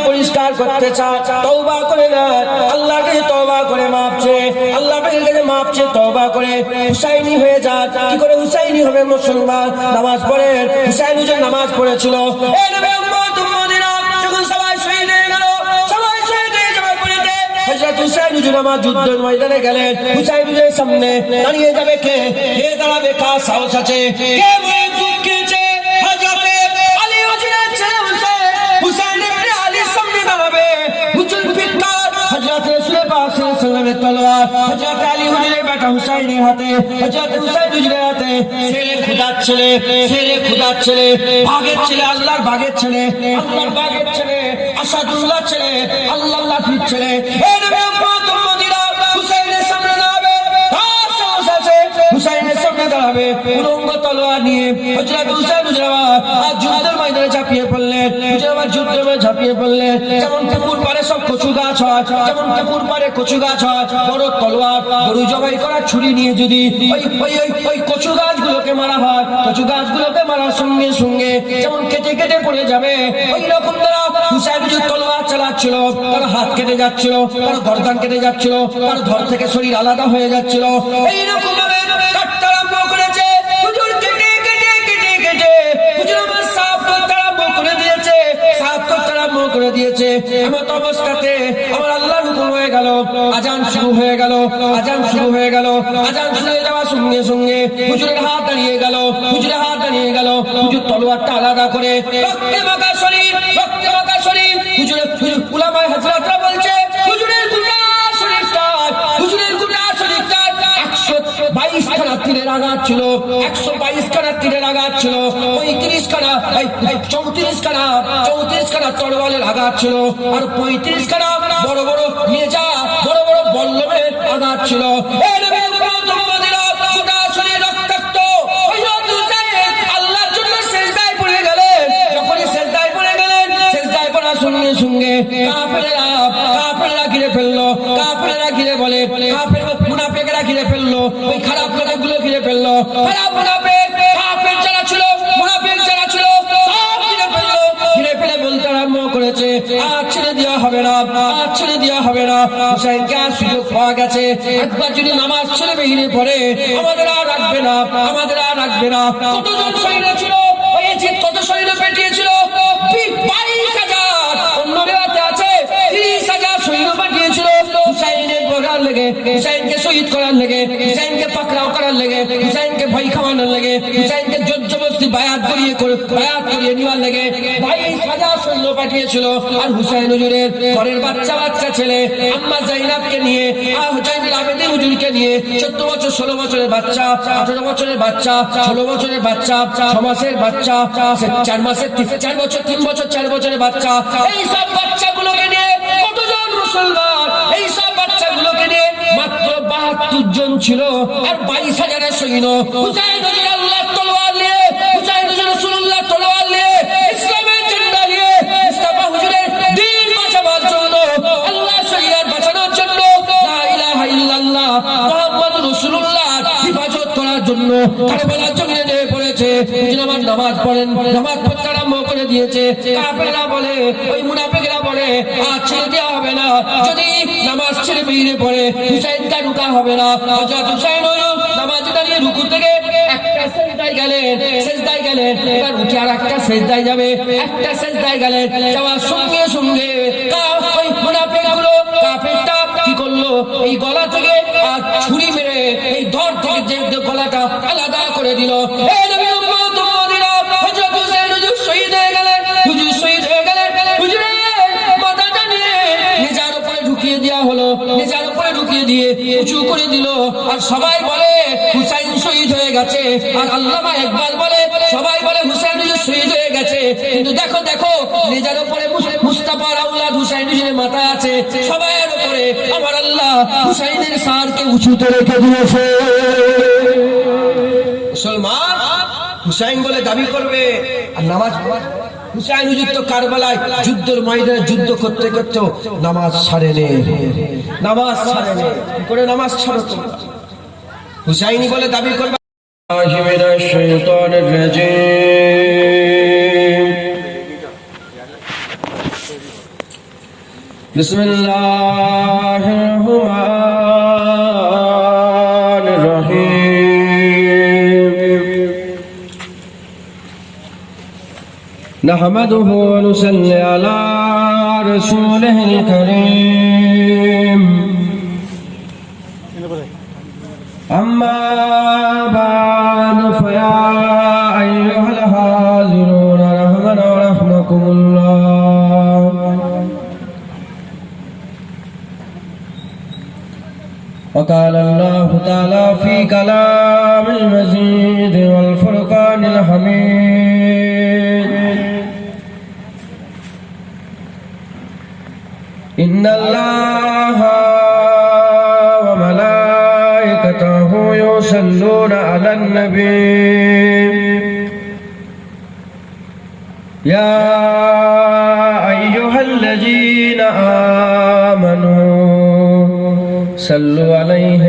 পরিষ্কার করতে চায় তওবা করে না, আল্লাহর কাছে তওবা করে মাপ চেয়ে, আল্লাহর কাছে মাপ চেয়ে তওবা করে হুসাইনি হয়ে যায়। কি করে হুসাইনি হবে মুসলমান? নামাজ পড়ে। হুসাইন হুজুর নামাজ পড়েছিল। এই নবী উম্মত উম্মতিরা যখন সবাই শহীদ হয়ে গেল, সবাই শহীদ হয়ে যাওয়ার পরেতে হযরত হুসাইন হুজুর আমার যুদ্ধের ময়দানে গেলেন। হুসাইন হুজুরের সামনে দাঁড়িয়ে যাবে কে? কে দাঁড়াবে? কার সাহস আছে? কে বলে দুধ খেয়েছে? হযরত আলী হুজুরের ছেলে হুসাইন, হুসাইন ইবনে আলীর সামনে দাঁড়াবে। হুজুর ফিটকার হযরত রাসূল পাক সাল্লাল্লাহু আলাইহি ওয়াসাল্লামের তলোয়ার হযরত আলী হুজুরের বেটা হুসাইনের হাতে, হযরত হুসাইন হুজুরের হাতে। ছেলে খুদার ছেলে, ছেলে খুদার ছেলে, বাগের ছেলে, আল্লাহর বাগের ছেলে, আল্লাহর বাগের ছেলে, আসাদুল্লাহ ছেলে, আল্লাহর লাঠির ছেলে। এই নবী উম্মত উম্মতিরা হুসাইনের সামনে দাঁড়াবে। কার সাহস আছে? হুসাইনের সামনে দাঁড়াবে উলঙ্গ তলোয়ার নিয়ে। হযরত হুসাইন হুজুর আর যুদ্ধের ময়দানে ঝাঁপিয়ে পড়লেন। হুজুর আবার যুদ্ধের ময়দানে ঝাঁপিয়ে পড়লেন। যেমন পুকুর পাড়ে সব কচু গাছ হয়, যেমন পুকুর পাড়ে কচু গাছ হয়, বড় তলোয়ার গরু জবাই করার ছুরি নিয়ে যদি ওই কচু গাছগুলোকে মারা হয়, কচু গাছগুলোকে মারার সঙ্গে সঙ্গে যেমন কেটে কেটে পড়ে যাবে, ওই রকম তারা হুসাইন হুজুর তলোয়ার চালাচ্ছিল। তার হাত কেটে যাচ্ছিল, তার গর্দান কেটে যাচ্ছিল, তার ধর থেকে শরীর আলাদা হয়ে যাচ্ছিল। এইরকম ভাবে কাটতে আরম্ভ করেছে। হুজুর কেটে কেটে কেটে কেটে হুজুর আমার সাফ করতে আরম্ভ করে দিয়েছে, সাফ করতে আরম্ভ করে দিয়েছে। এমন অবস্থাতে আমার আল্লাহর হুকুম হয়ে গেল, আজান শুরু হয়ে গেল, আজান শুরু হয়ে গেল। আজান শুরু হয়ে যাওয়ার সঙ্গে সঙ্গে হুজুরের হাত দাঁড়িয়ে গেল, হুজুরের হাত দাঁড়িয়ে গেল। হুজুর তলোয়ারটা আলাদা করে, রক্তে মাখা শরীর, রক্তে মাখা শরীর। হুজুরের উলামায়ে হযরতরা বলছে হুজুরের গোটা শরীরটা, হুজুরের গোটা শরীরটা 122 খানা তীরের আঘাত ছিল, 122 খানা তীরের আঘাত ছিল, 35 খানা 34 খানা তরোয়ালের আঘাত ছিল, আর 35 খানা বড় বড় নেজা, বড় বড় বল্লমের আঘাত ছিল। এই নবী উম্মত উম্মতিরা গোটা শরীর রক্তাক্ত। হযরত হুসাইন আল্লাহর জন্য সিজদায় পড়ে গেলেন। যখনই সিজদায় পড়ে গেলেন, সিজদায় পড়ার সঙ্গে সঙ্গে কাফেররা ঘিরে ফেললো, কাফেররা ঘিরে বলে, কাফের মুনাফিকরা ঘিরে ফেললো, ওই খারাপ লোকগুলো ঘিরে ফেললো। খারাপ মুনাফিক, কাফের যারা ছিল, মুনাফিক যারা ছিল, সব ঘিরে ফেললো। ঘিরে ফেলে বলতে আরম্ভ করেছে, আর ছেড়ে দেওয়া হবে না, আর ছেড়ে দেওয়া হবে না। হুসাইনকে আর সুযোগ পাওয়া গেছে। একবার যদি নামাজ ছেড়ে বেরিয়ে পড়ে, আমাদের আর রাখবে না, আমাদের আর রাখবে না। কতজন শহীদ ছিল? কত শহীদ পেটিয়েছিল? 22,000। অন্য রেওয়াতে আছে 30,000 শহীদ পাঠিয়েছিল হুসাইনের পড়ার লেগে, হুসাইনকে শহীদ করার লেগে, হুসাইনকে পাকড়াও করার লেগে, হুসাইনকে ভয় খাওয়ানোর লেগে, হুসাইনকে জোরজবরদস্তি বায়াত করিয়ে নেওয়ার লেগে 22,000 সৈন্য পাঠিয়েছিল। আর হুসাইন হুজুরের ঘরের বাচ্চা বাচ্চা ছেলে আম্মা জাইনাবকে নিয়ে, আর হুসাইনুল আবেদিন হুজুরকে নিয়ে 14 বছর 16 বছরের বাচ্চা, 18 বছরের বাচ্চা, 16 বছরের বাচ্চা, 6 মাসের বাচ্চা, 4 মাসের 4 বছর 3 বছর 4 বছরের বাচ্চা, এই সব বাচ্চাগুলোকে নিয়ে কতজন মুসলমান, এই সব বাচ্চাগুলোকে নিয়ে মাত্র 72 জন ছিল। আর 22,000 সৈন্য। হুসাইন হুজুর আল্লাহর তলোয়ার নিয়ে, হুসাইন হুজুর রাসূলুল্লাহর তলোয়ার নিয়ে, ইসলামের ঝান্ডা নিয়ে, মুস্তাফা হুজুরের দ্বীন বাঁচাবার জন্য, আল্লাহর শরীয়ত বাঁচানোর জন্য, লা ইলাহা ইল্লাল্লাহ মুহাম্মাদুর রাসূলুল্লাহ হিফাজত করার জন্য কারবালার জমিনে নেমে পড়েছে। হুজুর আমার নামাজ পড়েন, নামাজ পড়তে আরম্ভ করে দিয়েছে। কাফেররা বলে, ওই মুনাফিকরা বলে, আর ছেড়ে দেওয়া হবে না। যদি নামাজ ছেড়ে বেরিয়ে পড়ে, হুসাইনটা রুকা হবে না। হযরত হুসাইন নামাজ দাঁড়িয়ে রুকু থেকে একটা সেজদায় গেলেন, সেজদায় গেলেন, এবার উঠে আর একটা সেজদায় যাবে, একটা সেজদায় গেলেন। যাওয়ার সঙ্গে সঙ্গে ওই মুনাফিকগুলো, কাফেরটা কি করলো, এই গলা থেকে আর ছুরি মেরে এই ধর থেকে যে গলাটা আলাদা করে দিল। এই নবী উম্মত উম্মতিরা হযরত হুসাইন হুজুর শহীদ হয়ে গেলেন, হুজুর শহীদ হয়ে গেলেন। হুজুরের মাথাটা নিয়ে নেজার উপরে ঢুকিয়ে দেওয়া হলো, নেজার উপরে ঢুকিয়ে দিয়ে উঁচু করে দিল। আর সবাই বলে হুসাইন শহীদ হয়ে গেছে। আর আল্লামা ইকবাল বলে, সবাই বলে হুসাইন হুজুর শহীদ হয়ে গেছে, কিন্তু দেখো দেখো নেজার উপরে মুস্তাফার আওলাদ হুসাইন হুজুরের মাথা আছে, সবার উপরে আমার আল্লাহ হুসাইনের সারকে উঁচুতে রেখে দিয়েছে। মুসলমান হুসাইন বলে দাবি করবে আর নামাজ। হুসাইন হুজুর তো কারবালায় যুদ্ধের ময়দানে যুদ্ধ করতে করতে নামাজ ছাড়েনি, নামাজ ছাড়েনি। কি করে নামাজ ছাড়ো? হুসাইনি বলে দাবি করবে। من الشيطان الرجيم بسم الله الرحمن الرحيم نحمده ونصلي على رسوله الكريم أما بعد فيا أيها الحاضرون رحمنا ورحمكم الله وقال الله تعالى في كلام المجيد والفرقان الحميد إن الله وملائكته يصلون على النبي يا أيها الذين آمنوا صلوا عليه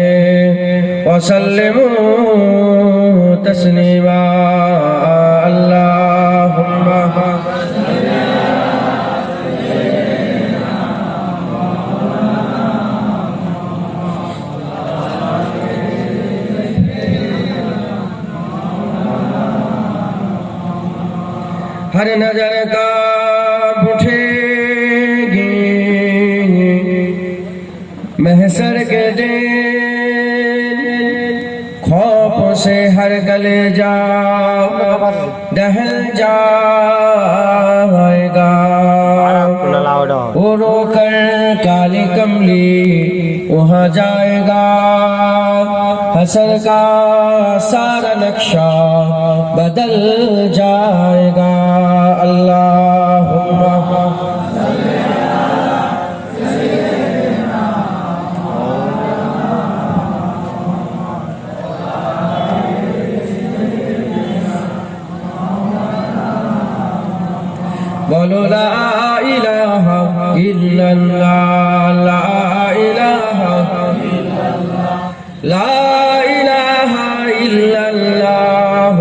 وسلموا تسليما اللهم हर नजर कांप उठेगी महशर के दिन खौफ से हर गले जा दहल जाएगा वो रोकर काली कमली वहाँ जाएगा हसर का सारा नक्शा बदल जाएगा अल्लाहुम्मा बोलो ला इलाहा इल्लल्लाह ला इलाहा इल्लल्लाह ला इलाहा इल्लल्लाह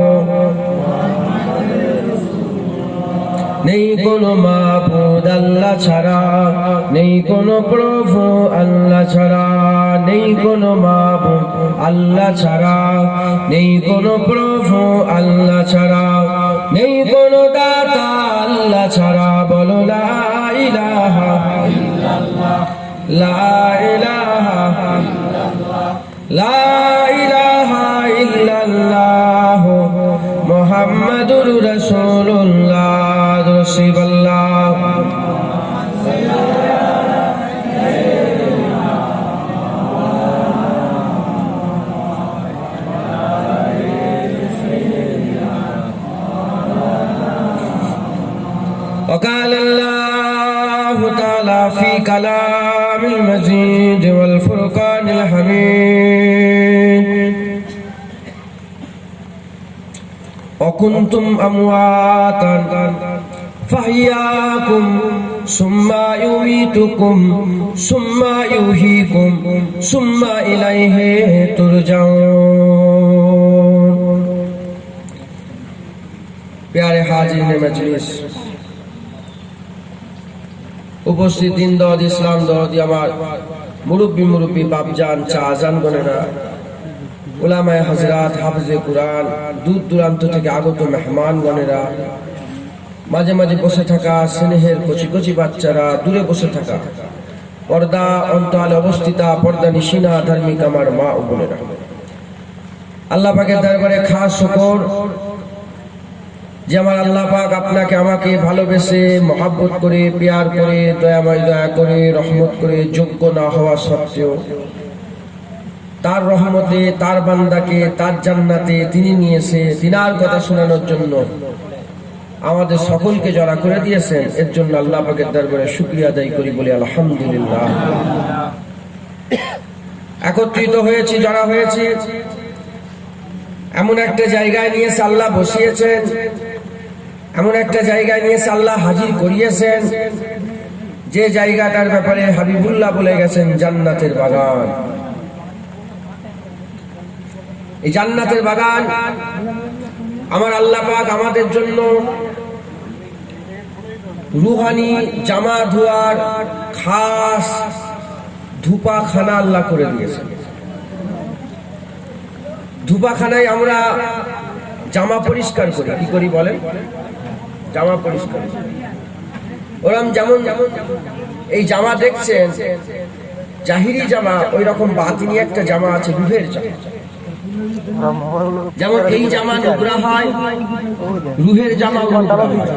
নেই কোনো মাবুদ আল্লাহ ছাড়া নেই কোনো প্রভু আল্লাহ ছাড়া নেই কোনো মাবুদ আল্লাহ ছাড়া নেই কোনো প্রভু আল্লাহ ছাড়া নেই কোনো দাতা আল্লাহ ছাড়া বলো লা ইলাহা ইল্লাল্লাহ লা ইলাহা ইল্লাল্লাহ লা ইলাহা ইল্লাল্লাহ মুহাম্মাদুর রাসূলুল্লাহ রসিবাল্লাহ وقال الله تعالى في كلام المجيد والفرقان الحميد وكنتم أمواتا فأحياكم ثم يميتكم ثم يحييكم ثم إليه ترجعون प्यारे हाजिर मजलिस উপস্থিত দিন দদ ইসলাম দদি আমার মুরব্বী বাপজান চা আজান গনেরা উলামায়ে হযরত হাফেজে কুরআন দূর দূরান্ত থেকে আগত মেহমান গনেরা মাঝে মাঝে বসে থাকা স্নেহের কচি কচি বাচ্চারা দূরে বসে থাকা পর্দা অন্তরালে অবস্থিতা পর্দা নিশিনা ধার্মিক আমার মা ও বোনেরা আল্লাহ পাকের দরবারে খাস শুকর যে আমার আল্লাহ পাক আপনাকে আমাকে ভালোবেসে মহব্বত করে প্যার করে দয়াময় দয়া করে রহমত করে যোগ্য না হওয়া সত্ত্বেও তার রহমতে তার বান্দাকে তার জান্নাতে তিনি নিয়েছে তিনার কথা শোনানোর জন্য আমাদের সকলকে জড়া করে দিয়েছেন এর জন্য আল্লাহ পাকের দরবারে শুকরিয়া আদায় করি বলি আলহামদুলিল্লাহ একত্রিত হয়েছি জড়া হয়েছি এমন একটা জায়গায় নিয়ে আল্লাহ বসিয়েছেন এমন একটা জায়গায় নিয়ে আল্লাহ হাজির করিয়েছেন যে জায়গাটার ব্যাপারে হাবিবুল্লাহ বলে গেছেন জান্নাতের বাগান এই জান্নাতের বাগান আমার আল্লাহ পাক আমাদের জন্য রুহানি জামা ধোয়ার খাস ধুপাখানা আল্লাহ করে দিয়েছেন। ধুপাখানায় আমরা জামা পরিষ্কার করি, কি করি বলেন? জামা পরিষ্কার ওরম যেমন এই জামা দেখছেন জাহিরি জামা, ওই রকম বাতিনি একটা জামা আছে রুহের জামা। যেমন এই জামা নোংরা হয়, রুহের জামা নোংরা হয়।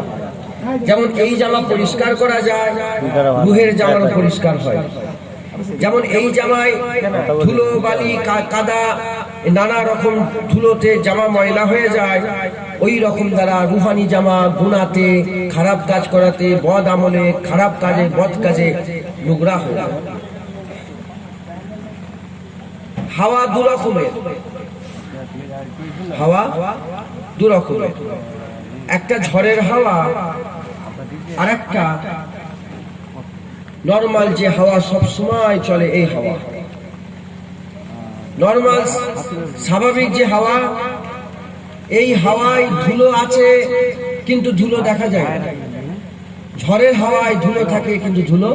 যেমন এই জামা পরিষ্কার করা যায়, রুহের জামা পরিষ্কার হয়। যেমন এই জামায় ধুলো বালি কাদা নানা রকম ধুলোতে জামা ময়লা হয়ে যায়, ওই রকম দ্বারা রুহানি জামা গুনাতে, খারাপ কাজ করাতে, বদ আমলে, খারাপ কাজে, বদ কাজে নোংরা হয়ে যায়। হাওয়া দু রকমের, হাওয়া দু রকমের, একটা ঝড়ের হাওয়া আর একটা নরমাল যে হাওয়া সব সময় চলে, এই হাওয়া নরমাল স্বাভাবিক যে হাওয়া, এই হাওয়ায় ধুলো আছে কিন্তু ধুলো দেখা যায় না। ঝড়ের হাওয়ায় ধুলো থাকে কিন্তু ধুলো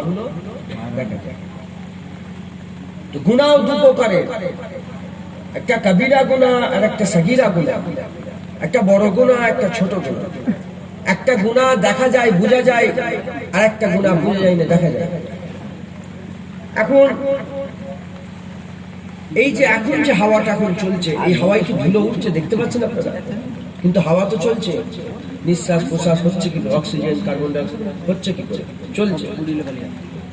দেখা যায়। তো গুনাহ দু প্রকারের, একটা কবিরা গুনাহ আর একটা সগীরা গুনাহ, একটা বড় গুনাহ একটা ছোট গুনাহ। একটা গুনাহ দেখা যায় বোঝা যায়, আর একটা গুনাহ বোঝা যায় না দেখা যায়। এখন এই যে এখন যে হাওয়াটা এখন চলছে, এই হাওয়ায় কি ধুলো উঠছে দেখতে পাচ্ছেন আপনারা? কিন্তু হাওয়া তো চলছে, নিঃশ্বাস প্রশ্বাস হচ্ছে কি, অক্সিজেন কার্বন ডাই অক্সাইড হচ্ছে কি করে চলছে।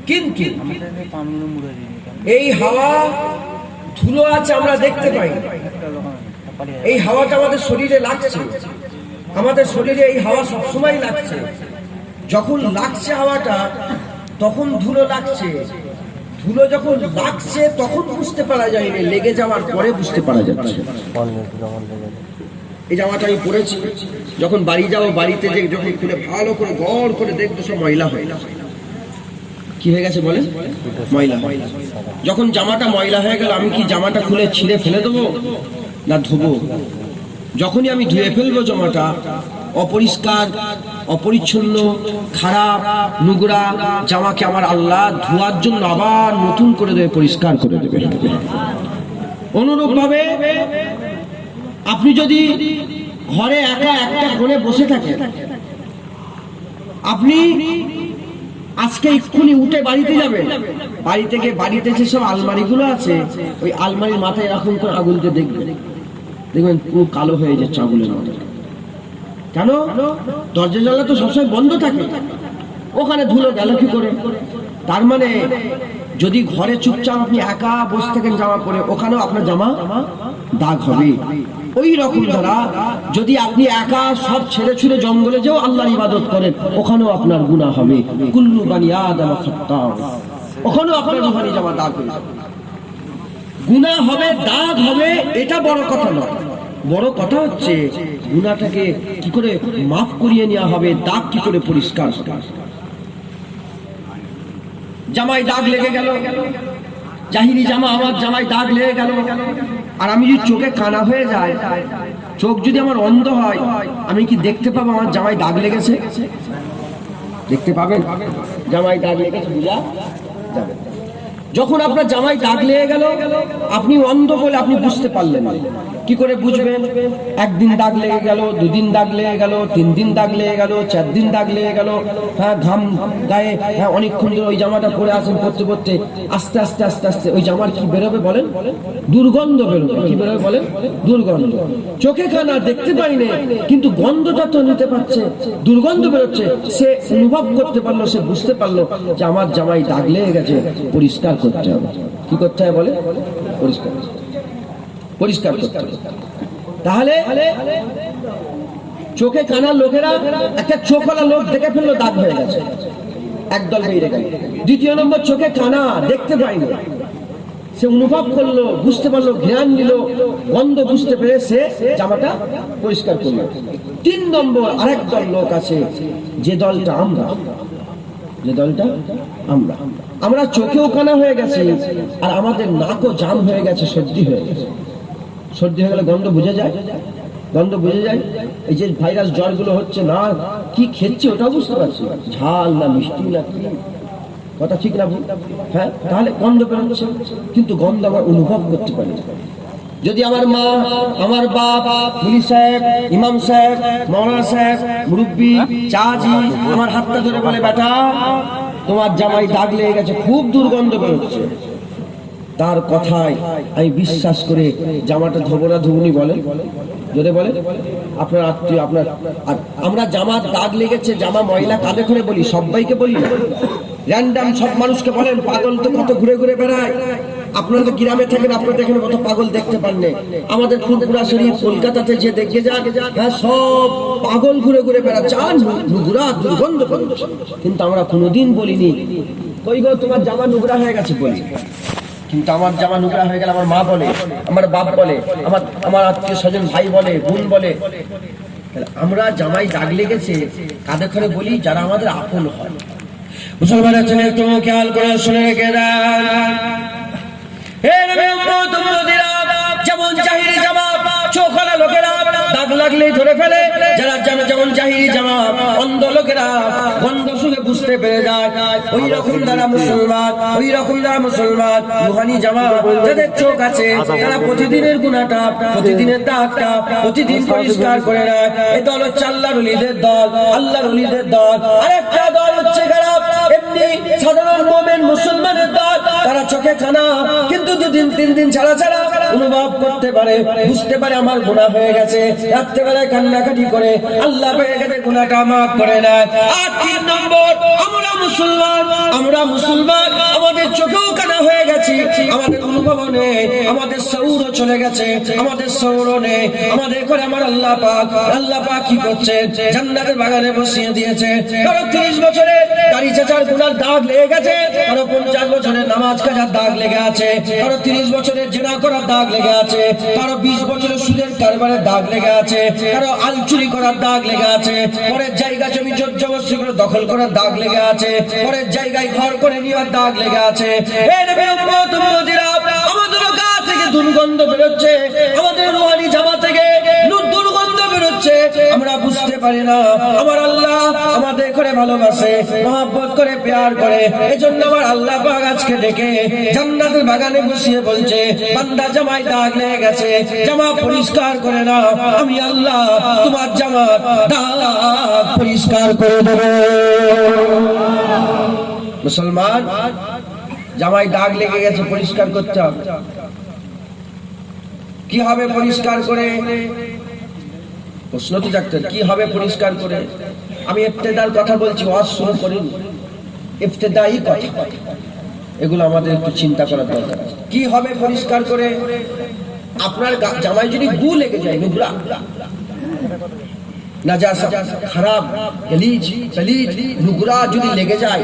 কিন্তু এই হাওয়া ধুলো আছে আমরা দেখতে পাই, এই হাওয়াটা আমাদের শরীরে লাগছে, আমাদের শরীরে এই হাওয়া সবসময় লাগছে। যখন লাগছে হাওয়াটা তখন ধুলো লাগছে, ধুলো যখন লাগছে তখন বুঝতে পারা যায়নি, লেগে যাওয়ার পরে বুঝতে পারা যাচ্ছে। এই জামাটা আমি পরেছি, যখন বাড়ি যাবো বাড়িতে যে যখন খুলে ভালো করে গড় করে দেখবো সব ময়লা হয়ে গেছে। কি হয়ে গেছে বলেন? ময়লা। যখন জামাটা ময়লা হয়ে গেল আমি কি জামাটা খুলে ছিঁড়ে ফেলে দেবো না ধোবো? যখনই আমি ধুয়ে ফেলবো জামাটা, অপরিষ্কার অপরিচ্ছন্ন খারাপ নোংরা জামাকে আমার আল্লাহ ধোয়ার জন্য আবার নতুন করে দেবে, পরিষ্কার করে দেবে। অনুরূপ ভাবে আপনি যদি ঘরে একা একটা কোণে বসে থাকেন, আপনি আজকে এক্ষুনি উঠে বাড়িতে যাবেন, বাড়ি থেকে বাড়িতে যেসব আলমারিগুলো আছে ওই আলমারির মাথায় এরকম করে আগুনকে দেখবেন, দেখবেন পুরো কালো হয়ে যাচ্ছে আগুনের মতো। কেন? দরজা জানলা তো সবসময় বন্ধ থাকে, ওখানে ধুলো গেল কি করে? তার মানে যদি ঘরে চুপচাপ আপনি একা বসে থাকেন জামা পরে, ওখানেও আপনার জামা দাগ হবে। ওই রকম দ্বারা যদি আপনি একা সব ছেড়ে ছুড়ে জঙ্গলে যেও আল্লাহর ইবাদত করেন, ওখানেও আপনার গুনাহ হবে। কুল্লু বানি আদম খাত্তা, ওখানেও আপনার রুহানি জামা দাগ হয়ে যাবে। গুনাহ হবে, দাগ হবে, এটা বড় কথা নয়। বড় কথা হচ্ছে গুনাহটাকে কি করে মাফ করিয়ে নেওয়া হবে, দাগ কি করে পরিষ্কার হবে। জামায় দাগ লেগে গেল, জাহিরি জামা, আমার জামায় দাগ লেগে গেল, আর আমি যদি চোখে কানা হয়ে যায়, চোখ যদি আমার অন্ধ হয়, আমি কি দেখতে পাবো আমার জামায় দাগ লেগেছে? দেখতে পাবেন জামায় দাগ লেগেছে, বুঝা যাবে। যখন আপনার জামায় দাগ লেগে গেল, আপনি অন্ধ বলে আপনি বুঝতে পারলেন না, কি করে বুঝবেন? একদিন দাগ লেগে গেল, দুদিন দাগ লেগে গেল, 3 দিন দাগ লেগে গেল, 4 দিন দাগ লেগে গেল, হ্যাঁ ঘাম গায়ে, হ্যাঁ অনেকক্ষণ ধরে ওই জামাটা পরে আছেন, পরতে পরতে আস্তে আস্তে আস্তে আস্তে ওই জামার কি বেরোবে বলেন? দুর্গন্ধ বেরোবে। কি বেরোবে বলেন? দুর্গন্ধ। চোখে কানা দেখতে পাই না, কিন্তু গন্ধটা তো নিতে পারছে, দুর্গন্ধ বেরোচ্ছে। সে অনুভব করতে পারলো, সে বুঝতে পারলো যে আমার জামায় দাগ লেগে গেছে, পরিষ্কার করতে হবে। কি করতে হবে বলে? পরিষ্কার পরিষ্কার করতে হবে। তাহলে চোখে কানা লোকেরা, একটা চোখওয়ালা লোক দেখে ফেললো দাগ হয়ে গেছে, একদল বেরিয়ে গেল। দ্বিতীয় নম্বর, চোখে কানা দেখতে পাইনি, সে অনুভব করলো, বুঝতে পারলো, জ্ঞান নিল, গন্ধ বুঝতে পেরে সে জামাটা পরিষ্কার করলো। 3 নম্বর, আরেক দল লোক আছে, যে দলটা আমরা, যে দলটা আমরা চোখেও কানা হয়ে গেছি, আর আমাদের নাকও জাম হয়ে গেছে, সর্দি হয়ে গেছে। সর্দি হয়ে গেলে গন্ধ বুঝে যায়, গন্ধ বুঝে যায়। এই যে ভাইরাস জ্বরগুলো হচ্ছে না, কি খেচ্ছে ওটাও বুঝতে পারছি, ঝাল না মিষ্টি না কি, কথা ঠিক না ভুল? হ্যাঁ, তাহলে গন্ধ বেরোচ্ছে, কিন্তু গন্ধ আমার অনুভব করতে পারি। যদি আমার মা, আমার বাপ, পুলিশ সাহেব, ইমাম সাহেব, মৌলানা সাহেব, মুরব্বী, চাচি আমার হাতটা ধরে বলে, বেটা তোমার জামাই দাগ লেগে গেছে, খুব দুর্গন্ধ বেরোচ্ছে, তার কথায় আমি বিশ্বাস করে জামাটা ধোবো না ধুবনি বলে, যদি বলে আপনার আত্মীয় আপনার। আর আমরা জামার দাগ লেগেছে, জামা ময়লা কাঁধে করে বলি, সবাইকে বলি, র্যান্ডাম সব মানুষকে বলেন। পাগল তো কত ঘুরে ঘুরে বেড়ায়, আপনারা তো গ্রামে থাকেন, আপনারা এখানে কত পাগল দেখতে পান না। আমাদের ফুলপুরা শরীফ কলকাতাতে যে দেখে যান, হ্যাঁ সব পাগল ঘুরে ঘুরে বেড়াচ্ছে, আর নুগুরা দুর্গন্ধ বেরোচ্ছে, কিন্তু আমরা কোনোদিন বলিনি কই গো তোমার জামা নুগরা হয়ে গেছে বলি। কিন্তু আমার জামা নোংরা হয়ে গেলে আমার মা বলে, আমার বাপ বলে, আমার আত্মীয় স্বজন ভাই বলে, বোন বলে। আমরা জামাই দাগ লেগেছে কাঁধে করে বলি যারা আমাদের আপন হয়। মুসলমানের ছেলে একটু খেয়াল করে শুনে রেখে দেন, যেমন জাহিরি জামা চোখালা লোকেরা দাগ লাগলেই ধরে ফেলে, যারা যেমন জাহিরি জামা অন্ধ লোকেরা গন্ধ শুনে বুঝতে পেরে যায়, ওই রকম যারা মুসলমান, ওই রকম যারা মুসলমান রুহানি জামা যাদের চোখ আছে, তারা প্রতিদিনের গুনাহটা, প্রতিদিনের দাগটা প্রতিদিন পরিষ্কার করে নেয়। এই দল হচ্ছে আল্লাহর ওলিদের দল, আল্লাহর ওলিদের দল। আরেকটা দল হচ্ছে খারাপ, এমনি সাধারণ মুমিন মুসলমানের দল, তারা চোখে কানা, কিন্তু দুদিন তিন দিন ছাড়া ছাড়া অনুভব করতে পারে, বুঝতে পারে আমার গুনাহ হয়ে গেছে, রাত্রেবেলায় কান্নাকাটি করে আল্লাহ পেয়ে গেছে, গুনাহটা মাফ করে নেয়। আর 3 নম্বর, আমরা মুসলমান আমাদের চোখেও কানা হয়ে গেছি, আমাদের অনুভব নেই, আমাদের শৌর চলে গেছে, আমাদের শৌর নেই, আমাদের করে আমার আল্লাহ পাক কি করছে, জান্নাতের বাগানে বসিয়ে দিয়েছে। কারো 30 বছরের দাড়ি চাচার গুনার দাগ লেগে গেছে, কারো 50 বছরের নামাজ কাজার দাগ লেগে আছে, কারো 30 বছরের জেনা করার দাগ লেগে আছে, কারো 20 বছরের সুদের কারবারের দাগ লেগে আছে, কারো আল চুরি করার দাগ লেগে আছে, পরের জায়গা জমি জোর জবরদস্তি করে দখল করার দাগ লেগে আছে, পরের জায়গায় ঘর করে নেওয়ার দাগ লেগে আছে। এই নবীর উম্মত উম্মতিরা, আমাদের গা থেকে দুর্গন্ধ বেরোচ্ছে, আমাদের রুহানি জামা থেকে দুর্গন্ধ বেরোচ্ছে, আমরা বুঝতে পারি না। আমার আল্লাহ আমাদের করে ভালোবাসে, মহব্বত করে, প্যার করে, এজন্য আমার আল্লাহ পাক আজকে ডেকে জান্নাতের বাগানে বসিয়ে বলছে, বান্দা জামায় দাগ লেগে গেছে, জামা পরিষ্কার করে না, আমি আল্লাহ তোমার জামার দাগ পরিষ্কার করে দেব। মুসলমান, জামায় দাগ লেগে গেছে, পরিষ্কার করতে হবে। কি হবে পরিষ্কার করে? প্রশ্ন তো জাগতে, কি হবে পরিষ্কার করে? আমি ইফতেদার কথা বলছি, ওয়াজ শুরু করিনি, ইফতেদাই কথা, এগুলো আমাদের একটু চিন্তা করার দরকার। কি হবে পরিষ্কার করে? আপনার জামায় যদি গু লেগে যায়, নোংরা, নাজাসা, খারাপ, গলিজ, নোংরা যদি লেগে যায়,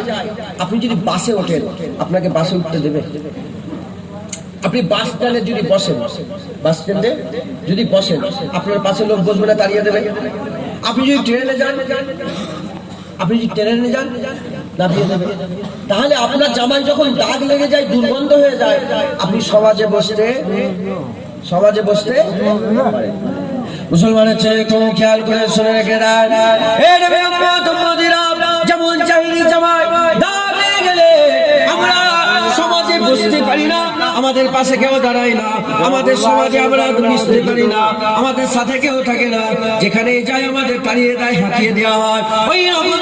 আপনি যদি বাসে ওঠেন, আপনাকে বাসে উঠতে দেবে? আপনি বাস স্ট্যান্ডে যদি বসেন, বাস স্ট্যান্ডে যদি বসেন, আপনার পাশে লোক বসবে না, তাড়িয়ে দেবে? আপনি যদি ট্রেনে যান, দাঁড়িয়ে দেবে? তাহলে আপনার জামায় যখন দাগ লেগে যায়, দুর্গন্ধ হয়ে যায়, আপনি সমাজে বসতে মুসলমানের ছেলে একটু খেয়াল করে শুনে রেখে দেন, যেমন জাহিরি জামায় দাগ লেগে গেলে আমরা সমাজে বসতে পারি না, আমাদের পাশে কেউ দাঁড়ায় না, আমাদের সমাজে আমরা মিশতে পারি না, আমাদের সাথে কেউ থাকে না, যেখানে যাই আমাদের তাড়িয়ে দেয়, হাঁকিয়ে দেওয়া হয়। ওই রকম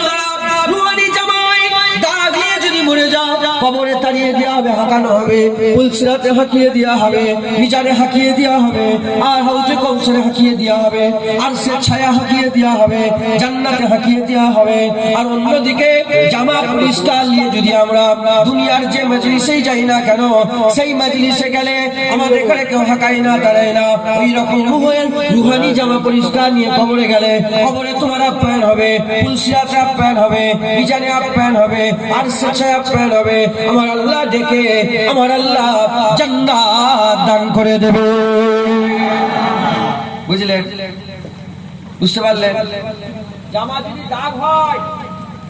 রুহানি জামাই দাগ দিয়ে যদি মরে যাও, কবরে তাড়িয়ে দেওয়া হবে, হাঁকানো হবে, পুলসিরাতে হাঁকিয়ে দেওয়া হবে, মিজানে হাঁকিয়ে দেওয়া হবে, আর হাউজে কৌশলে হাঁকিয়ে দেওয়া হবে, আর সে ছায়া হাঁকিয়ে দেওয়া হবে, জান্নাতে হাঁকিয়ে দেওয়া হবে। আর অন্যদিকে জামা পরিষ্কার নিয়ে যদি আমরা দুনিয়ার যে মজলিসেই যাই না কেন, সেই মজলিসে গেলে আমাদের করে কেউ হাঁকায় না, দাঁড়ায় না। ওই রকম রুহানি জামা পরিষ্কার নিয়ে কবরে গেলে, কবরে তোমার আপ্যায়ন হবে, পুলসিরাতে আপ্যায়ন হবে, মিজানে আপ্যায়ন হবে, আর সে ছায়া আপ্যায়ন হবে। আমার আল্লাহ ডেকে, আমার আল্লাহ জান্নাত দান করে দেবে। বুঝলেন? বুঝতে পারলেন? জামা যদি দাগ হয়,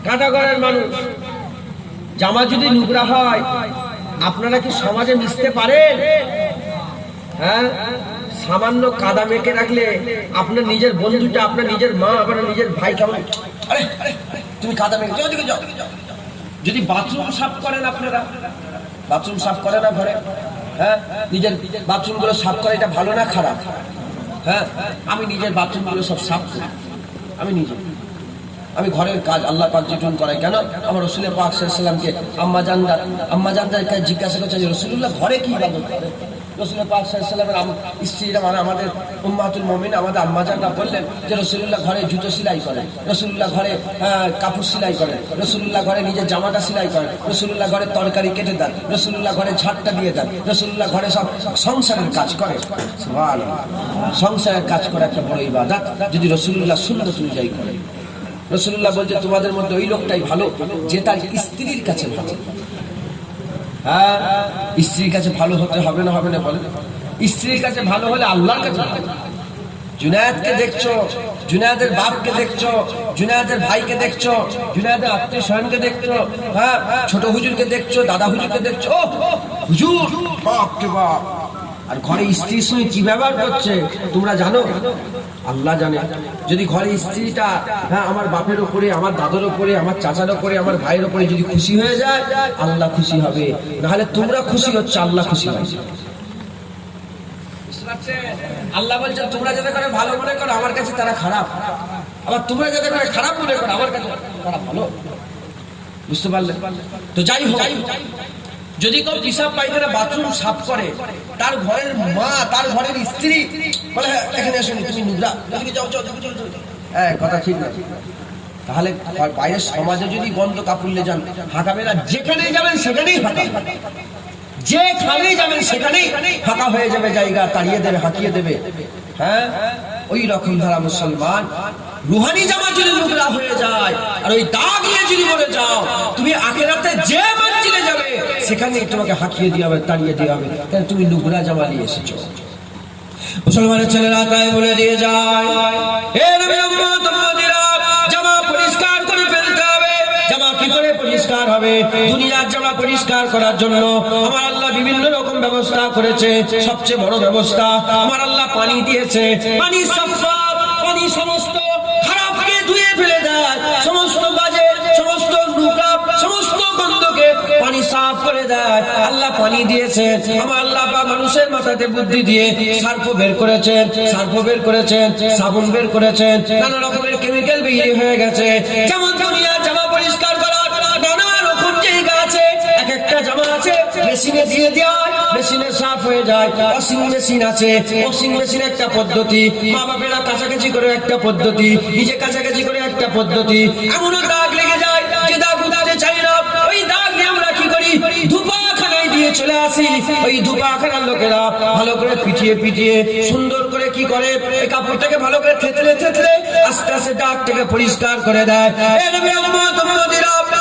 কাটাগড়ের মানুষ, জামা যদি নোংরা হয়, আপনারা কি সমাজে মিশতে পারেন? হ্যাঁ, সামান্য কাদা মেখে রাখলে আপনার নিজের বন্ধুটা, আপনার নিজের মা, আপনার নিজের ভাই কেমন, আরে তুমি কাদা মেখে যাও, ওদিকে যাও। যদি বাথরুম সাফ করেন আপনারা, বাথরুম সাফ করে না ঘরে, হ্যাঁ, নিজের বাথরুম গুলো সাফ করে, এটা ভালো না খারাপ? হ্যাঁ, আমি নিজের বাথরুম গুলো সব সাফ করি, আমি নিজে, আমি ঘরের কাজ আল্লাহ পাক যেটুকু করে। কেন? আমার রাসূল পাক সাল্লাল্লাহু আলাইহি ওয়াসাল্লামকে আম্মা জানদারকে জিজ্ঞাসা করছে যে রাসূলুল্লাহ ঘরে কি ইবাদত করে? রাসূল পাক সাল্লাল্লাহু আলাইহি ওয়াসাল্লামের স্ত্রীরা, মানে আমাদের উম্মাতুল মুমিন, আমাদের আম্মা জানরা বললেন যে রাসূলুল্লাহ ঘরে জুতো সেলাই করে, রাসূলুল্লাহ ঘরে কাপড় সেলাই করে, রাসূলুল্লাহ ঘরে নিজের জামাটা সেলাই করে, রাসূলুল্লাহ ঘরে তরকারি কেটে দেন, রাসূলুল্লাহ ঘরে ঝাড়টা দিয়ে দেন, রাসূলুল্লাহ ঘরে সব সংসারের কাজ করে। সুবহানাল্লাহ, সংসারের কাজ করা একটা বড় ইবাদত যদি রাসূলুল্লাহ সুন্নাত অনুযায়ী করে। রাসূলুল্লাহ বলছে তোমাদের মধ্যে ওই লোকটাই ভালো যে তার স্ত্রীর কাছে ভালো। হ্যাঁ, স্ত্রীর কাছে ভালো হতে হবে না, হবে না বলে? স্ত্রীর কাছে ভালো হলে আল্লাহর কাছে ভালো। জুনায়েদকে দেখছো, জুনায়েদের বাপকে দেখছো, জুনায়েদের ভাইকে দেখছো, জুনায়েদের আত্মীয় স্বজনকে দেখছো, হ্যাঁ, ছোট হুজুরকে দেখছো, দাদা হুজুরকে দেখছো, হুজুর বাপ কে বাপ। আর ঘরে স্ত্রীর সঙ্গে কি ব্যবহার করছে তোমরা জানো? আল্লাহ জানে। যদি ঘরে স্ত্রীটা, হ্যাঁ, আমার বাপের উপরে, আমার দাদার উপরে, আমার চাচার উপরে, আমার ভাইয়ের উপরে যদি খুশি হয়ে যায়, আল্লাহ খুশি হবে। নাহলে তোমরা খুশি হচ্ছে, আল্লাহ খুশি হবে। আল্লাহ বলছে তোমরা যাতে করে ভালো মনে করো আমার কাছে তারা খারাপ, আবার তোমরা যাতে করে খারাপ মনে করো আমার কাছে তারা ভালো। বুঝতে পারলে? তো যাই হোক, যদি কেউ পিসাব পায়খানা বাথরুম সাফ করে, তার ঘরের মা, তার ঘরের স্ত্রী বলে হ্যাঁ এখানে আসুন, তুমি নোংরা, হ্যাঁ কথা ঠিক না। তাহলে বাইরের সমাজে যদি গন্ধ কাপড়লে যান, হাঁকাবে না? যেখানেই যাবেন সেখানেই হাঁকা, যেখানেই যাবেন সেখানেই ফাঁকা হয়ে যাবে, জায়গা তাড়িয়ে দেবে, হাঁকিয়ে দেবে। হ্যাঁ, ওই রকম ধারা মুসলমান রুহানি জামা যদি নোংরা হয়ে যায় আর ওই দাগ নিয়ে যদি মরে যাও, তুমি আখিরাতে যে মঞ্জিলে যাবে সেখানেই তোমাকে হাঁকিয়ে দেওয়া হবে, তাড়িয়ে দেওয়া হবে, কারণ তুমি নোংরা জামা নিয়ে এসেছো। মুসলমানের ছেলেরা তাই বলে দিয়ে যায়, হে নবীর উম্মত উম্মতিরা, জামা পরিষ্কার করে ফেলতে হবে। জামা কি করে পরিষ্কার হবে? দুনিয়ার জামা পরিষ্কার করার জন্য আমার আল্লাহ বিভিন্ন রকম ব্যবস্থা করেছে। সবচেয়ে বড় ব্যবস্থা আমার আল্লাহ পানি দিয়েছে। পানি সাফা, পানি সমস্ত খারাপকে ধুয়ে ফেলে দেয়, সমস্ত বাজে, সমস্ত নোংরা, সমস্ত গন্ধকে পানি সাফ করে দেয়। আল্লাহ পানি দিয়েছে। আমার আল্লাহ পাক মানুষের মাথাতে বুদ্ধি দিয়ে সার্ফ বের করেছেন, সার্ফ বের করেছেন, সাবুন বের করেছেন, নানা রকমের কেমিক্যাল বেরিয়ে হয়ে গেছে। যেমন দুনিয়ার জামা পরিষ্কার করার নানা রকম জায়গা আছে, এক একটা জামা আছে মেশিনে দিয়ে দেওয়া হয়, মেশিনে সাফ হয়ে যায়। ওয়াশিং মেশিন আছে, ওয়াশিং মেশিন একটা পদ্ধতি, মা বাপেরা কাছাকাছি করে একটা পদ্ধতি, নিজে কাছাকাছি করে একটা পদ্ধতি। এমনও দাগ লেগে যায় যে দাগ উঠাতে চাই না, ওই দাগ নিয়ে আমরা কি করি? ধুপাখানায় দিয়ে চলে আসি। ওই ধুপাখানার লোকেরা ভালো করে পিটিয়ে পিটিয়ে সুন্দর করে কি করে, এই কাপড়টাকে ভালো করে থেতলে থেতলে আস্তে আস্তে দাগটাকে পরিষ্কার করে দেয়।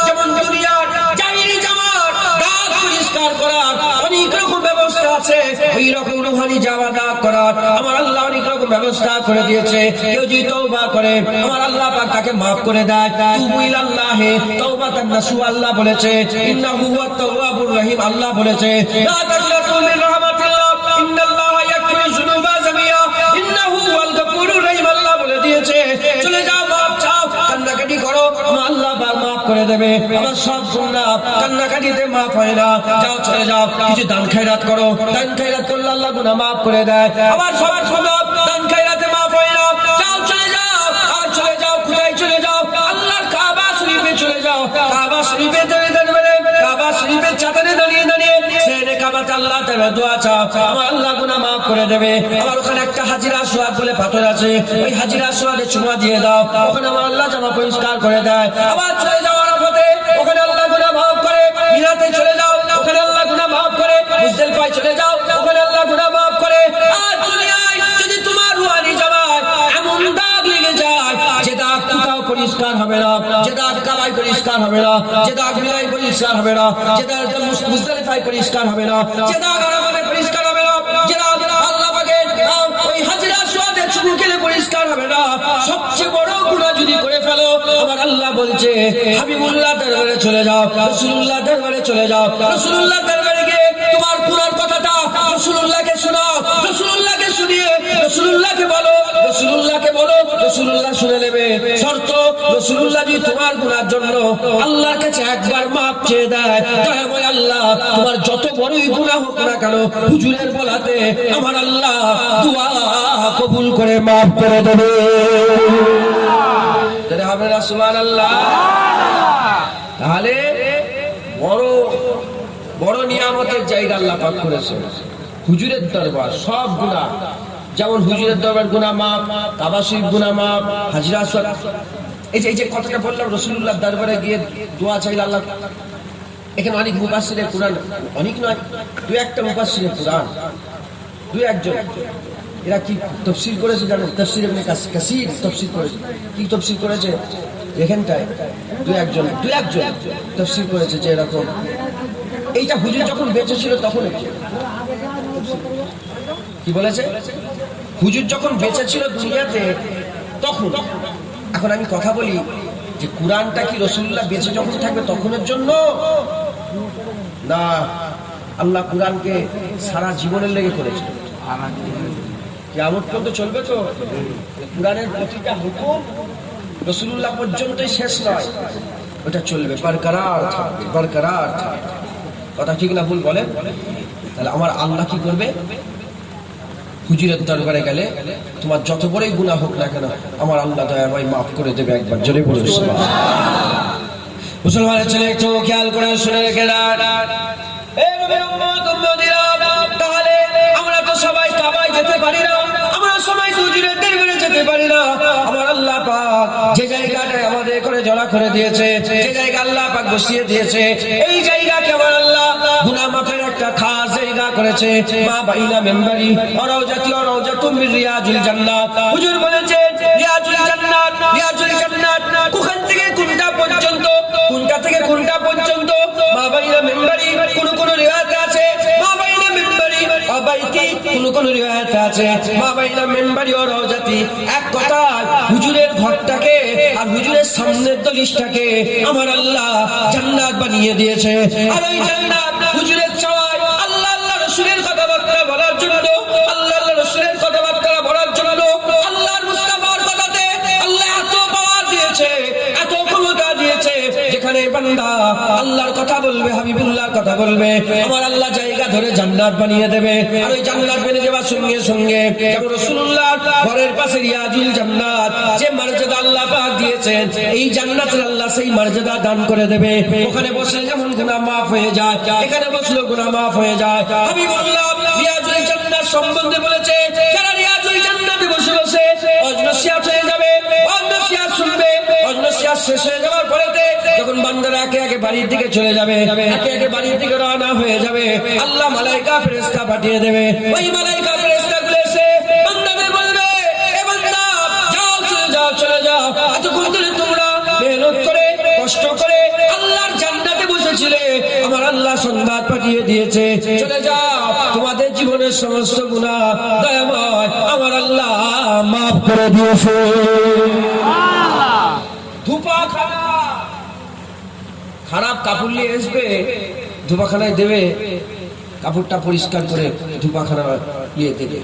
যেমন দুনিয়ার জাহিরি জামার দাগ পরিষ্কার করার অনেক রকম ব্যবস্থা আছে, ওই রকম রুহানি জামা দাগ করার আমার আল্লাহ অনেক রকম ব্যবস্থা করে দিয়েছে। কেউ যদি তওবা করে আমার আল্লাহ পাক তাকে মাফ করে দেয়। তুবু ইলাল্লাহি তাওবাতান নাসুহা, আল্লাহ বলেছে ইন্নাহু হুয়াত তাওয়াবুর রহিম, আল্লাহ বলেছে লা তাকনাতু মিন রাহমাতিল্লাহ ইন্নাল্লাহা ইয়াগফিরু যুনুবা জামিআ ইন্নাহু হুয়াল গফুরুর রহিম, আল্লাহ বলে দিয়েছে চলে যাও, মাফ চাও, কান্নাকাটি করো, আমার আল্লাহ পাক মাফ করে দেবে। আমার সব গুনাহ কান্নাকাটিতে মাফ হয় না, যাও চলে যাও, কিছু দান খয়রাত করো, দান খয়রাত করলে আল্লাহ গুনাহ মাফ করে দেয়। আবার সব গুনাহ দান খয়রাতে মাফ হয় না, যাও চলে যাও, আর চলে যাও, কোথায় চলে যাও? আল্লাহর কাবা শরীফে চলে যাও। কাবা শরীফে কাবা শরীফের চাদরে দাঁড়িয়ে দাঁড়িয়ে সেনে কাবাতে আল্লাহ তাআলা দোয়া চাও, আমার আল্লাহ গুনাহ মাফ করে দেবে। আবার ওখানে একটা হাজিরা আসওয়াদ বলে পাথর আছে, ওই হাজিরা আসওয়াদে চুমা দিয়ে দাও, ওখানে আমার আল্লাহ জামা পরিষ্কার করে দেয়। আবার চলে যাও আরাফাতে, ওখানে আল্লাহ গুনাহ মাফ করে। মিনাতে চলে যাও, ওখানে আল্লাহ গুনাহ মাফ করে। মুজদালিফায় চলে যাও, ওখানে আল্লাহ গুনাহ মাফ করে। আর দুনিয়ায় যদি তোমার রুহানি জামায় এমন দাগ লেগে যায় যে দাগ কোথাও পরিষ্কার হবে না, যে দাগ কাবায় পরিষ্কার হবে না, যে দাগ মিনায় পরিষ্কার হবে না, যে দাগ মুজদালিফায় পরিষ্কার হবে না, যে দাগ আরাফাতে পরিষ্কার হবে না, যে দাগ আল্লাহ পাকের ওই হাজিরা আসওয়াদে চুমু খেলে পরিষ্কার হবে না, সবচেয়ে বড় গুনাহ যদি করে ফেলো আমার আল্লাহ বলছে হাবিবুল্লাহ দরবারে চলে যাও, রাসূলুল্লাহ দরবারে চলে যাও। রাসূলুল্লাহ দরবারে গিয়ে তোমার পুরার কথাটা রাসূলুল্লাহকে শোনাও, রাসূলুল্লাহকে শুনিয়ে রাসূলুল্লাহকে বলো, রাসূলুল্লাহকে বলো, রাসূলুল্লাহ শুনে নেবে। শর্ত, রাসূলুল্লাহ যদি তোমার গুনার জন্য আল্লাহর কাছে একবার মাপ চেয়ে দেয়, দয়াময় আল্লাহ তোমার যত বড়ই গুনাহ হোক না কেন হুজুরের বলাতে আমার আল্লাহ দোয়া কবুল করে মাফ করে দেবে। তাহলে হবে না সুবহানাল্লাহ? তাহলে বড় বড় নিয়ামতের জায়গা আল্লাহ পাক করেছে হুজুরের দরবার। সব গুনাহ, যেমন হুজুরের দরবার গুনাহ মাফ, কাবা শরীফ গুনাহ মাফ, হাজরা আসওয়াদ, এই যে কথাটা বললাম রাসূলুল্লাহর দরবারে গিয়ে দোয়া চাইলে আল্লাহ। এখানে অনেক মুফাসসিরে কুরআন, অনেক নয়, দুই একটা মুফাসসিরে কুরআন, দুই একজন, এরা কি তাফসীর করেছে জানেন? তাফসীর ইবনে কাসির তাফসীর করেছে। কি তাফসীর করেছে? এখানটায় দুই একজন তাফসীর করেছে যে এরকম, এইটা হুজুর যখন বেঁচে ছিল তখন কি বলেছে? হুজুর যখন বেঁচে ছিল দুনিয়াতে তখন। এখন আমি কথা বলি যে কুরআনটা কি রাসূলুল্লাহ বেঁচে যখন থাকবে তখনের জন্য না, আল্লাহ কুরআনকে সারা জীবনের লেগে করেছে, কিয়ামত পর্যন্ত চলবে। তো কুরআনের প্রতিটা হুকুম রাসূলুল্লাহ পর্যন্তই শেষ নয়, ওটা চলবে, বরকরার থাকবে, বরকরার থাকবে। কথা ঠিক না ভুল বলেন? তাহলে আমার আল্লাহ কি করবে? হুজুরের দরবারে গেলে তোমার যত বড়ই গুনাহ হোক না কেন আমার আল্লাহ দয়াময় মাফ করে দেবে। একবার জোরে বলুন সুবহানাল্লাহ। মুসলমানের ছেলে একটু খেয়াল করে শুনে রেখে দাও, এই নবীর উম্মত উম্মতিরা, তাহলে আমরা তো সবাই কাবায় যেতে পারি না, আমরা সবাই হুজুরের দরবারে যেতে পারি না। আমার আল্লাহ পাক যে জায়গাটায় আমাদের করে জড়া করে দিয়েছে, যে জায়গা আল্লাহ পাক বসিয়ে দিয়েছে, এই জায়গাকে আমার আল্লাহ গুনাহ মাফের একটা খাস জায়গা করেছে। মা বাইনা মেম্বারি অরাউজাতি অরাউজাতুম মির রিয়াজুল জান্নাত। হুজুর বলেছে রিয়াজুল জান্নাত, রিয়াজুল জান্নাত কোন থেকে কোনটা পর্যন্ত, কোনটা থেকে কোনটা পর্যন্ত? মা বাইনা মেম্বারি, কোন রিওয়ায়াতে আছে মা বাইনা মেম্বারি অবাইতি, কোন রিওয়ায়াতে আছে মা বাইনা মেম্বারি ও রওজাতি। এক কথা, হুজুরের ঘরটাকে আর হুজুরের সামনের দলিশটাকে আমার আল্লাহ জান্নাত বানিয়ে দিয়েছে। আর ওই জান্নাত হুজুরের চাওয়ায় আল্লাহ আল্লাহ রাসূলের কথাবার্তা বলার জন্য, আল্লাহ আল্লাহ রাসূলের কথাবার্তা বলার জন্য আল্লাহর মুস্তাফার কথাতে আল্লাহ এত পাওয়ার দিয়েছে, এত ক্ষমতা দিয়েছে, যেখানে বান্দা আল্লাহর কথা বলবে, হাবিবুল্লাহর কথা বলবে, আমার আল্লাহ জায়গা ধরে জান্নাত বানিয়ে দেবে। আর ওই জান্নাত বানিয়ে দেওয়ার সঙ্গে সঙ্গে যেমন রাসূলুল্লাহর ঘরের পাশে রিয়াজুল জান্নাত, যে মর্যাদা আল্লাহ পাক দিয়েছেন, এই জান্নাতের আল্লাহ সেই মর্যাদা দান করে দেবে। ওখানে বসলে যেমন গুনাহ মাফ হয়ে যায়, এখানে বসলেও গুনাহ মাফ হয়ে যায়। হাবিবুল্লাহ রিয়াজুল জান্নাত সম্বন্ধে বলেছে, যারা রিয়াজুল জান্নাতে বসে বসে অজনসিয়াত হয়ে যাবে, অজনসিয়াত শুনবে, অজনসিয়াত শেষ হয়ে যাওয়ার পরেতে যখন বান্দারা একে একে বাড়ির দিকে চলে যাবে, একে একে বাড়ির দিকে রওনা হয়ে যাবে, আল্লাহ মালায়েকা ফেরেশতা পাঠিয়ে দেবে। ওই মালায়েকা ফেরেশতাগুলো এসে বান্দাদের বলবে, এ বান্দা যাও, চলে যাও, চলে যাও, এতক্ষণ ধরে তোমরা মেহনত করে কষ্ট করে আল্লাহর জান্নাতে বসেছিলে, আমার আল্লাহ সংবাদ পাঠিয়ে দিয়েছে, চলে যাও, তোমাদের জীবনের সমস্ত গুনাহ দয়াময় আমার আল্লাহ মাফ করে দিয়েছে। ধূপাখানা, খারাপ কাপড় নিয়ে আসবে, ধূপাখানায় দেবে, কাপড়টা পরিষ্কার করে ধূপাখানা নিয়ে দেবে,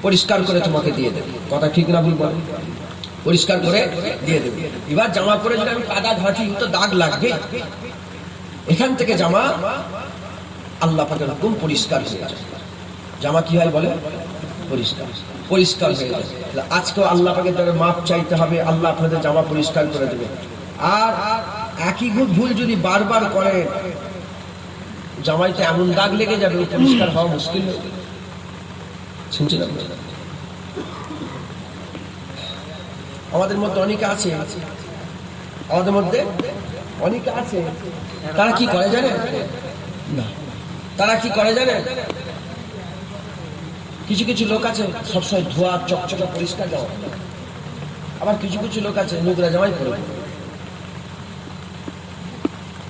পরিষ্কার করে তোমাকে দিয়ে দেবে। কথা ঠিক না ভুল বল? পরিষ্কার করে দিয়ে দেবে। এবার জামা পরে যদি আমি কাদা ঘাঁটি তো দাগ লাগবে, এখান থেকে জামা আল্লাহ পাকের হুকুম পরিষ্কার হয়ে যায়। জামা কি হয় বলে? পরিষ্কার, পরিষ্কার হয়ে যায়। আজকেও আল্লাহ পাকের দ্বারা মাপ চাইতে হবে, আল্লাহ আপনাদের জামা পরিষ্কার করে দেবে। আর একই ভুল যদি বারবার করে, জামাইতে এমন দাগ লেগে যাবে, পরিষ্কার হওয়া মুশকিল হয়ে যাবে। শুনছেন? আমাদের মধ্যে অনেকে আছে, আমাদের মধ্যে অনেকে আছে, তারা কি করে জানেন? না, তারা কি করে জানেন? কিছু কিছু লোক আছে সবসময় ধোয়া চকচকে পরিষ্কার জামা, আবার কিছু কিছু লোক আছে নোংরা জামাই পরে।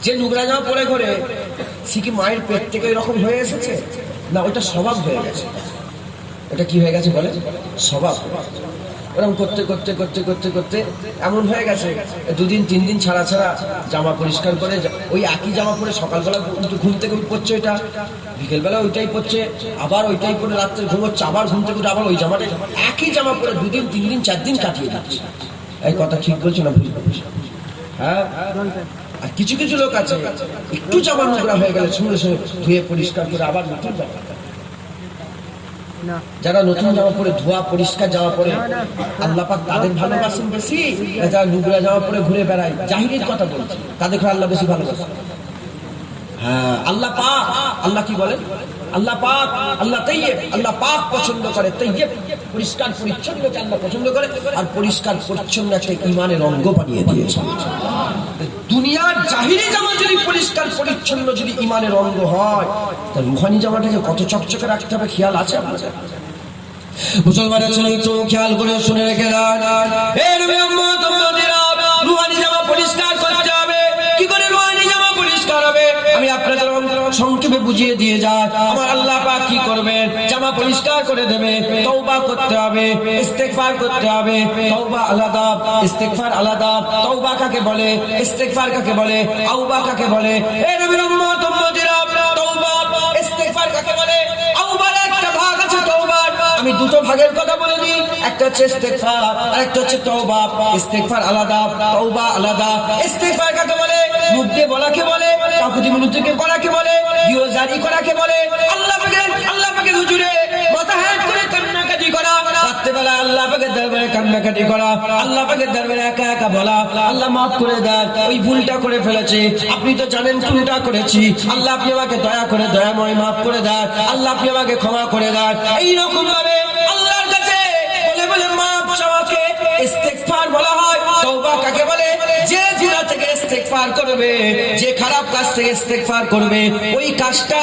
যে নোংরা জামা পরে করে সে কি মায়ের পেট থেকে এরকম হয়ে এসেছে? না, ওটা স্বভাব হয়ে গেছে। ওটা কি হয়ে গেছে বলে? স্বভাব। ওরকম করতে করতে করতে করতে করতে এমন হয়ে গেছে, 2 দিন 3 দিন ছাড়া ছাড়া জামা পরিষ্কার করে ওই একই জামা পরে সকালবেলা ঘুম থেকে পড়ছে, ওইটা বিকেলবেলা ওইটাই পড়ছে, আবার ওইটাই পরে রাত্রে ঘুমোচ্ছে, আবার ঘুম থেকে আবার ওই জামাটাই, একই জামা পরে 2 দিন 3 দিন 4 দিন কাটিয়ে দিচ্ছে। এই কথা ঠিক বলছো না? হ্যাঁ। আর কিছু কিছু লোক আছে একটু জামা নোংরা হয়ে গেলে সঙ্গে সঙ্গে ধুয়ে পরিষ্কার করে আবার নতুন জামা। যারা নতুন জামা পরে ধোয়া পরিষ্কার জামা পরে আল্লাহ পাক তাদের ভালোবাসেন বেশি, যারা নোংরা জামা পরে ঘুরে বেড়ায় জাহিরের কথা বলছে তাদের আল্লাহ বেশি ভালোবাসেন। হ্যাঁ, আল্লাহ পাক, আল্লাহ কি বলেন? আল্লাহ পাক, আল্লাহ তাইয়্যিব, আল্লাহ পাক পছন্দ করে তাইয়্যিব, পরিষ্কার পরিচ্ছন্নকে আল্লাহ পছন্দ করে। আর পরিষ্কার পরিচ্ছন্ন একটা ঈমানের অঙ্গ বানিয়ে দিয়েছে। দুনিয়ার জাহিরি জামা যদি পরিষ্কার পরিচ্ছন্ন যদি ঈমানের অঙ্গ হয়, তা রুহানি জামাটাকে কত চকচকে রাখতে হবে খেয়াল আছে আপনাদের? মুসলমানের ছেলে একটু খেয়াল করে শুনে রেখে দেন, এই নবী উম্মত উম্মতিরা, রুহানি জামা পরিষ্কার করতে হবে। কি করে রুহানি জামা পরিষ্কার হবে আমি আপনাদের সংক্ষেপে বুঝিয়ে দিয়ে যাই। আমার আল্লাহ পাক কি করবেন? জামা পরিষ্কার করে দেবে। তওবা করতে হবে, ইস্তেগফার করতে হবে। তওবা আলাদা, ইস্তেগফার আলাদা। তওবা কাকে বলে, ইস্তেগফার কাকে বলে, আওবা কাকে বলে? এই নবীর উম্মত উম্মতিরা, তওবা ইস্তেগফার কাকে বলে? আওবার একটা ভাগ আছে তওবার, আমি দুটো ভাগের কথা বলে দিই, একটা হচ্ছে ইস্তেগফার আর একটা হচ্ছে তওবা। ইস্তেগফার আলাদা, তওবা আলাদা। ইস্তেগফার কাকে বলে? মুখ দিয়ে বলাকে বলে, কাকুতি মিনতিকে করাকে বলে, দিও জারি করাকে বলে। আল্লাহ পাকের হুজুরে মাথা হাত করে কান্নাকাটি করা, রাত্রিবেলা আল্লাহ পাকের দরবারে কান্নাকাটি করা, আল্লাহ পাকের দরবারে একা একা বলা, আল্লাহ মাফ করে দেন, ওই ভুলটা করে ফেলেছি, আপনি তো জানেন কোনটা করেছি, আল্লাহ আপনি আমাকে দয়া করে দয়াময় মাফ করে দেন, আল্লাহ আপনি আমাকে ক্ষমা করে দেন। এইরকম ভাবে আল্লাহর কাছে বলে বলে মাফ চাওয়াকে ইস্তেগফার বলা হয়। তওবা কাকে বলে? যে গুনাহ থেকে ইস্তেগফার করবে, যে খারাপ কাজ থেকে ইস্তেগফার করবে, ওই কাজটা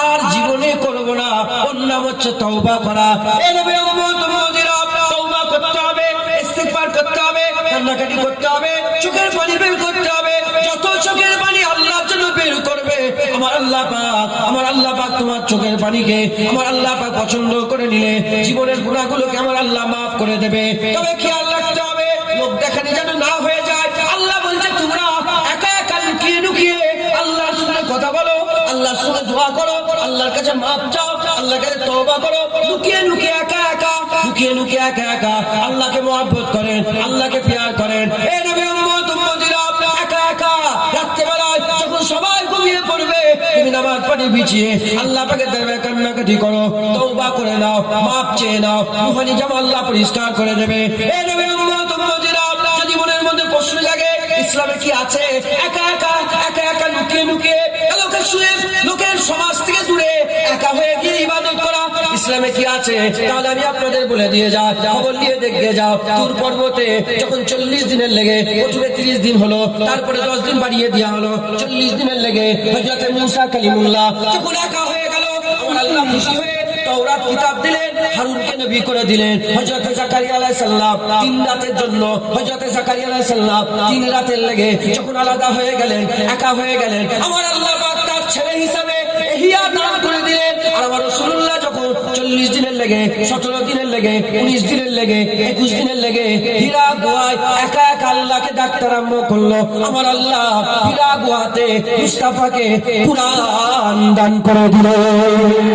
আর জীবনে করব না, ওর নাম হচ্ছে তওবা করা। এই নবী উম্মত উম্মতিরা, তওবা করতে হবে, ইস্তেগফার করতে হবে, কান্নাকাটি করতে হবে, চোখের পানি বের করতে হবে। যত চোখের পানি আল্লাহর জন্য বের করবে, আমার আল্লাহ পাক তোমার চোখের পানিকে আমার আল্লাহ পাক পছন্দ করে নিলে জীবনের গুনাহগুলোকে আমার আল্লাহ মাফ করে দেবে। তবে খেয়াল রাখতে হবে লোক দেখানি যেন না হয়ে যায়। আল্লাহ বলছে তোমরা একা একা লুকিয়ে লুকিয়ে আল্লাহর সঙ্গে কথা বলো, আল্লাহর সঙ্গে দোয়া করো, আল্লাহর কাছে মাফ চাও, আল্লাহর কাছে তওবা করো। লুকিয়ে লুকিয়ে একা একা আল্লাহকে মহব্বত করেন, আল্লাহকে প্যার করেন। এই নবী উম্মত উম্মতিরা, একা একা রাত্রিবেলায় যখন সবাই ঘুমিয়ে পড়বে, তুমি নামাজ পড়ে বিছিয়ে আল্লাহ পাকের দরবারে কান্নাকাটি করো, তওবা করে নাও, মাফ চেয়ে নাও, রুহানি জামা আল্লাহ পরিষ্কার করে দেবে। এই নবী উম্মত উম্মতিরা, যদি মনের মধ্যে প্রশ্ন জাগে ইসলামে কি আছে? একা একা লুকিয়ে লুকিয়ে লোকের সমাজ থেকে দূরে একা হয়ে গিয়ে ইবাদত করা ইসলামে কি আছে? তাহলে আমি আপনাদের বলে দিয়ে যাই, খবর নিয়ে দেখে যাও। তুর পর্বতে যখন 40 দিনের লেগে, প্রথমে 30 দিন হলো, তারপরে 10 দিন বাড়িয়ে দেওয়া হলো, 40 দিনের লেগে হযরত মুসা কালিমুল্লাহ যখন একা হয়ে গেল, আমার আল্লাহ খুশি হয়ে তাওরাত কিতাব দিলেন, হারুনকে নবী করে দিলেন। হযরত জাকারিয়া আলাইহিস সালাম 3 রাতের জন্য, হযরত জাকারিয়া আলাইহিস সালাম 3 রাতের লেগে যখন আলাদা হয়ে গেলেন, একা হয়ে গেলেন, আমার আল্লাহ পাক তার ছেলে হিসাবে ইহইয়া দান করে দিলেন। আর আমার রাসূলুল্লাহ যখন 40 দিনের লেগে, 17 দিনের লেগে, 19 দিনের লেগে, 21 দিনের লেগে হীরা গুহায় একা একা আল্লাহকে ডাকতে আরম্ভ করলো, আমার আল্লাহ হীরা গুহাতে মুস্তাফাকে কুরআন দান করে দিলেন।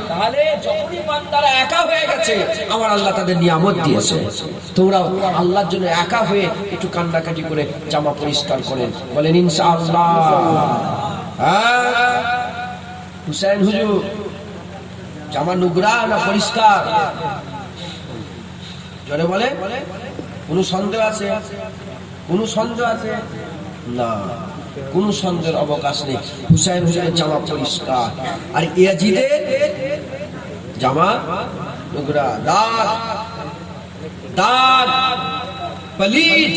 তাহলে যখনই বান্দারা একা হয়ে গেছে, আমার আল্লাহ তাদের নিয়ামত দিয়েছে। তোমরা আল্লাহর জন্য একা হয়ে একটু কান্নাকাটি করে জামা পরিষ্কার করেন, বলেন ইনশাআল্লাহ। হুসাইন হুজুর জামা নোংরা না পরিষ্কার? জোরে বলে, কোন সন্দেহ আছে? কোন সন্দেহ আছে? না, কোন সন্দেহের অবকাশ নেই। হুসাইন হুজুরের জামা পরিষ্কার, আর ইয়াজিদের জামা নোংরা, দাগ পলিত,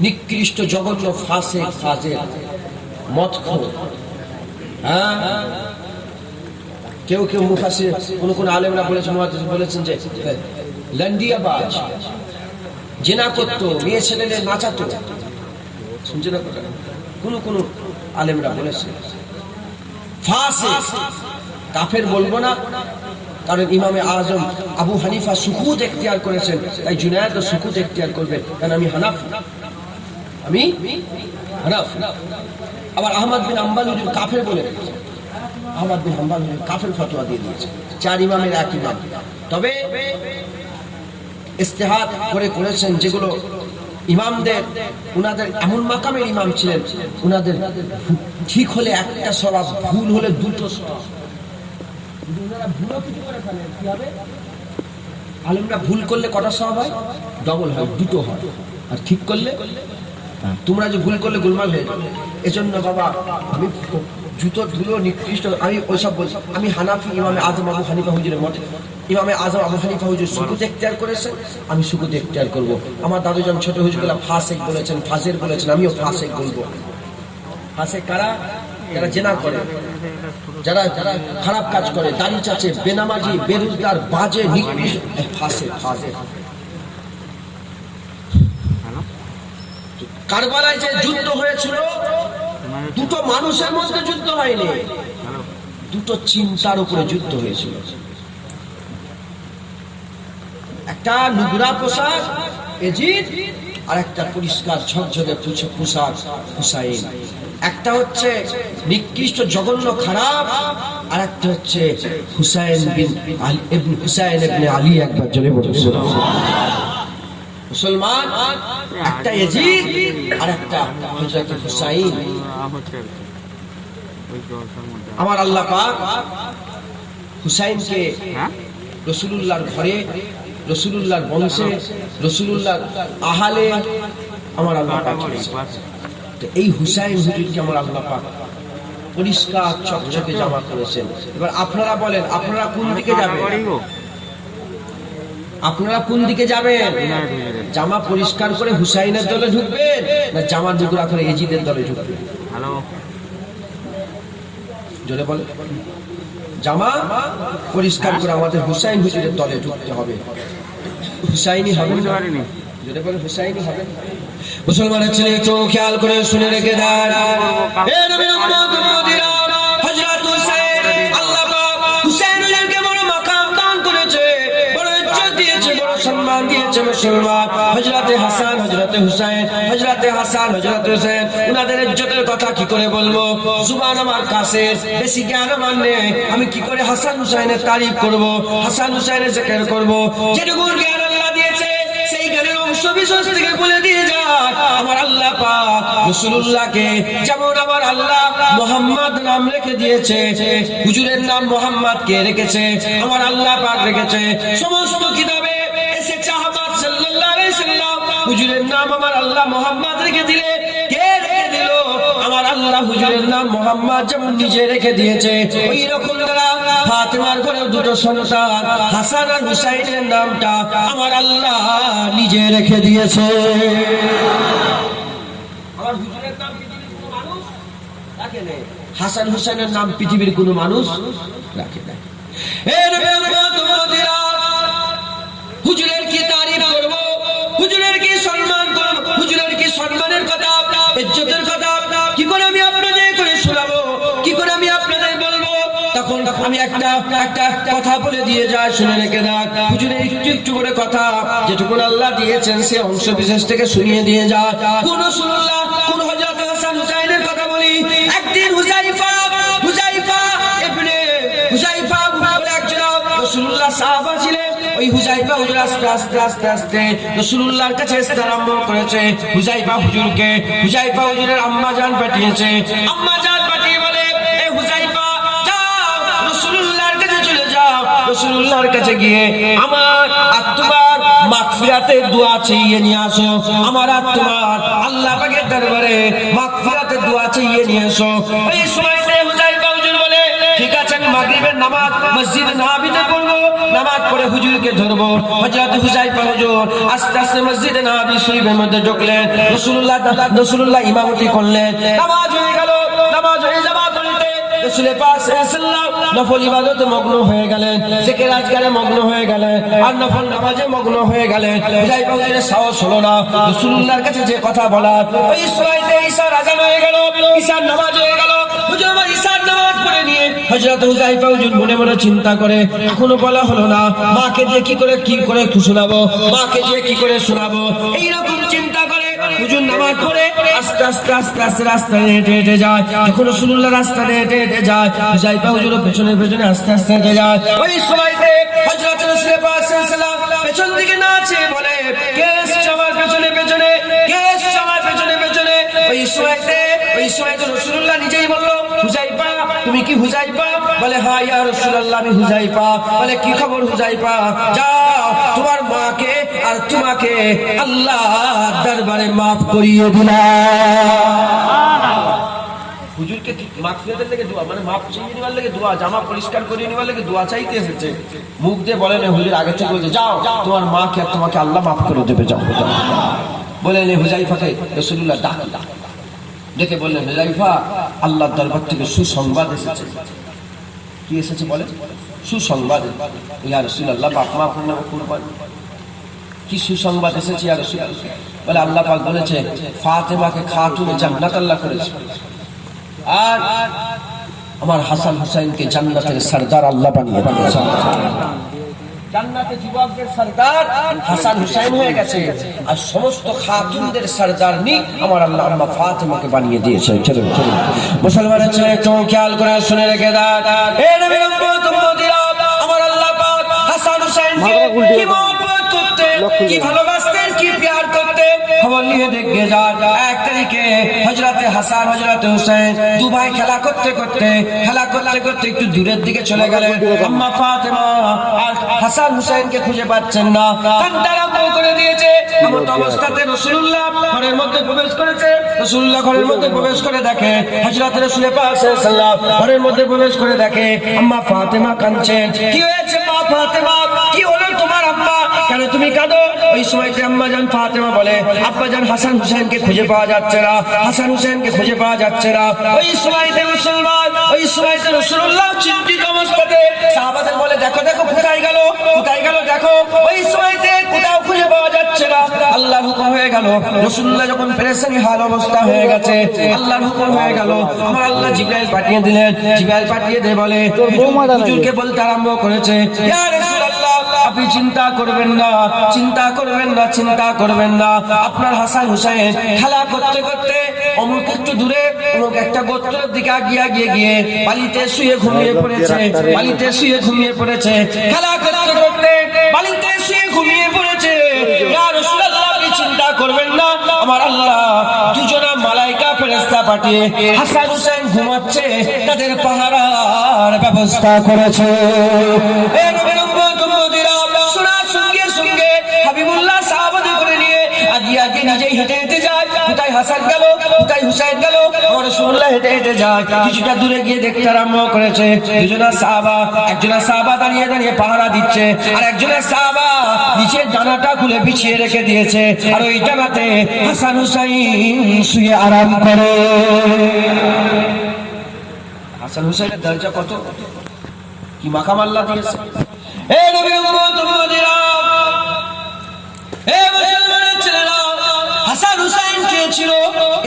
নিকৃষ্ট, জঘন্য, ফাসিক, ফাজিল, মদখোর। হ্যাঁ, কেউ মুফাসসির, কোন আলেমরা বলেছেন যে লন্ডিয়াবাজ, জিনা করতো, মেয়ে ছেলেদের নাচাতো। শুনছেন আপনারা? কোন আলেমরা বলেছে ফাসিক, কাফের বলবো না, কারণ ইমামে আজম আবু হানিফা সুকুত এখতিয়ার করেছেন, তাই জুনায়েদও সুকুত এখতিয়ার করবে, কারণ আমি হানাফি। আবার আহমদ বিন হাম্বল হুজুর কাফের বলে রেখেছেন, আহমদ বিন হাম্বল হুজুর কাফের ফতোয়া দিয়ে দিয়েছে। 4 ইমামের এক ইমাম, তবে ইজতিহাদ করেছেন যেগুলো ইমামদের, উনাদের এমন মাকামের ইমাম ছিলেন, উনাদের ঠিক হলে একটা সওয়াব, ভুল হলে 2টো সওয়াব। উনারা ভুলও কিছু করে ফেলেন, কি হবে? আলেমরা ভুল করলে কটা সওয়াব হয়? ডবল হয়, 2টো হয়। আর ঠিক করলে, তোমরা যে ভুল করলে গোলমাল হয়ে যাবে। এজন্য বাবা আমি জুতো ধুলো নিকৃষ্ট, আমি ওইসব বলছি। আমি হানাফি, ইমামে আজম আবু হানিফা হুজুরের মতে, ইমামে আজম আবু হানিফা হুজুর সুকুত এখতিয়ার করেছেন, আমি সুকুত এখতিয়ার করবো। আমার দাদুজন ছোট হুজুরগুলা ফাসেক বলেছেন, ফাজের বলেছেন, আমিও ফাসেক বলবো। ফাসেক কারা? যারা জেনা করে, যারা খারাপ কাজ করে, দাড়ি চাচে, বেনামাজি, বেরোজগার, বাজে, নিকৃষ্ট, ফাসেক। কারবালায় যে যুদ্ধ হয়েছিল, 2টো মানুষের মধ্যে যুদ্ধ হয়নি, 2টো চিন্তার উপরে যুদ্ধ হয়েছিল। একটা নুগরা পোশাক এজিদ, আর একটা পরিষ্কার ঝকঝকে পোশাক হুসাইন। একটা হচ্ছে নিকৃষ্ট জঘন্য খারাপ, আর একটা হচ্ছে হুসাইন ইবনে আলী। একবার জোরে বলুন মুসলমান, একটা ইয়াজিদ আর একটা হযরত হুসাইন। আমার আল্লাহ পাক হুসাইনকে রাসূলুল্লাহর ঘরে, রাসূলুল্লাহর বংশে, রাসূলুল্লাহর আহালে আমার আল্লাহ পাক করেছেন। তো এই হুসাইন হুজুরকে আমার আল্লাহ পাক পরিষ্কার চকচকে জামা করেছেন। এবার আপনারা বলেন, আপনারা কোন দিকে যাবেন? আপনারা কোন দিকে যাবেন? জামা পরিষ্কার করে হুসাইনের দলে ঢুকবেন, না জামা নুগরা করে এজিদের দলে ঢুকবেন? জোরে বলেন। জামা পরিষ্কার করে আমাদের হুসাইন হুজুরের দলে ঢুকতে হবে। হুসাইনি হবে না? জোরে বলেন, হুসাইনি হবে। মুসলমানের ছেলে একটু খেয়াল করে শুনে রেখে দেন, হে নবীর উম্মত উম্মতিরা, হযরত হুসাইন আল্লাহ পাক হুসাইন হুজুরকে বড় মাকাম দান করেছে, বড় ইজ্জত দিয়েছে, বড় সম্মান দিয়েছে। মুসলমান হযরতে হাসান, হযরতে হুসাইন, হযরতে হাসান, হযরতে হুসাইন, উনাদের ইজ্জতের কথা কি করে বলবো? জুবান আমার কাছে বেশি জ্ঞান আমার নেই, আমি কি করে হাসান হুসাইনের তারিফ করব, হাসান হুসাইনের জিকির করব? যেটুকু জ্ঞান আল্লাহ দিয়েছে সেই জ্ঞানের অংশ বিশেষ থেকে বলে দিয়ে যায়। আমার আল্লাহ পাক রাসূলুল্লাহকে যেমন আমার আল্লাহ মুহাম্মদ নাম রেখে দিয়েছে, হুজুরের নাম মুহাম্মদ কে রেখেছে? আমার আল্লাহ পাক রেখেছে। সমস্ত কিতাবে এসেছে আহমদ সাল্লাল্লাহু আলাইহি সাল্লাম, হুজুরের নাম আমার আল্লাহ মুহাম্মদ রেখে দিলে কে রেখে দিল? আমার আল্লাহ হুজুরের নাম মুহাম্মদ যেমন নিজে রেখে দিয়েছে, ওই রকম দ্বারা ফাতেমার ঘরে 2টো সন্তান হাসান আর হুসাইনের নামটা আমার আল্লাহ নিজে রেখে দিয়েছে। আমার হুজুরের নাম পৃথিবীর কোনো মানুষ রাখে নাই, হাসান হুসাইনের নাম পৃথিবীর কোনো মানুষ রাখে নাই। হুজুরের কি তারিফ করব, হুজুরের কি সম্মান করব, হুজুরের কি সম্মানের কথা, ইজ্জতের কথা কি করে আমি আপনাদের করে শোনাবো, কি করে আমি আপনাদের বলবো? তখন আমি একটা কথা বলে দিয়ে যাই, শুনে রেখে দেন। হুজুরের একটু করে কথা যেটুকু আল্লাহ দিয়েছেন সে অংশ বিশেষ থেকে শুনিয়ে দিয়ে যায়। কোন রাসূলুল্লাহ, কোন হযরত হাসান হুসাইনের কথা বলি। একদিন হুযায়ফা বলে একজন রাসূলুল্লাহ সাহাবা ছিলেন, ওই হুযায়ফা হুজুর আস্তে আস্তে রাসূলুল্লাহর কাছে আসতে আরম্ভ করেছে। হুযায়ফা হুজুরের আম্মা জান পাঠিয়েছে। আম্মা জান পাঠিয়ে বলে, এ হুযায়ফা যাও রাসূলুল্লাহর কাছে চলে যাও, রাসূলুল্লাহর কাছে গিয়ে আমার আত্মার মাগফিরাতের দোয়া চেয়ে নিয়ে আসো, আমার আত্মার আল্লাহ পাকের দরবারে মাগফিরাতের দোয়া চেয়ে নিয়ে আসো। এই সময়তে হুযায়ফা হুজুর বলে, ঠিক আছে আমি মাগরিবের নামাজ মসজিদ নববীতে পড়বো, নামাজ পড়ে হুজুরকে ধরবো। হযরত হুযায়ফা হুজুর আস্তে আস্তে মসজিদ নববী শরীফের মধ্যে ঢুকলেন। রাসূলুল্লাহ ইমামতি করলেন। নামাজ হয়ে গেল, নামাজ হয়ে যাবার পরেতে রাসূল পাক সাল্লাল্লাহু নফল ইবাদতে মগ্ন হয়ে গেলেন, জিকির আজকারে মগ্ন হয়ে গেলেন, আর নফল নামাজে মগ্ন হয়ে গেলেন। হুযায়ফা হুজুরের সাহস হলো না রাসূলুল্লাহর কাছে যে কথা বলার। ওই সময়তে ঈশার আযান হয়ে গেল, ঈশার নামাজ হয়ে গেল। হুজুর আমার ঈশার নামাজ পড়ে নিয়ে হযরত হুযায়ফা হুজুর মনে মনে চিন্তা করে এখনো বলা হলো না, মাকে দিয়ে কি করে শোনাবো, মাকে দিয়ে কি করে শোনাবো, এইরকম চিন্তা করে হুজুর নামাজ পড়ে আস্তে আস্তে আস্তে আস্তে রাস্তা হেঁটে হেঁটে যায়। যখন রাসূলুল্লাহ রাস্তা হেঁটে হেঁটে যায়, হুযায়ফা হুজুর পেছনে পেছনে আস্তে আস্তে হেঁটে যায়। ওই সময়তে হযরত রাসূল পাক সাল্লাল্লাহু আলাইহি ওয়াসাল্লাম পেছন দিকে না চেয়ে বলে, কে এসেছে আমার পেছনে পেছনে, কে এসেছে আমার পেছনে পেছনে। ওই সময়তে রাসূলুল্লাহ নিজেই বলল, হুযায়ফা তুমি কি হুযায়ফা? বলে হ্যাঁ ইয়া রাসূলুল্লাহ আমি হুযায়ফা। বলে কি খবর হুযায়ফা? যাও তোমার মাকে আর তোমাকে আল্লাহর দরবারে maaf করিয়ে দিলাম। হুজুরকে মাগফিরাতের লেগে দোয়া, মানে maaf চেয়ে নেওয়ার লেগে দোয়া, জামা পরিষ্কার করে নেওয়ার লেগে দোয়া চাইতে এসেছে। মুখ দিয়ে বলে না, হুজুর আগে থেকে বলছে যাও তোমার মাকে আর তোমাকে আল্লাহ maaf করে দেবে, যাও। বলে হুযায়ফাকে রাসূলুল্লাহ ডেকে বললেন, হুযায়ফা আল্লাহর দরবার থেকে সুসংবাদ এসেছে। কি এসেছে বলে? সুসংবাদ। ইয়া রাসূলুল্লাহ বাপ মা আপনার নামে কুরবান। কি সুসংবাদ এসেছে ইয়া রাসূলুল্লাহ? বলে আল্লাহ পাক বলেছে ফাতেমাকে খাতুনে জান্নাত আল্লাহ করেছে, আর আমার হাসান হুসাইনকে জান্নাতের সরদার আল্লাহ বানিয়ে দিয়েছে। জান্নাতে যুবকদের সরদার হাসান হুসাইন হয়ে গেছে, আর সমস্ত খাতুনদের সরদারনি আমার আল্লাহ আম্মা ফাতেমাকে বানিয়ে দিয়েছে। চলুন চলুন মুসলমানের ছেলে, একটু খেয়াল করে শুনে রেখে দাও, এ নবীর উম্মত উম্মতিরা, আমার আল্লাহ পাক হাসান হুসাইনকে কি মহব্বত করতেন, কি ভালোবাসতেন, কি প্যার করতেন। খবর নিয়ে দেখে যান, 1 তারিখে হযরতে হাসান হযরতে হুসাইন দু ভাই খেলা করতে করতে একটু দূরের দিকে চলে গেলেন। আম্মা ফাতেমা আর হাসান হুসাইনকে খুঁজে পাচ্ছেন না, কান্না আরম্ভ করে দিয়েছে। এমন অবস্থাতে রাসূলুল্লাহ ঘরের মধ্যে প্রবেশ করেছে। রাসূলুল্লাহ ঘরের মধ্যে প্রবেশ করে দেখে হযরত রাসূল পাক সাল্লাল্লাহু আলাইহি ওয়াসাল্লাম ঘরের মধ্যে প্রবেশ করে দেখে আম্মা ফাতেমা কাঁদছেন। কি হয়েছে মা ফাতেমা, কি হলো তোমার আম্মা, কেন তুমি কাঁদো? ওই সময়তে আম্মা জান ফাতেমা বলে, আব্বা জান হাসান হুসাইনকে খুঁজে পাওয়া যাচ্ছে না, হাসান হুসাইনকে খুঁজে পাওয়া যাচ্ছে না। ওই সময়তে রাসূলুল্লাহ চিন্তিত অবস্থাতে সাহাবাদের বলে, দেখো দেখো কোথায় গেল দেখো। ওই সময়তে কোথাও খুঁজে পাওয়া যাচ্ছে না। আল্লাহর হুকুম হয়ে গেল, রাসূলুল্লাহ যখন পেরেশানি হাল অবস্থা হয়ে গেছে, আল্লাহর হুকুম হয়ে গেল, আমার আল্লাহ জিবরাইল পাঠিয়ে দিলেন। জিবরাইল পাঠিয়ে দিয়ে বলে, হুজুরকে বলতে আরম্ভ করেছে, ইয়া রাসূলুল্লাহ আপনি চিন্তা করবেন না, আপনার হাসান হুসাইন খেলা করতে করতে অমুক একটু দূরে অমুক একটা গোত্রের দিকে গিয়ে বালিতে শুয়ে ঘুমিয়ে পড়েছে, খেলা করতে করতে বালিতে শুয়ে ঘুমিয়ে পড়েছে। ইয়া রাসূলুল্লাহ আপনি চিন্তা করবেন না, আমার আল্লাহ দুজনা মালাইকা ফেরেশতা পাঠিয়ে হাসান হুসাইন ঘুমাচ্ছে তাদের পাহারার ব্যবস্থা করেছে। এই নবীর উম্মত উম্মতিরা শোনার সঙ্গে সঙ্গে হাবিবুল্লাহ সাহাবাদের করে নিয়ে আগে নিজেই হেঁটে হেঁটে যায়, কোথায় হাসান গেল, কোথায় হুসাইন গেল, আমার রাসূলুল্লাহ হেঁটে হেঁটে যায়। কিছুটা দূরে গিয়ে দেখতে আরম্ভ করেছে একজনা সাহাবা দাঁড়িয়ে পাহারা দিচ্ছে, আর একজনা সাহাবা নিচের ডানাটা খুলে বিছিয়ে রেখে দিয়েছে, আর ওই ডানাতে হাসান হুসাইন শুয়ে আরাম করে। হাসান হুসাইনের দরজা কত, কি মাকাম আল্লাহ দিয়েছে। এই নবীর উম্মত উম্মতিরা, এই মুসলমানের ছেলেরা, হাসান হুসাইন কে ছিল,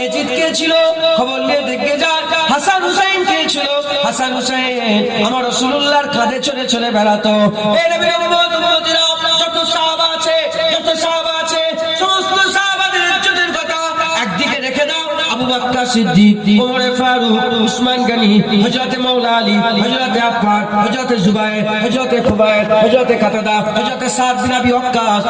এজিদ কে ছিল, খবর নিয়ে দেখে যান হাসান হুসাইন কে ছিল। হাসান হুসাইন আমার রাসূলুল্লাহর কাঁধে চড়ে চড়ে বেড়াতো। এই নবীর উম্মত উম্মতিরা, যত সাহাবা আছে সমস্ত সাহাবাদের ইজ্জতের কথা একদিকে রেখে দাও। আবু বকর সিদ্দিক, ওমর ফারুক, উসমান গনি, হযরত মাওলা আলী, হযরত আব্বাস, হযরত জুবায়ের, হযরত ফুবায়ের, হযরত কাতাদা, হযরত সাদ বিন আবি ওয়াক্কাস,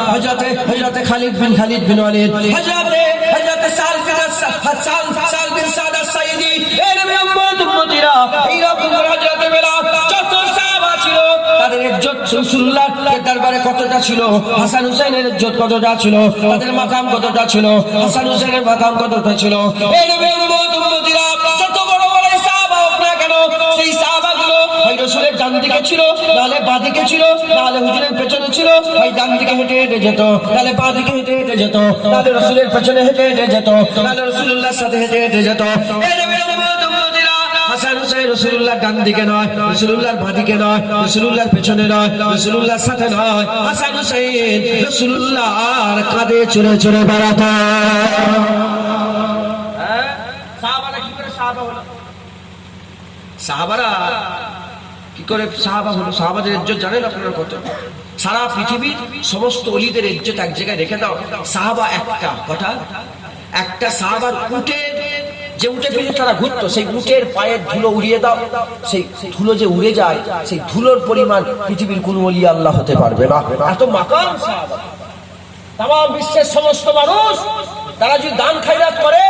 হযরত খালিদ বিন ওয়ালিদ, হযরত সাল বিন সাদ আস-সাইদি। এই নবীর উম্মত উম্মতিরা, এইরকম হযরত বেলাল, যত সাহাবা ছিল তাদের ইজ্জত রাসূলুল্লাহর দরবারে কতটা ছিল, হাসান হুসাইনের ইজ্জত কতটা ছিল, তাদের মাকাম কতটা ছিল, হাসান হুসাইনের মাকাম কতটা ছিল। এই নবীর উম্মত উম্মতিরা, যত বড় বড় সাহাবা হোক না কেন, সেই সাহাবাগুলো হয় রাসূলের ডান দিকে ছিল, নাহলে বাঁ দিকে ছিল, নাহলে হুজুরের পেছনে ছিল, হয় ডান দিকে হেঁটে হেঁটে যেত, নাহলে বাঁ দিকে হেঁটে হেঁটে যেত, নাহলে রাসূলের পেছনে হেঁটে হেঁটে যেত, নাহলে রাসূলুল্লাহর সাথে হেঁটে হেঁটে যেত। এই নবীর উম্মত উম্মতিরা, হাসান হুসাইন রাসূলুল্লাহর ডান দিকে নয়, রাসূলুল্লাহর বাঁ দিকে নয়, রাসূলুল্লাহর পেছনে নয়, রাসূলুল্লাহর সাথে নয়, হাসান হুসাইন রাসূলুল্লাহর কাঁধে চড়ে চড়ে বেড়াতো। সাহাবারা কি করে সাহাবা হলো? সাহাবারা কি করে সাহাবা হলো? সাহাবাদের ইজ্জত জানেন আপনারা কত? সারা পৃথিবীর সমস্ত ওলিদের ইজ্জত এক জায়গায় রেখে দাও, সাহাবা একটা কথা, একটা সাহাবার উটের যে উটে ফিরে তারা ঘুরতো, সেই উটের পায়ের ধুলো উড়িয়ে দাও, সেই ধুলো যে উড়ে যায়, সেই ধুলোর পরিমাণ পৃথিবীর কোন ওলি আল্লাহ হতে পারবে না। এত মাকাম সাহাবা। তাম বিশ্বের সমস্ত মানুষ তারা যদি দান খায়রাত করে,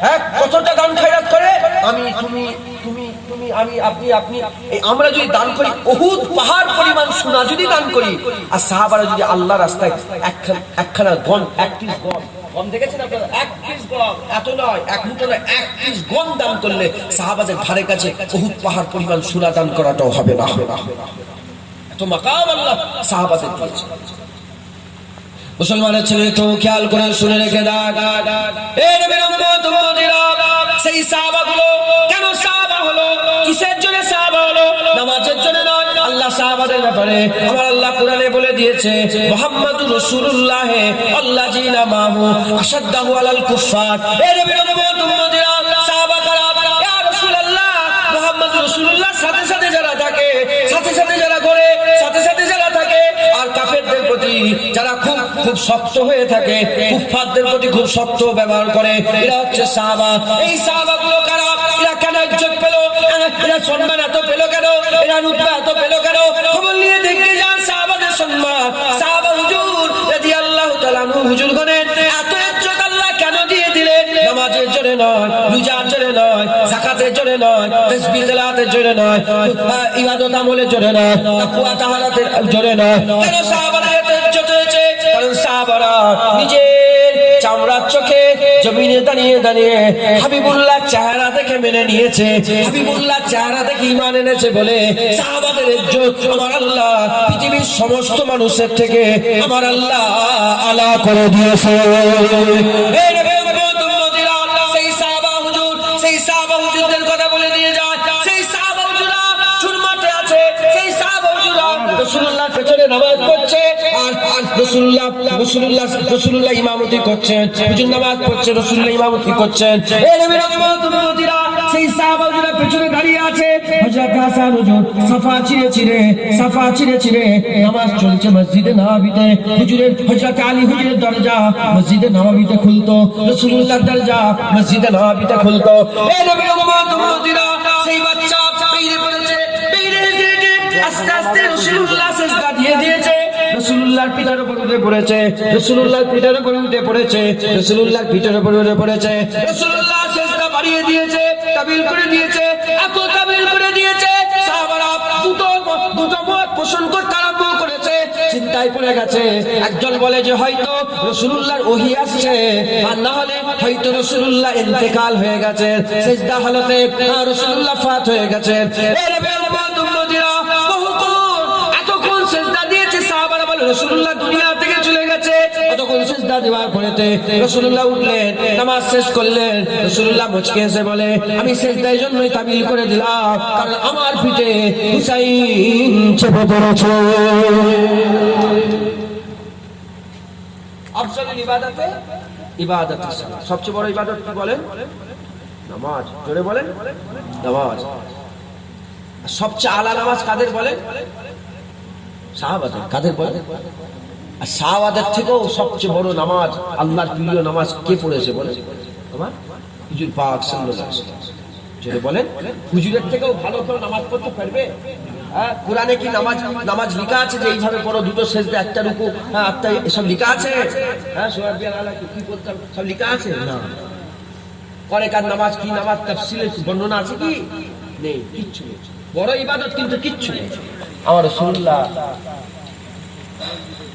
হ্যাঁ কতটা দান খায়রাত করে, আমি তুমি তুমি তুমি আমি আপনি আপনি আমরা যদি দান করি, উহুদ পাহাড় পরিমাণ সোনা যদি দান করি, আর সাহাবারা যদি আল্লাহ রাস্তায় একখানা গম, এক পিস গম দেখেছেন আপনারা, এক পিস গম, এত নয়, এক মুঠো নয়, এক পিস গম দান করলে সাহাবাদের ধারে কাছে উহুদ পাহাড় পরিমাণ সোনা দান করাটাও হবে না। এত মাকাম আল্লাহ সাহাবাদের দিয়েছে। মুসলমানের ছেলে তো খেয়াল করে শুনে রেখে দাও, এই নবীর উম্মত উম্মতিরা, সেই সাহাবাগুলো কেন সাহাবা হলো, কিসের জন্য সাহাবা হলো? নামাজের জন্য নয়। আল্লাহ সাহাবাদের ব্যাপারে আমার আল্লাহ কোরআনে বলে দিয়েছে, মুহাম্মাদুর রাসূলুল্লাহ আল্লাযিনা মাহু আশাদ্দাহু আলাল কুফার। এই নবীর উম্মত উম্মতিরা, সাহাবা কারা? ইয়া রাসূলুল্লাহ, মুহাম্মাদুর রাসূলুল্লাহ সাথে সাথে যারা থাকে, সাথে সাথে যারা ঘরে, সাথে সাথে যারা থাকে, আর কাফেরদের প্রতি যারা খুব খুব শক্ত হয়ে থাকে, কুফফারদের প্রতি খুব শক্ত ব্যবহার করে, এরা হচ্ছে সাহাবা। এই সাহাবাগুলো কারা? এরা কেন ইজ্জত পেল, এরা সম্মান এত পেল কেন, এরা রুতবা এত পেল কেন? খবর নিয়ে দেখতে যান সাহাবাদের সম্মান। সাহাবা হুজুর রাদিয়াল্লাহু তাআলা আনহু হুজুরগণের এত ইজ্জত আল্লাহ কেন দিয়ে দিলেন? নামাজের জন্য নয়, রোজার জন্য নয়, যাকাতের জন্য নয়, তাসবিহ তেলাওয়াতের জন্য নয়, ইবাদত আমলের জন্য নয়, তাকওয়া তাহারাতের জন্য নয়। কেন সাহাবাদের এত ইজ্জত হয়েছে? কারণ সাহাবারা নিজের চামড়ার চোখে জমিনে দাঁড়িয়ে দাঁড়িয়ে হাবিবুল্লাহ চেহারা দেখে মেনে নিয়েছে, হাবিবুল্লাহ চেহারা দেখে ঈমান এনেছে বলে সাহাবাদের ইজ্জত আমার আল্লাহ পৃথিবীর সমস্ত মানুষের থেকে আমার আল্লাহ আলা করে দিয়েছে। এই নবীর উম্মত উম্মতিরা, সেই সাহাবা হুজুর, সেই সাহাবা হুজুরদের কথা বলে দিয়ে যায়। সেই সাহাবা হুজুরা সুরমাতে আছে, সেই সাহাবা হুজুরা রাসূলুল্লাহর পেছনে নামাজ পড়ছে, আর রাসূলুল্লাহ ইমামতি করছেন, হুজুর নামাজ পড়ছে, রাসূলুল্লাহ ইমামতি করছেন। এই নবীর উম্মত উম্মতিরা, সেই সাহাবা হুজুরা পেছনে দাঁড়িয়ে আছে। হযরত হাসান হুজুর সাফা চিরে চিরে নামাজ চলছে মসজিদে নববীতে। হুজুরের হযরত আলী হুজুরের দরজা মসজিদে নববীতে খুলতো, রাসূলুল্লাহর দরজা মসজিদে নববীতে খুলতো। এই নবীর উম্মত উম্মতিরা, সেই বাচ্চা পেইরে পড়েছে, আস্তে আস্তে রাসূলুল্লাহ সিজদা দিয়ে দিয়েছে, রাসূলুল্লাহর পিঠের উপর উঠে পড়েছে, রাসূলুল্লাহর পিঠের উপর উঠে পড়েছে, রাসূলুল্লাহর পিঠের উপর উঠে পড়েছে। রাসূলুল্লাহ সিজদা বাড়িয়ে দিয়েছে, তাবিল করে দিয়েছে, এত তাবিল করে দিয়েছে, সাহাবারা দুটো মত পোষণ করতে আরম্ভ করেছে। চিন্তায় পড়ে গেছে। একজন বলে যে হয়তো রাসূলুল্লাহর ওহী আসছে, আর না হলে হয়তো রাসূলুল্লাহ ইন্তেকাল হয়ে গেছে, সিজদা হালতে রাসূলুল্লাহ ফাত হয়ে গেছে। এর উম্মত উম্মতিরা এতক্ষণ সিজদা দিয়েছে, সাহাবারা বলে রাসূলুল্লাহ দুনিয়া থেকে চলে গেছে। ততক্ষণ সিজদা দেওয়ার পরেতে রাসূলুল্লাহ উঠলেন, নামাজ শেষ করলেন। রাসূলুল্লাহ মুচকে এসে বলে, আমি সিজদার জন্যই তাবিল করে দিলাম, কারণ আমার পিঠে হুসাইন চেপে পড়েছে। আফজালুল ইবাদাতে ইবাদাতুস সালাত, সবচেয়ে বড় ইবাদত কি বলেন? নামাজ। জোরে বলেন, নামাজ। সবচেয়ে আলা নামাজ কাদের বলেন? সাহাবাদের। কাদের বলেন? আর সাহাবাদের থেকেও সবচেয়ে বড় নামাজ, আল্লাহর প্রিয় নামাজ কে পড়েছে বলে? আমার হুজুর পাক সাল্লাল্লাহু আলাইহি ওয়াসাল্লাম। জোরে বলেন, হুজুরের থেকেও ভালো কেউ নামাজ পড়তে পারবে? কোরআনে কি নামাজ লেখা আছে যে এইভাবে পড়ো, দুটো সেজদা, একটা রুকু, একটা, এসব লেখা আছে? সুবহানাল্লাহ আলা কি করতে সব লেখা আছে? না। পরে কার নামাজ কি নামাজ তাফসীরে বর্ণনা আছে কি? নেই, কিচ্ছু নেই। বড় ইবাদত কিন্তু কিচ্ছু নেই। আমার রাসূলুল্লাহ,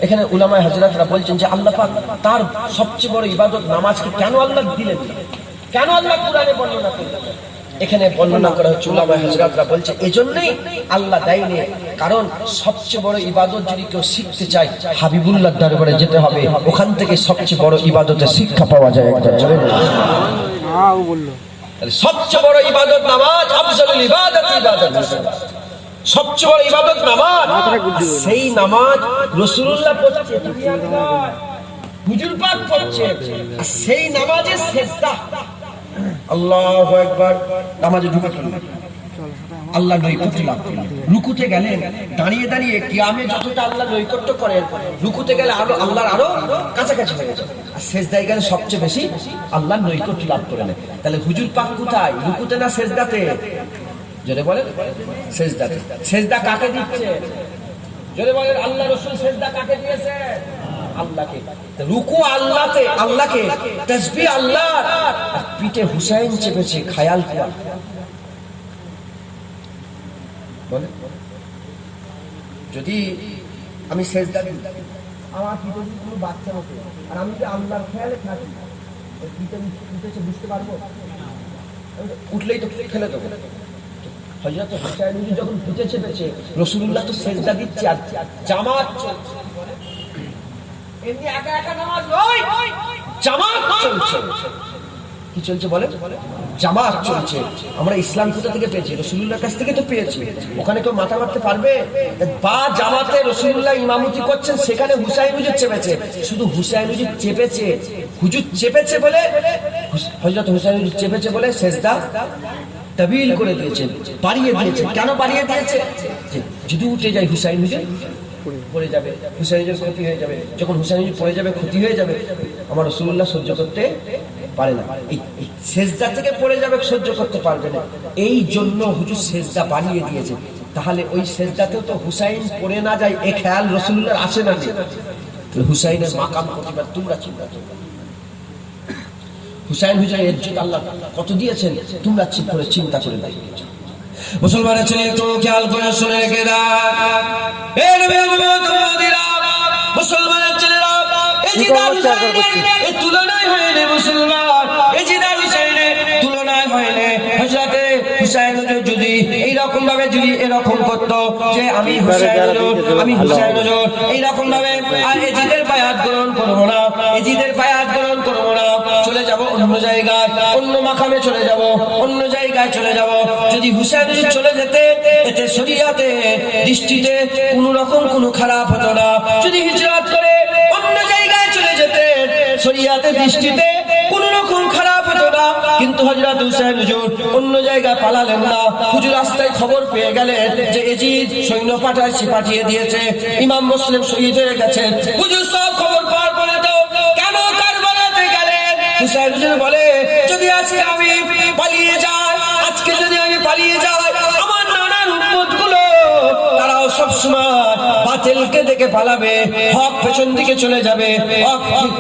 এখানে উলামায়ে হযরতরা বলছেন যে আল্লাহ পাক তার সবচেয়ে বড় ইবাদত নামাজকে কেন আল্লাহ দিলেন, কেন আল্লাহ কোরআনে বর্ণনা করলেন? এখানে বর্ণনা করা হচ্ছে, উলামায়ে হযরতরা বলছে এজন্যই আল্লাহ দেয়নি, কারণ সবচেয়ে বড় ইবাদত যদি কেউ শিখতে চায় হাবিবুল্লাহর দরবারে যেতে হবে, ওখান থেকে সবচেয়ে বড় ইবাদতের শিক্ষা পাওয়া যায়। একদম জোরে বলল, সবচেয়ে বড় ইবাদত নামাজ, আফজালুল ইবাদাত ইবাদাতুস সালাত, সবচেয়ে বড় ইবাদত নামাজ। সেই নামাজ রাসূলুল্লাহ পড়ছে, হুজুর পাক পড়ছে, সেই নামাজের সিজদা, আল্লাহু আকবার, নামাজে ঢুকে পড়ল, আল্লাহ নৈকট্য লাভ করলেন। রুকুতে গেলেন, দাঁড়িয়ে দাঁড়িয়ে কিয়ামে যতটা আল্লাহ নৈকট্য করেন, রুকুতে গেলে আরো আল্লাহর আরো কাছাকাছি হয়ে যায়। আর সেজদায় গেলে সবচেয়ে বেশি আল্লাহর নৈকট্য লাভ করে নেয়। তাহলে হুজুর পাক কোথায়? রুকুতে না সেজদাতে? জোরে বলেন, সেজদাতে। সেজদা কাকে দিচ্ছে? জোরে বলেন, আল্লাহ রাসূল সেজদা কাকে দিয়েছে? আল্লাহকে। রুকু আল্লাহতে, আল্লাহকে, তাসবিহ আল্লাহ, আর পিঠে হুসাইন চেপেছে, খেয়াল করা। বলে যদি আমি সেজদা দিই, আমার পিঠে যদি কোনো বাচ্চা হতো, আর আমি যদি আল্লাহর খেয়ালে থাকি, পিঠে বুঝতে পারবো? উঠলেই তো ফেলে দেবো। হযরত হুসাইন যখন পিঠে চেপেছে, রাসূলুল্লাহ তো সেজদা দিচ্ছে, আর জামাত চলছে। এমনি একা একা নামাজ নয়, জামাত চলছে। কি চলছে বলে? জামাত চলছে। আমরা ইসলাম কোথা থেকে পেয়েছি? রাসূলুল্লাহর কাছ থেকে তো পেয়েছি। ওখানে কেউ মাথা মারতে পারবে? বা জামাতে রাসূলুল্লাহ ইমামতি করছেন, সেখানে হুসাইন হুজুর চেপেছে। শুধু হুসাইন হুজুর চেপেছে, হুজুর চেপেছে বলে, হযরত হুসাইন হুজুর চেপেছে বলে সেজদা তাবিল করে দিয়েছেন, বাড়িয়ে দিয়েছেন। কেন বাড়িয়ে দিয়েছে? যদি উঠে যায় হুসাইন হুজুর পড়ে যাবে, হুসাইন হুজুর ক্ষতি হয়ে যাবে। যখন হুসাইন হুজুর পড়ে যাবে, ক্ষতি হয়ে যাবে, আমার রাসূলুল্লাহ সহ্য করতে পারে না। এই সেজদা থেকে পড়ে যাবে, সহ্য করতে পারবে না। এই জন্য হুজুর সেজদা বাড়িয়ে দিয়েছে। তাহলে ওই সেজদাতেও তো হুসাইন পড়ে না যায়, এই খেয়াল রাসূলুল্লাহর আসে না। হুসাইনের মাকাম প্রতিবাদ তোমরা চিন্তা করো। হুসাইন হুজুরের ইজ্জত আল্লাহ কত দিয়েছেন, তোমরা ঠিক করে চিন্তা করে দেখো। মুসলমানের ছেলে একটু খেয়াল করে শুনে রেখে দাও, এ নবী উম্মতিরা, মুসলমানের ছেলেরা, এই তুলনায় হয়নি মুসলমান, এজিদার হুসাইনের তুলনায় হয়নি। হযরতে হুসাইন হুজুর যদি এইরকম ভাবে, যদি এরকম করতো যে আমি হুসাইন হুজুর, আমি হুসাইন হুজুর এইরকম ভাবে, আর এজিদের বায়াত গ্রহণ করবো না, এজিদের বায়াত গ্রহণ করবো না, চলে যাব অন্য জায়গায়, অন্য মাকামে চলে যাব, অন্য জায়গায় চলে যাব। যদি হুসাইন হুজুর চলে যেতে, এতে শরীয়তে দৃষ্টিতে কোন রকম কোনো খারাপ হতো না। যদি হিজরত করে অন্য জায়গায় চলে যেতে, শরীয়তের দৃষ্টিতে কোন রকম খারাপ হতো না। কিন্তু হযরত হুসাইন হুজুর অন্য জায়গায় পালালেন না। হুজুর রাস্তায় খবর পেয়ে গেলেন যে এজিদ সৈন্য পাঠিয়ে দিয়েছে, ইমাম মুসলিম শহীদ হয়ে গেছেন। হুজুর সব খবর পাওয়ার পরে তো কেন কারবালাতে গেলেন? হুসাইন হুজুর বলে, যদি আজকে আমি পালিয়ে যাই, আজকে যদি আমি পালিয়ে যাই, আমার নানার উম্মতগুলো তারাও সবসময় বাতিলকে দেখে পালাবে, হক পেছন দিকে চলে যাবে,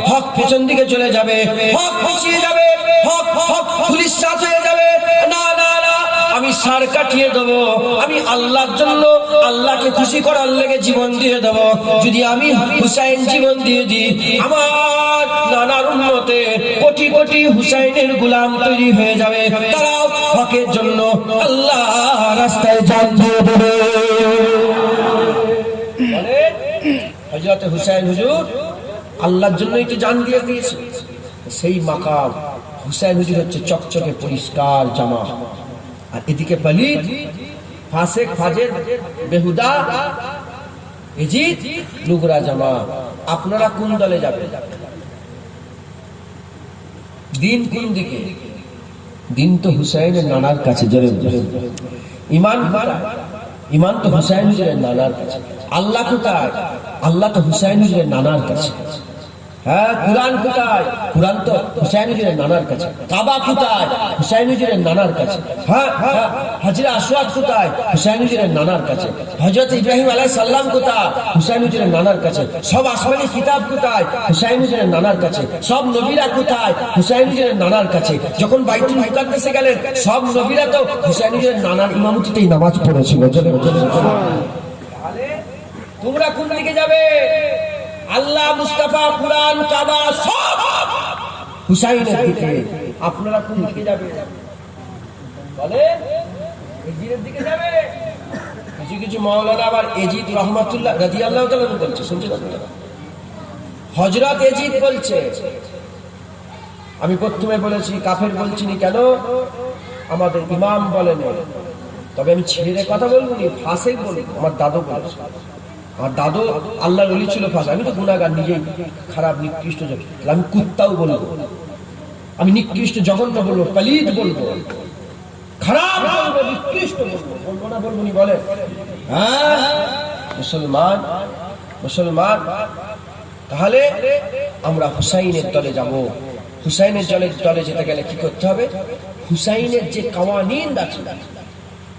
হক পেছন দিকে চলে যাবে, হক পিছিয়ে যাবে, হক ধূলিসাৎ হয়ে যাবে। না না না, আমি সার কাটিয়ে দেবো, আমি আল্লাহর জন্য, আল্লাহকে খুশি করার লেগে জীবন দিয়ে দেবো। যদি আমি হুসাইন জীবন দিয়ে দিই, আমার নানার উম্মতে কোটি কোটি হুসাইনের গোলাম তৈরি হয়ে যাবে, তারাও হকের জন্য আল্লাহ রাস্তায় জান দিয়ে দেবে। হযরত হুসাইন হুজুর আল্লাহর জন্যই তো জান দিয়ে দিয়েছে। সেই মাকাম হুসাইন হুজুর হচ্ছে চকচকে পরিষ্কার জামা, আর এদিকে পালিত ফাসেক ফাজের বেহুদা এজিদ লুগরা জামা। আপনারা কোন দলে যাবেন? দিন কোন দিকে? দিন তো হুসাইনের নানার কাছে। জোরে ঈমান কোথায়? ঈমান তো হুসাইন হুজুরের নানার কাছে। আল্লাহ কোথায়? আল্লাহ তো হুসাইন হুজুরের নানার কাছে। হ্যাঁ, কুরআন কোথায়? কুরআন তো হুসাইন হুজুরের নানার কাছে। কাবা কোথায়? হুসাইন হুজুরের নানার কাছে। হ্যাঁ, হাজরা আসওয়াদ কোথায়? হুসাইন হুজুরের নানার কাছে। হযরত ইব্রাহিম আলাইহিস সালাম কোথায়? হুসাইন হুজুরের নানার কাছে। সব আসমানি কিতাব কোথায়? হুসাইন হুজুরের নানার কাছে। সব নবীরা কোথায়? হুসাইন হুজুরের নানার কাছে। যখন বাইতুল মুকাদ্দাসে গেলেন, সব নবীরা তো হুসাইন হুজুরের নানার ইমামতিতেই নামাজ পড়েছিল। তাহলে তোমরা কোন দিকে যাবে? আল্লাহ, মুস্তাফা, কুরআন, কাবা সব হুসাইনের দিকে। আপনারা কোন দিকে যাবে? বলে এজিদের দিকে যাবে। কিছু কিছু মাওলানা আবার এজিদ রহমাতুল্লাহ রাদিয়াল্লাহু তাআলা বলছে, শুনছেন আপনারা? হযরত এজিদ বলছে। আমি প্রথমে বলেছি কাফের বলছি না, কেন? আমাদের ইমাম বলেন। তবে আমি ছেড়ে কথা বলবো না, ফাসেক বলবো। আমার দাদু বলেছে, আমার দাদু আল্লাহর ওলি ছিল ফাঁস। আমি তো গুনাহগার, নিজেই খারাপ নিকৃষ্ট, আমি কুত্তাও বলবো, আমি নিকৃষ্ট জঘন্য বলবো, পালিত বলবো, খারাপ বলবো, নিকৃষ্ট বলবো না বলবো নি বলে? হ্যাঁ, মুসলমান মুসলমান। তাহলে আমরা হুসাইনের দলে যাব। হুসাইনের দলে যেতে গেলে কি করতে হবে? হুসাইনের যে কাওয়ানিন আছে,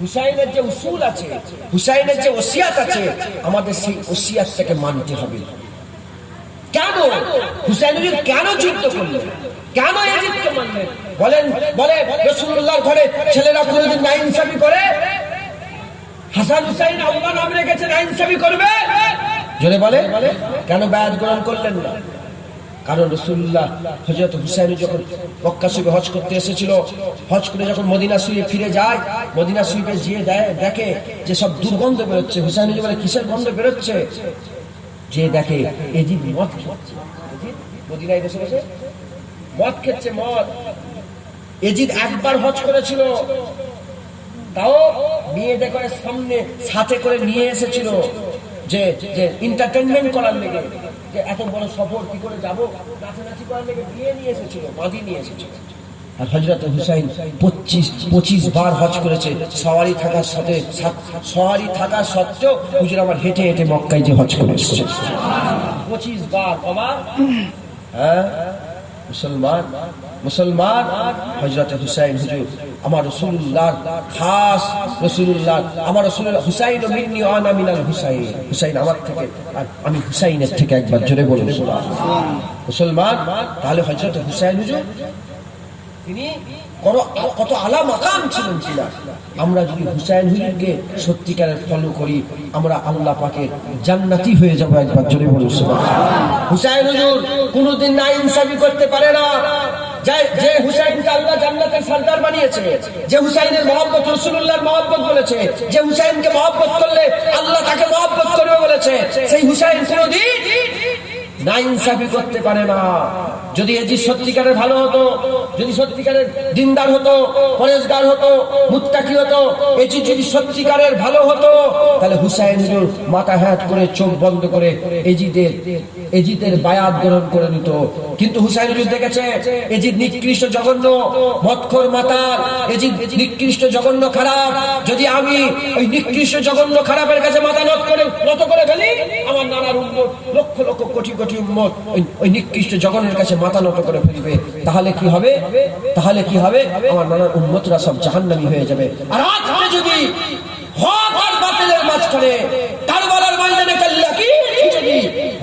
হুসাইনের যে উসুল আছে, হুসাইনের যে ওসিয়াত আছে, আমাদের সেই ওসিয়াতটাকে মানতে হবে। কেন হুসাইন কেন যুদ্ধ করলেন? কেন ইয়াজিদকে মানলেন? বলে রাসূলুল্লাহর ঘরে ছেলেরা কোনদিন নাইনসাফি করে? হাসান হুসাইন আল্লাহ নাম রেখেছে, নাইনসাফি করবে? জোরে বলে কেন বায়াত গ্রহণ করলেন না? কারণ রাসূলুল্লাহ হযরত হুসাইন যখন মক্কা শরীফে হজ করতে এসেছিল, হজ করে যখন মদিনা শরীফে ফিরে যায়, মদিনা শরীফে গিয়ে দেখে যে সব দুর্গন্ধ বেরোচ্ছে। হুসাইন বলে কিসের গন্ধ বেরোচ্ছে? যে দেখে এজিদ মদ খাচ্ছে। মদিনায় বসে বসে মদ খেচ্ছে, মদ। এজিদ একবার হজ করেছিল, তাও মেয়েদের করে সামনে সাথে করে নিয়ে এসেছিল, যে এন্টারটেইনমেন্ট করার লেগে, যে এত বড় সফর কি করে যাবো, নাচানাচি করার লেগে নিয়ে এসেছিল, মাদি নিয়ে এসেছিল। আর হযরত হুসাইন 25 বার হজ করেছে, সওয়ারি থাকার সত্ত্বেও হুজুর আমার হেঁটে হেঁটে মক্কায় যে হজ করে এসেছে 25 বার। বাবা হ্যাঁ মুসলমান হযরত হুসাইন হুজুর আমার রাসূলুল্লাহ খাস, রাসূলুল্লাহ আমার রাসূলুল্লাহ হুসাইন মিন্নি ওয়া আনা মিনাল হুসাইন, হুসাইন আমার থেকে আর আমি হুসাইনের থেকে। একবার জোরে বলুন সুবহানাল্লাহ। মুসলমান তাহলে হযরত হুসাইন হুজুর তিনি কত আলা মাকাম ছিলেন কিনা। আমরা যদি হুসাইন হুজুরকে সত্যিকারের ফলো করি, আমরা আল্লাহ পাকের জান্নাতি হয়ে যাব। একবার জোরে বলুন সুবহানাল্লাহ। হুসাইন হুজুর কোনদিন নাইনসাফি করতে পারে না। যে হুসাইনকে আল্লাহ জান্নাতের সরদার বানিয়েছে, যে হুসাইনের মহব্বত রাসূলুল্লাহর মহব্বত বলেছে, যে হুসাইনকে মহব্বত করলে আল্লাহ তাকে মহব্বত করবে বলেছে, সেই হুসাইন কোনদিন নাইনসাফি করতে পারে না। যদি এজি সত্যিকারের ভালো হতো, যদি সত্যিকারের দিনদার হতো, পরেশগার হতো, মুত্তাকি হতো, এজি যদি সত্যিকারের ভালো হতো, তাহলে হুসাইন হুজুর মাথা হ্যাট করে চোখ বন্ধ করে এজিদের বায়াত গ্রহণ করে নিত। কিন্তু হুসাইন হুজুর দেখেছে এজিদ নিকৃষ্ট জঘন্য মদখোর মাতাল, এজিদ নিকৃষ্ট জঘন্য খারাপ। যদি আমি ওই নিকৃষ্ট জঘন্য খারাপের কাছে মাথা নত করে ফেলি, আমার নানার উম্মত লক্ষ লক্ষ কোটি কোটি উম্মত ওই নিকৃষ্ট জঘন্যের কাছে মাথা নত করে ফেলবে। তাহলে কি হবে? আমার নানার উম্মতরা সব জাহান্নামী হয়ে যাবে। আর আজকে যদি হক আর বাতিলের মাঝখানে কারবালার ময়দানে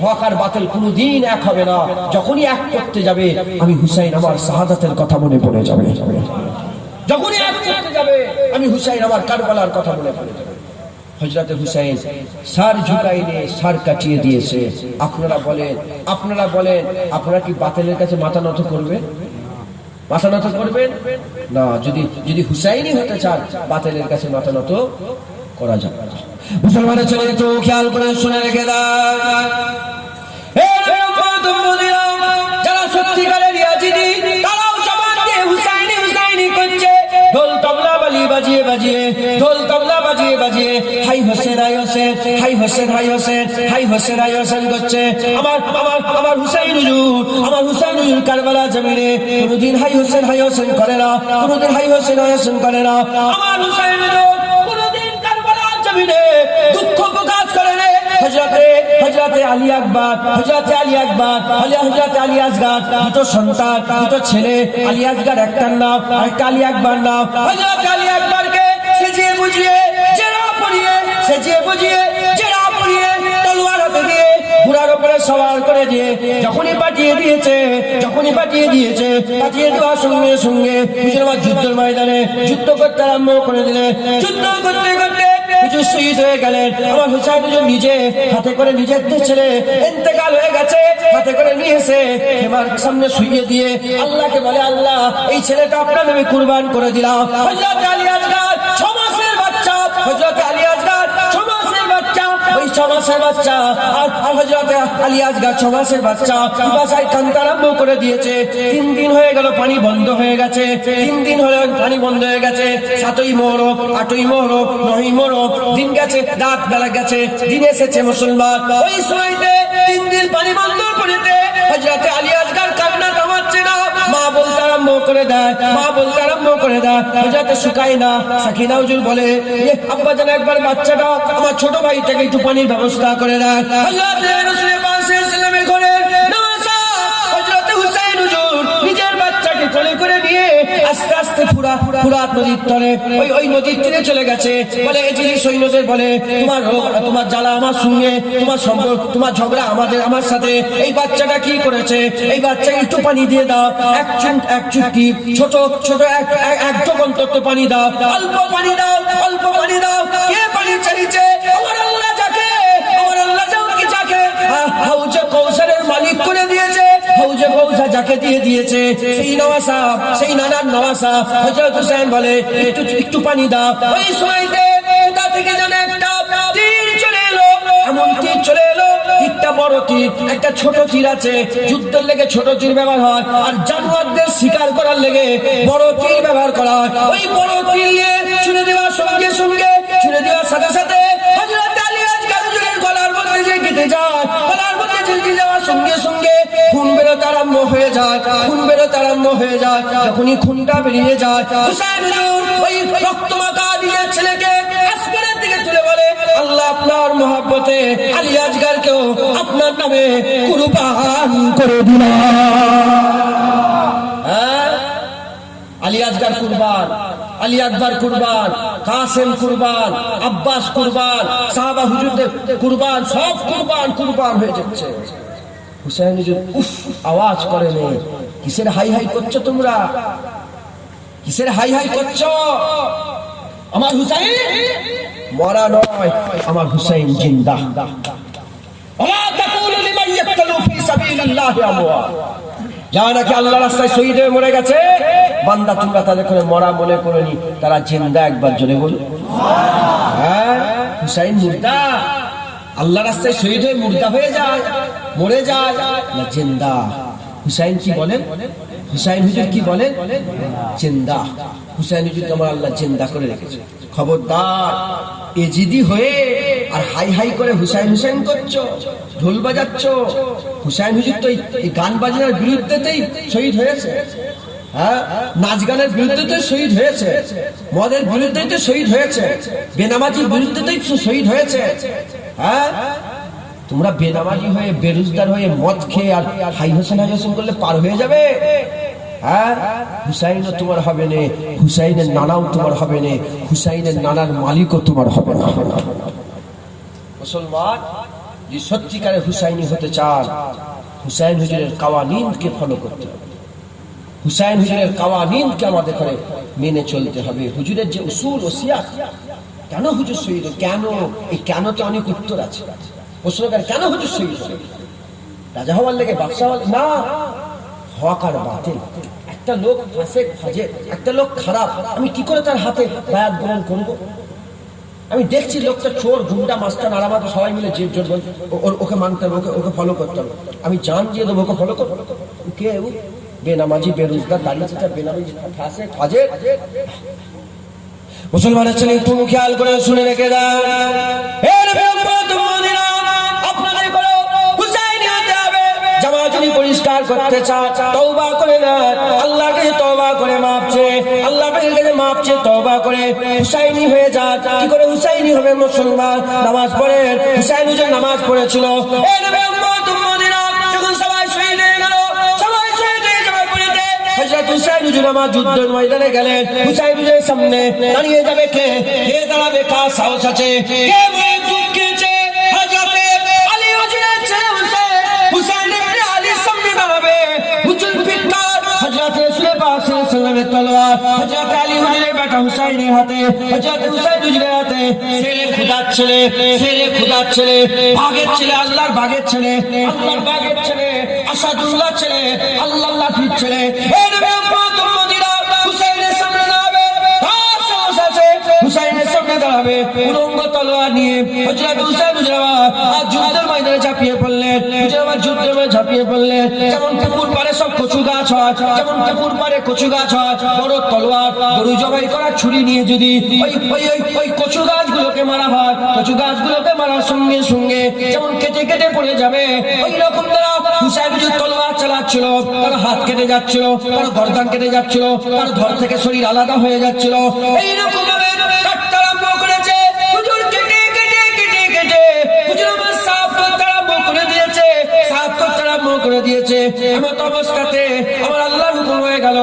হক আর বাতিল কোনদিন এক হবে না। যখনই এক করতে যাবে, আমি হুসাইন আমার শাহাদাতের কথা মনে পড়ে যাবে। যখনই এক করতে যাবে, আমি হুসাইন আমার কারবালার কথা মনে পড়ে যাবে। হযরত হুসাইন সার ঝুঁকাইলে সার কাটিয়ে দিয়েছে। আপনারা বলেন আপনারা কি বাতিলের কাছে মাথা নত করবেন? মাথা নত করবেন না। যদি হুসাইনই হতে চান, বাতিলের কাছে মাথা নত করা যাবে না। মুসলমানের ছেলে একটু খেয়াল করে শুনে রেখে দাও, যারা সত্যিকারের ইয়াজিদি, তারাও জবান দিয়ে হুসাইনি করছে। ঢোল তবলা বাজিয়ে হাই হোসেন হাই হোসেন, হাই হোসেন হাই হোসেন, হাই হোসেন হাই হোসেন করছে। আমার হুসাইন হুজুর কারবালা জমিনে কোনদিন হাই হোসেন করে না, কোনদিন হাই হোসেন করে না। আমার হুসাইন হুজুর কোনদিন কারবালা জমিনে দুঃখ প্রকাশ করে না। হযরতে আলী আকবর, হযরতে আলী আসগর, দুটো সন্তান, দুটো ছেলে। আলী আসগর একটার নাম, আরেকটা আলী আকবর নাম। হযরতে আলী আকবরকে সেজিয়ে বুঝিয়ে তলোয়ার হাতে দিয়ে ঘোড়ার উপরে সওয়ার করে দিয়ে যখনই পাঠিয়ে দিয়েছে পাঠিয়ে দেওয়ার সঙ্গে সঙ্গে যুদ্ধের ময়দানে যুদ্ধ করতে আরম্ভ করে দিলে। যুদ্ধ করতে করতে হুজুর শহীদ হয়ে গেলেন। আমার হুসাইন হুজুর নিজে হাতে করে নিজের ছেলে ইন্তেকাল হয়ে গেছে, হাতে করে নিয়ে এসে খেমার সামনে শুইয়ে দিয়ে আল্লাহকে বলে, আল্লাহ এই ছেলেটা আপনার নামে কুরবান করে দিলাম। হযরত আলী আসগর 6 মাসের বাচ্চা, হযরত আলী আসগর 6 মাসের বাচ্চা, ওই 6 মাসের বাচ্চা আর হযরত আলী আসগর 6 মাসের বাচ্চা বাসায় কান্না আরম্ভ করে দিয়েছে। 3 দিন হয়ে গেল, পানি বন্ধ হয়ে গেছে। 3 দিন হলো পানি বন্ধ হয়ে গেছে। 7ই মুহররম, 8ই মুহররম, 9ই মুহররম দিন গেছে, রাত বেলা গেছে, দিন এসেছে। মুসলমান ওই সময়তে 3 দিন পানি বন্ধ করেতে হযরত আলী আসগর কান্না থামাচ্ছে না। মা বলতে আরম্ভ করে দেয়, মা বলতে আরম্ভ করে দেয়। হযরতে সুকাইনা সাকিনা হুজুর বলে, আব্বা যেন একবার বাচ্চাটা আমার ছোট ভাইটাকে একটু পানির ব্যবস্থা করে দেয়। হযরতে রাসূল পাক সাল্লাল্লাহু আলাইহি ওয়াসাল্লামের ঘরে নওয়াজা হযরতে হুসাইন হুজুর নিজের বাচ্চাকে কোলে করে নিয়ে আস্তে আস্তে ফুরাত নদীর তরে ওই নদীর তীরে চলে গেছে। বলে এজিলি সৈন্যদের বলে, তোমার জ্বালা আমার সঙ্গে, তোমার সম্পর্ক, তোমার ঝগড়া আমার সাথে। এই বাচ্চাটা কি করেছে? এই বাচ্চাকে একটু পানি দিয়ে দাও, এক চুটকি ছোট এক ঢোক অন্তত পানি দাও, অল্প পানি দাও, অল্প পানি দাও। কে পানি চাইছে? আমার আল্লাহ যাকে, আমার আল্লাহ যাকে হাউজে কৌসারের মালিক করে দিয়েছে, হাউজে কৌসার যাকে দিয়ে দিয়েছে, সেই নওয়াসা, সেই নানার নওয়াসা হযরত হুসাইন বলে একটু পানি দাও। ওই সময়তে কোথা থেকে যেন একটা তীর চলে এলো, এমন তীর চলে এলো, তীরটা বড় তীর, একটা ছোট তীর আছে। যুদ্ধের লেগে ছোট তীর ব্যবহার হয়, আর জানোয়ারদের শিকার করার লেগে বড় তীর ব্যবহার করা হয়। ওই বড় তীর নিয়ে ছুড়ে দেওয়ার সঙ্গে সঙ্গে, ছুড়ে দেওয়ার সাথে সাথে হযরত আলী আজকাল হুজুরের গলার মধ্যে যে কেটে যায়, গলার মধ্যে ঝুলকে যাওয়ার সঙ্গে সঙ্গে খুন বেরোতে আরম্ভ হয়ে যায়, খুন বেরোতে আরম্ভ হয়ে যায়। যখনই খুনটা বেরিয়ে যায়, হুসাইন হুজুর ওই রক্তমাখা নিজের ছেলেকে আসমানের দিকে তুলে বলে, আল্লাহ আপনার মহব্বতে আলী আজগারকেও আপনার নামে কুরবান করে দিলাম। আলী আজগার কুরবান, আলী আকবর কুরবান, কাসেম কুরবান, আব্বাস কুরবান, সাহাবা হুজুরদের কুরবান, সব কুরবান হয়ে যাচ্ছে। হুসাইন হুজুর উফ আওয়াজ করে নেই। কিসের হাই হাই করছো তোমরা? কিসের হাই হাই করছো? আমার হুসাইন মরা নয়, আমার হুসাইন জিন্দা। ওয়া তাকুলু লিমান ইয়াকতুলু ফি সাবিলিল্লাহি আমওয়াত। যারা নাকি আল্লাহর রাস্তায় শহীদ হয়ে মরে গেছে, বান্দা তোমরা তাদের করে মরা মনে করনি, তারা জিন্দা। একবার জোরে বল। হ্যাঁ, হুসাইন মুর্দা, আল্লাহর রাস্তায় শহীদ হয়ে মুর্দা হয়ে যায়, মরে যায় না, জিন্দা। হুসাইন কি বলেন? হুসাইন হুজুর কি বলেন? জিন্দা। হুসাইন হুজুরকে আমার আল্লাহ জিন্দা করে রেখেছে। খবরদার এজিদি হয়ে আর হাই হাই করে হুসাইন হুসাইন করছো, ঢোল বাজাচ্ছ। হুসাইন হুজুর তো এই গান বাজনার বিরুদ্ধেতেই শহীদ হয়েছে। হ্যাঁ, নাচ গানের বিরুদ্ধে তো শহীদ হয়েছে, মদের বিরুদ্ধে তো শহীদ হয়েছে, বেনামাজির বিরুদ্ধে তো শহীদ হয়েছে। হ্যাঁ, তোমরা বেনামাজি হয়ে, বেরোজগার হয়ে, মদ খেয়ে আর হাই হোসেন করলে পার হয়ে যাবে। হ্যাঁ, হুসাইনও তোমার হবে না, হুসাইনের নানাও তোমার হবে না, হুসাইনের নানার মালিকও তোমার হবে না। মুসলমান যে সত্যিকারের হুসাইনি হতে চান, হুসাইন হুজুরের কাওয়ানিনকে ফলো করতে হবে। হুসাইন হুজুরের কাওয়ানিনকে আমাদের করে মেনে চলতে হবে। হুজুরের যে উসুল ওসিয়াত, কেন হুজুর শহীদ, কেন, এই কেনতে অনেক উত্তর আছে। প্রশ্ন করে কেন হুজুর শহীদ হবে? রাজা হওয়ার লেগে, বাদশা হওয়ার? না, হক আর বাতিল। একটা লোক ফাসেক ফাজের, একটা লোক খারাপ, আমি কি করে তার হাতে বায়াত গ্রহণ করব? আমি দেখছি লোকটা চোর, গুন্ডা, মাস্টার, আরামাতে সবাই মিলে যে জোর বল, ওকে মানতে হবে, ওকে ফলো করতে হবে। আমি জান দিয়ে দেবো, ওকে ফলো করবো। কে? বেনামাজি, বেরোজগার, দাঁড়িয়ে আছে, বেনামাজি, ফাসেক ফাজের। মুসলমানের ছেলে একটু খেয়াল করে শুনে রেখে দেন, পরিষ্কার করতে চান, তওবা করে নেন, আল্লাহকে তওবা করে মাপ চেয়ে, আল্লাহ পাকের কাছে মাপ চেয়ে তওবা করে হুসাইনি হয়ে যান। কি করে হুসাইনি হবে মুসলমান? নামাজ পড়ে। হুসাইন হুজুর নামাজ পড়েছিল। এই নবী উম্মত উম্মতিরা যখন সবাই শহীদ হয়ে গেল, সবাই শহীদ হয়ে যাওয়ার পরেতে হযরত হুসাইন হুজুর আমার যুদ্ধের ময়দানে গেলেন। হুসাইন হুজুরের সামনে দাঁড়িয়ে যাবে কে? কে দাঁড়াবে? কার সাহস আছে? কে বলে দুধ খেয়েছে? হযরত আলী হুজুরের ছেলে হুসাইন, হুসাইন ইবনে আলী সামনে দাঁড়াবে। হুজুর পিত্তার হযরত রাসূল পাক সাল্লাল্লাহু আলাইহি ওয়াসাল্লামের তলোয়ার হযরত আলী হুজুরের বেটা হুসাইনের হাতে, হযরত হুসাইন হুজুরের হাতে। ছেলে খুদার ছেলে, ছেলে খুদার ছেলে, বাগের ছেলে, আল্লাহর বাগের ছেলে, আল্লাহর বাগের ছেলে, আসাদুল্লাহ ছেলে, আল্লাহর লাঠির ছেলে। এই নবী উম্মত উম্মতিরা হুসাইনের সামনে দাঁড়াবে। কার সাহস আছে? হুসাইনের সামনে দাঁড়াবে উলঙ্গ তলোয়ার নিয়ে। হযরত হুসাইন হুজুর আর যুদ্ধের ময়দানে ঝাঁপিয়ে পড়লেন। হুজুর আমার যুদ্ধের ময়দানে ঝাঁপিয়ে পড়লেন। যেমন পুকুর পাড়ে সব কচু গাছ হয়, যেমন পুকুর পাড়ে কচু গাছ হয়, বড় তলোয়ার, গরু জবাই করার ছুরি নিয়ে যদি ওই কচু গাছগুলোকে মারা হয়, কচু গাছগুলোকে মারার সঙ্গে সঙ্গে যেমন কেটে কেটে পড়ে যাবে, ওই রকম তারা হুসাইন হুজুর তলোয়ার চালাচ্ছিল, কারো হাত কেটে যাচ্ছিল, কারো গর্দান কেটে যাচ্ছিল, কারো ধর থেকে শরীর আলাদা হয়ে যাচ্ছিল। এইরকম ভাবে কাটতে আরম্ভ করেছে। হুজুর কেটে কেটে কেটে কেটে হুজুর আমার সাফ করতে আরম্ভ করে দিয়েছে, সাফ করতে আরম্ভ করে দিয়েছে। এমন অবস্থাতে আমার আল্লাহর হুকুম হয়ে গেল,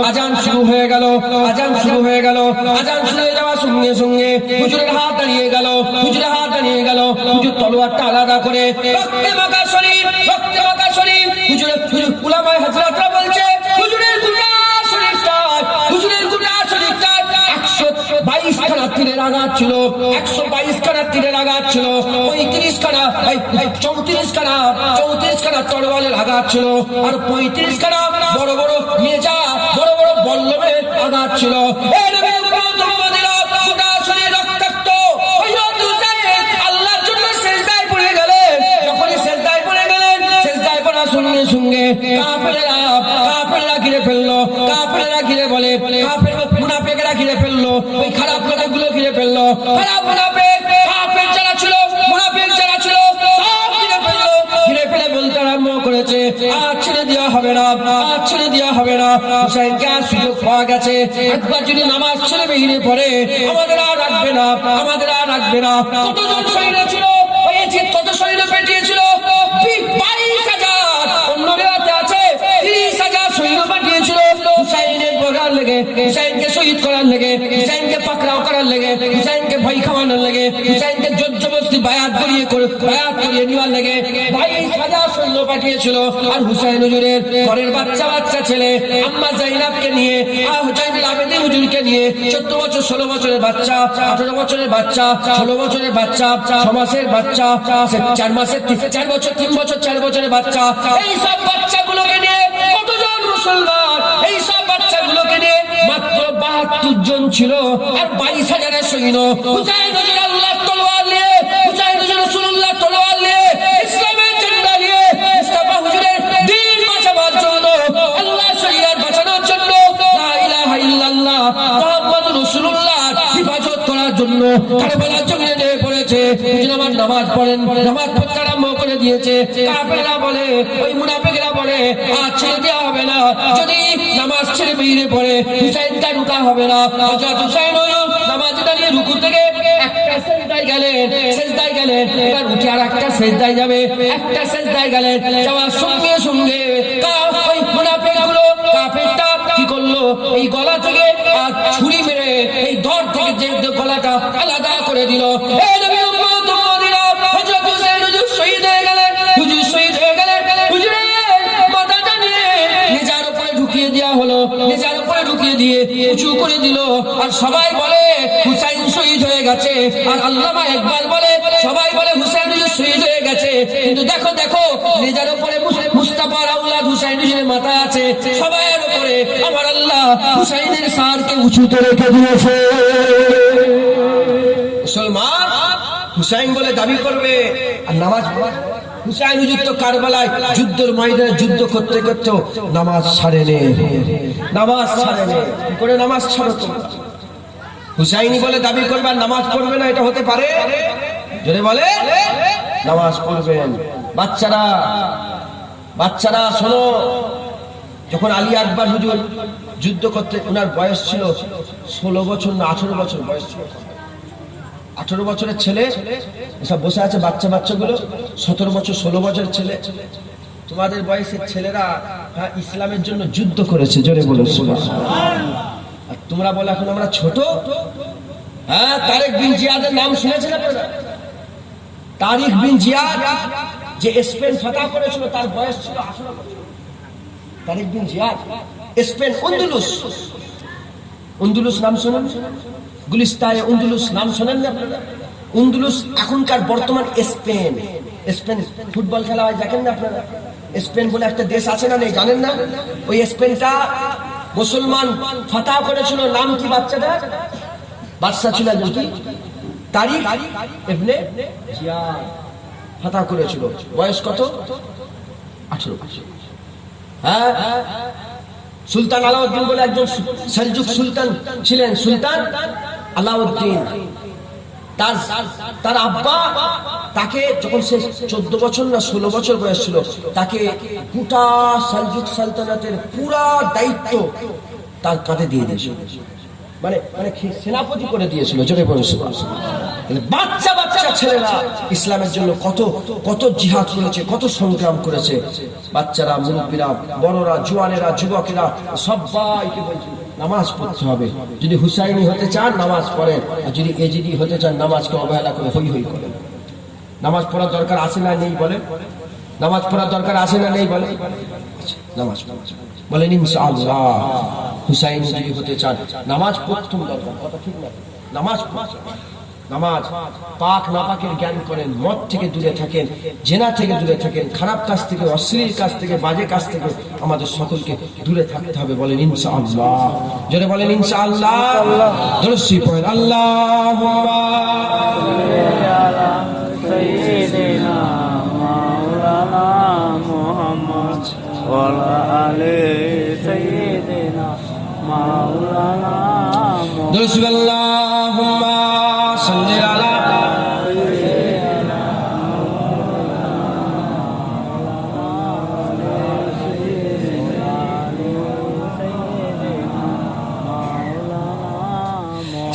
আজান শুরু হয়ে গেল, আজান শুরু হয়ে গেল। আজান শুরু হয়ে যাওয়ার সঙ্গে সঙ্গে হুজুরের হাত দাঁড়িয়ে গেল, হুজুরের হাত দাঁড়িয়ে গেল। হুজুর তলোয়ারটা আলাদা করে, রক্তে মাখা শরীর, রক্তে মাখা শরীর। হুজুরের উলামায়ে হযরতরা বলছে হুজুরের গোটা শরীরটা, হুজুরের গোটা শরীরটা 122 খানা তীরের আঘাত ছিল, 122 খানা তীরের আঘাত ছিল, 35 খানা 34 খানা তরবারের আঘাত ছিল, আর 35 খানা বড় বড় নেজা, বড় বড় বল্লমের আঘাত ছিল। এই নবী উম্মতেরা গোটা শরীর রক্তাক্ত। হযরত হুসাইন আল্লাহর জন্য সিজদায় পড়ে গেলেন। যখনই সিজদায় পড়ে গেলেন, সিজদায় পড়ার সঙ্গে সঙ্গে কাফেররা ঘিরে ফেললো, কাফেররা ঘিরে বলে, কাফের মুনাফিকরা ঘিরে ফেললো, ওই খারাপ লোকগুলো ঘিরে ফেললো। খারাপ মুনাফিক, কাফের যারা ছিল, মুনাফিক যারা ছিল, সব ঘিরে ফেললো। ঘিরে ফেলে বলতে আরম্ভ করেছে, আজ ছেড়ে দেওয়া হবে না, আজ ছেড়ে দেওয়া হবে না। হুসাইনকে আর সুযোগ পাওয়া গেছে, একবার যদি নামাজ ছেড়ে বেরিয়ে পড়ে আমাদের আর রাখবে না, আমাদের আর রাখবে না। কতজন শহীদ ছিল, কত শহীদ পেটিয়েছিল? 22,000। অন্য রেওয়াতে আছে 30,000 শহীদ পাঠিয়েছিল হুসাইনের বগার লেগে, হুসাইনকে শহীদ করার লেগে, হুসাইনকে পাকড়াও করার লেগে, হুসাইনকে ভয় খাওয়ানোর লেগে, হুসাইনকে জবরদস্তি বায়াত করিয়ে নেওয়ার লেগে 22,000 সৈন্য পাঠিয়েছিল। আর হুসাইন হুজুরের ঘরের বাচ্চা বাচ্চা ছেলে আম্মা জাইনাবকে নিয়ে, আর হুসাইনুল আবেদিন হুজুরকে নিয়ে 14 বছর 16 বছরের বাচ্চা, 18 বছরের বাচ্চা, 16 বছরের বাচ্চা, 6 মাসের বাচ্চা, 4 মাসের 4 বছর 3 বছর 4 বছরের বাচ্চা, এই সব বাচ্চাগুলোকে নিয়ে কতজন মুসলমান, এই সব বাচ্চাগুলোকে নিয়ে মাত্র 72 জন ছিল। আর 22,000 সৈন্য। হুসাইন হুজুর আল্লাহর তলোয়ার নিয়ে, হুসাইন হুজুর রাসূলুল্লাহ তলোয়ার নিয়ে, ইসলামের ঝান্ডা নিয়ে, মুস্তাফা হুজুরের দ্বীন বাঁচাবার জন্য, আল্লাহর শরীয়ত বাঁচানোর জন্য, লা ইলাহা ইল্লাল্লাহ মুহাম্মাদুর রাসূলুল্লাহ হিফাজত করার জন্য কারবালার জমিনে নেমে পড়েছে। হুজুর আমার নামাজ পড়েন, নামাজ পড়তে আরম্ভ করে দিয়েছে। কাফেররা বলে, ওই মুনাফিকরা বলে, আজ ছেড়ে দেওয়া হবে না, যদি নামাজ ছেড়ে বেরিয়ে পড়ে হুসাইনটা রুকা হবে না। হযরত হুসাইন নামাজ দাঁড়িয়ে রুকু থেকে একটা সেজদায় গেলেন, সেজদায় গেলেন, এবার উঠে আর একটা সেজদায় যাবে, একটা সেজদায় গেলেন, যাওয়ার সঙ্গে সঙ্গে ওই মুনাফিকগুলো, কাফেরটা কি করলো, এই গলা থেকে আর ছুরি মেরে এই ধর থেকে যে গলাটা আলাদা করে দিল। এই নবী উম্মতিরা হযরত হুসাইন হুজুর শহীদ হয়ে গেলেন, হুজুর শহীদ হয়ে গেলেন। হুজুরের মাথাটা নিয়ে নেজার উপরে ঢুকিয়ে দেওয়া হলো, নেজার উপরে ঢুকিয়ে দিয়ে উঁচু করে দিল। আর সবাই বলে হুসাইন শহীদ হয়ে গেছে। আর আল্লামা ইকবাল বলে, সবাই বলে হুসাইন হুজুর শহীদ হয়ে গেছে, কিন্তু দেখো দেখো নেজার উপরে মুস্তাফার আওলাদ হুসাইন হুজুরের মাথা আছে, সবার উপরে আমার আল্লাহ হুসাইনের সারকে উঁচুতে রেখে দিয়েছে। মুসলমান হুসাইন বলে দাবি করবে আর নামাজ। হুসাইন হুজুর তো কারবালায় যুদ্ধের ময়দানে যুদ্ধ করতে করতে নামাজ ছাড়েনি, নামাজ ছাড়েনি। কি করে নামাজ ছাড়ো তোমরা? হুসাইনি বলে দাবি করবে আর নামাজ পড়বে না, এটা হতে পারে? জোরে বলে নামাজ পড়বেন। বাচ্চারা, বাচ্চারা শোনো, যখন আলী আকবর হুজুর যুদ্ধ করতে, ওনার বয়স ছিল 16 বছর না 18 বছর বয়স ছিল। 18 বছরের ছেলে সব বসে আছে, বাচ্চা বাচ্চাগুলো 17 বছর 16 বছরের ছেলে। তোমাদের বয়সের ছেলেরা ইসলামের জন্য যুদ্ধ করেছে, জোরে বলো সুবহানাল্লাহ। আর তোমরা বলো এখন আমরা ছোট। হ্যাঁ, তারেক বিন জিয়াদের নাম শুনেছেন আপনারা? তারিক বিন জিয়াদ যে স্পেন ফাতহ করেছিল, তার বয়স ছিল 18 বছর। তারিক বিন জিয়াদ, স্পেন, আন্দলুস, আন্দলুস নাম শোনেন? গুলিস্তানে আন্দলুস নাম শোনেন না আপনারা? আন্দলুস এখনকার বর্তমান স্পেন। স্পেন ফুটবল খেলা হয়, দেখেন না আপনারা? স্পেন বলে একটা দেশ আছে না, নেই জানেন না? ওই স্পেনটা মুসলমান ফাতহ করেছিল। নাম কি বাচ্চাটা? বাদশা ছিল কি? তারিক ইবনে জিয়াদ ফাতহ করেছিল। বয়স কত? 18 বছর। হ্যাঁ, সুলতান আলাউদ্দিন বলে একজন সেলজুক সুলতান ছিলেন, সুলতান আলাউদ্দিন। তার তার আব্বা তাকে যখন সে 14 বছর না 16 বছর বয়স ছিল, তাকে গোটা সালজুক সালতানাতের পুরা দায়িত্ব তার কাঁধে দিয়ে দিয়েছিল, মানে মানে সেনাপতি করে দিয়েছিল। জোরে বলুন সুবহানাল্লাহ। বাচ্চা বাচ্চা ছেলেরা ইসলামের জন্য কত কত জিহাদ করেছে, কত সংগ্রাম করেছে। বাচ্চারা, মুরব্বীরা, বড়রা, জোয়ানেরা, যুবকেরা সবাইকে বলছে নামাজ পড়তে হবে। যদি হুসাইনি হতে চান নামাজ পড়েন, আর যদি এজিদি হতে চান নামাজকে অবহেলা করে হই হই করেন। নামাজ পড়ার দরকার আছে না নেই বলেন? নামাজ পড়ার দরকার আছে না নেই বলেন? নামাজ বলেন ইনশাআল্লাহ। হুসাইনি যদি হতে চান নামাজ পড়তে দরকার, কথা ঠিক না? নামাজ নামাজ পাক নাপাকের জ্ঞান করেন, মদ থেকে দূরে থাকেন, জেনা থেকে দূরে থাকেন, খারাপ কাজ থেকে, অশ্লীল কাজ থেকে, বাজে কাজ থেকে আমাদের সকলকে দূরে থাকতে হবে। বলেন ইনশাআল্লাহ। জোরে বলেন ইনশাআল্লাহ। দরুদ পড়েন আল্লাহুম্মা আলা সাইয়্যিদিনা মাওলানা মুহাম্মদ ওয়া আলা আলি সাইয়্যিদিনা মাওলানা দরুদ আল্লাহুম্মা সাল্লি আলা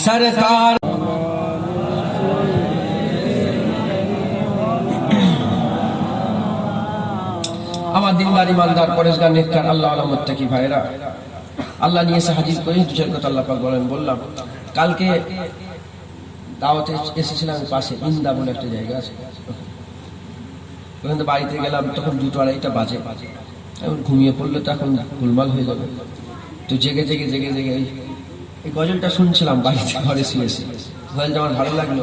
सरकार। আমার দিনদার ইমানদার পরেশগার নেককার আল্লাহ ওয়ালা মুত্তাকি ভাইরা, আল্লাহ নিয়ে এসে হাজির করে দুই চার কথা আল্লাহ পাক বললাম। কালকে দাওয়াতে এসেছিলাম, পাশে ইন্দা বলে একটা জায়গা আছে, ওখান থেকে বাড়িতে গেলাম তখন 2-2:30 বাজে। এখন ঘুমিয়ে পড়লে তো এখন গোলমাল হয়ে যাবে, তো জেগে এই গজলটা শুনছিলাম বাড়িতে, ঘরে শুয়ে গজলটা আমার ভালো লাগলো,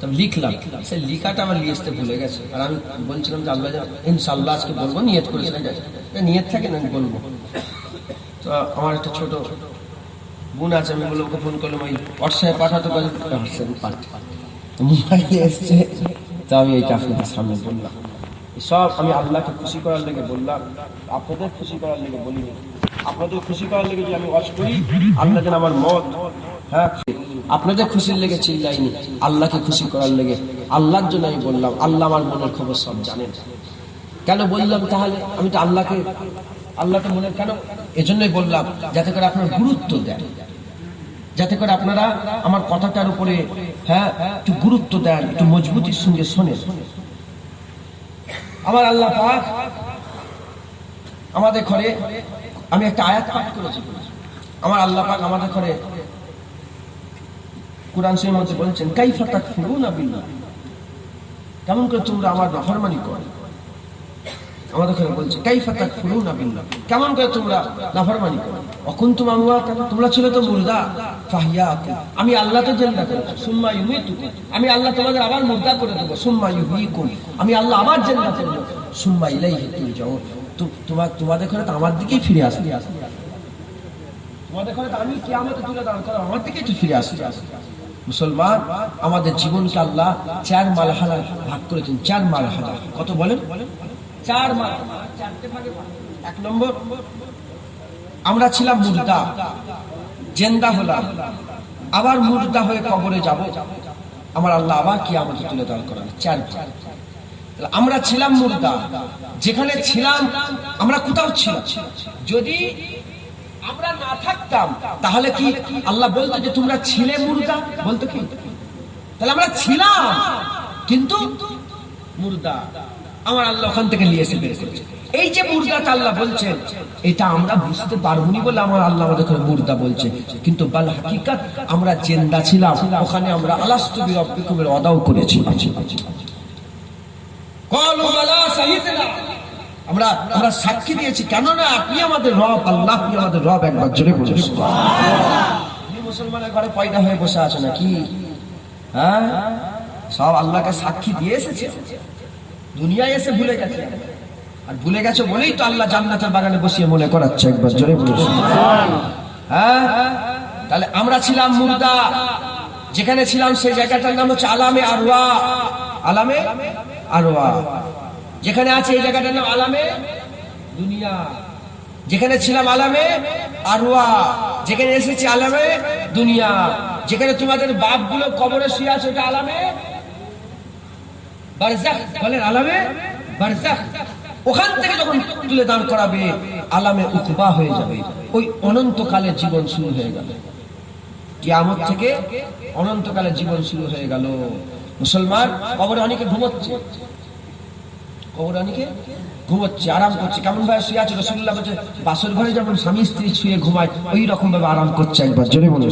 তবে লিখলাম। সে লিখাটা আমার লিয়ে আসতে ভুলে গেছে। আর আমি বলছিলাম যে আল্লাহ ইনশাআল্লাহ আজকে বলবো, নিয়ত করেছিলাম, নিয়ত থাকে না আমি বলবো। তো আমার একটা ছোট বোন আছে, আমি বলে ওকে ফোন করলাম, ওই হোয়াটসঅ্যাপে পাঠাতে পারি, মোবাইলে এসছে, তো আমি এইটা আপনাদের সামনে বললাম। সব আমি আল্লাহকে খুশি করার লেগে বললাম, আপনাদের খুশি করার লেগে বলিনি। আপনাদের খুশি করার লেগে যে আমি ওয়াজ করি, আল্লাহ যেন আমার মত, হ্যাঁ আপনাদের খুশির লেগে চিল্লাইনি, আল্লাহকে খুশি করার লেগে, আল্লাহর জন্য আমি বললাম। আল্লাহ আমার মনের খবর সব জানেন। কেন বললাম তাহলে? আমি তো আল্লাহকে মনের কেন এজন্যই বললাম, যাতে করে আপনারা গুরুত্ব দেন, যাতে করে আপনারা আমার কথাটার উপরে হ্যাঁ একটু গুরুত্ব দেন, একটু মজবুতির সঙ্গে শোনেন। আমার আল্লাহ পাক আমাদের ঘরে, আমি একটা আয়াত পাঠ করেছি, আমার আল্লাহ পাক আমাদের ঘরে কুরআন শরীফের মধ্যে বলেছেন, কাইফা তাকফুরুনা বিল্লাহ, কেমন করে তোমরা আমার নাফরমানি করো। আমাদের ঘরে বলছে কাইফা তাকফুরুনা বিল্লাহ, কেমন করে তোমরা নাফরমানি করো। অকুনতুম আমওয়াতান, তোমরা ছিল তো মুর্দা, ফাহিয়াকুম, আমি আল্লাহ তো জিন্দা করেছি, সুম্মা ইউমীতুকুম, আমি আল্লাহ তোমাদের আবার মুর্দা করে দেব, সুম্মা ইউহয়িকুম, আমি আল্লাহ আবার জিন্দা করব, সুম্মা ইলাইহি তুরজাউন, তোমাদের ঘরে তো আমার দিকেই ফিরে আসবে, তোমাদের ঘরে তো আমি কিয়ামতে তুলে দাঁড় করব, আমার দিকেই তো ফিরে আসবে। মুসলমান, আমাদের জীবনকে আল্লাহ 4 মারহালা ভাগ করেছেন। 4 মারহালা, কত বলেন? 4 মারহালা, 4টে ভাগে। 1 নম্বর, আমরা ছিলাম মুর্দা, জিন্দা হলাম, আবার মুর্দা হয়ে কবরে যাব, আমার আল্লাহ আবার কিয়ামতে তুলে দাঁড় করাবে। 4 ভাগ। আমরা ছিলাম মুর্দা, যেখানে ছিলাম আমরা কোথাও ছিলাম, যদি আমরা না থাকতাম তাহলে কি আল্লাহ বলতো যে তোমরা ছিলে মুর্দা? বলতো কি? তাহলে আমরা ছিলাম কিন্তু মুর্দা, আমার আল্লাহ ওখান থেকে নিয়ে এসে বের করেছে। এই যে মুর্দাটা আল্লাহ বলছেন, এটা আমরা বুঝতে পারবনি বলে আমার আল্লাহ আমাদের মুর্দা বলছে, কিন্তু বাল হাকিকাত আমরা জিন্দা ছিলাম, ওখানে আমরা আলাস্তু বিরাব্বিকুমের ওয়াদাও করেছি। ক্বালু বালা শাহিদনা, আমরা সাক্ষী দিয়েছি, কেননা আপনি আমাদের রব, আল্লাহ আপনি আমাদের রব। একবার জোরে বলুন সুবহানাল্লাহ। মুসলমানের ঘরে পয়দা হয়ে বসে আছে নাকি? হ্যাঁ, সব আল্লাহকে সাক্ষী দিয়ে এসেছে, দুনিয়ায় এসে ভুলে গেছে। আর ভুলে গেছে বলেই তো আল্লাহ জান্নাতের বাগানে বসিয়ে মনে করাচ্ছে। একবার জোরে বলুন সুবহানাল্লাহ। হ্যাঁ, তাহলে আমরা ছিলাম মুর্দা, যেখানে ছিলাম সেই জায়গাটার নাম হচ্ছে আলামে আরওয়া। আলামে আরওয়া যেখানে আছে, এই জায়গাটার নাম আলামে দুনিয়া। যেখানে ছিলাম আলামে আরওয়া, যেখানে এসেছি আলামে দুনিয়া। যেখানে তোমাদের বাপগুলো কবরে শুয়ে আছে ওটা আলামে বারজাখ, বলেন আলামে বারজাখ। ওখান থেকে যখন তুলে দান করাবে আলামে উকবা হয়ে যাবে, ওই অনন্তকালের জীবন শুরু হয়ে গেল। কিয়ামত থেকে অনন্তকালের জীবন শুরু হয়ে গেল। মুসলমান কবরে অনেকে ঘুমোচ্ছে, কবরে অনেকে ঘুমোচ্ছে, আরাম করছে। কেমন ভাবে শুয়ে আছে? রাসূলুল্লাহ বলেছে বাসর ঘরে যেমন স্বামী স্ত্রী শুয়ে ঘুমায় ওই রকম ভাবে আরাম করছে। একবার জোরে বলুন।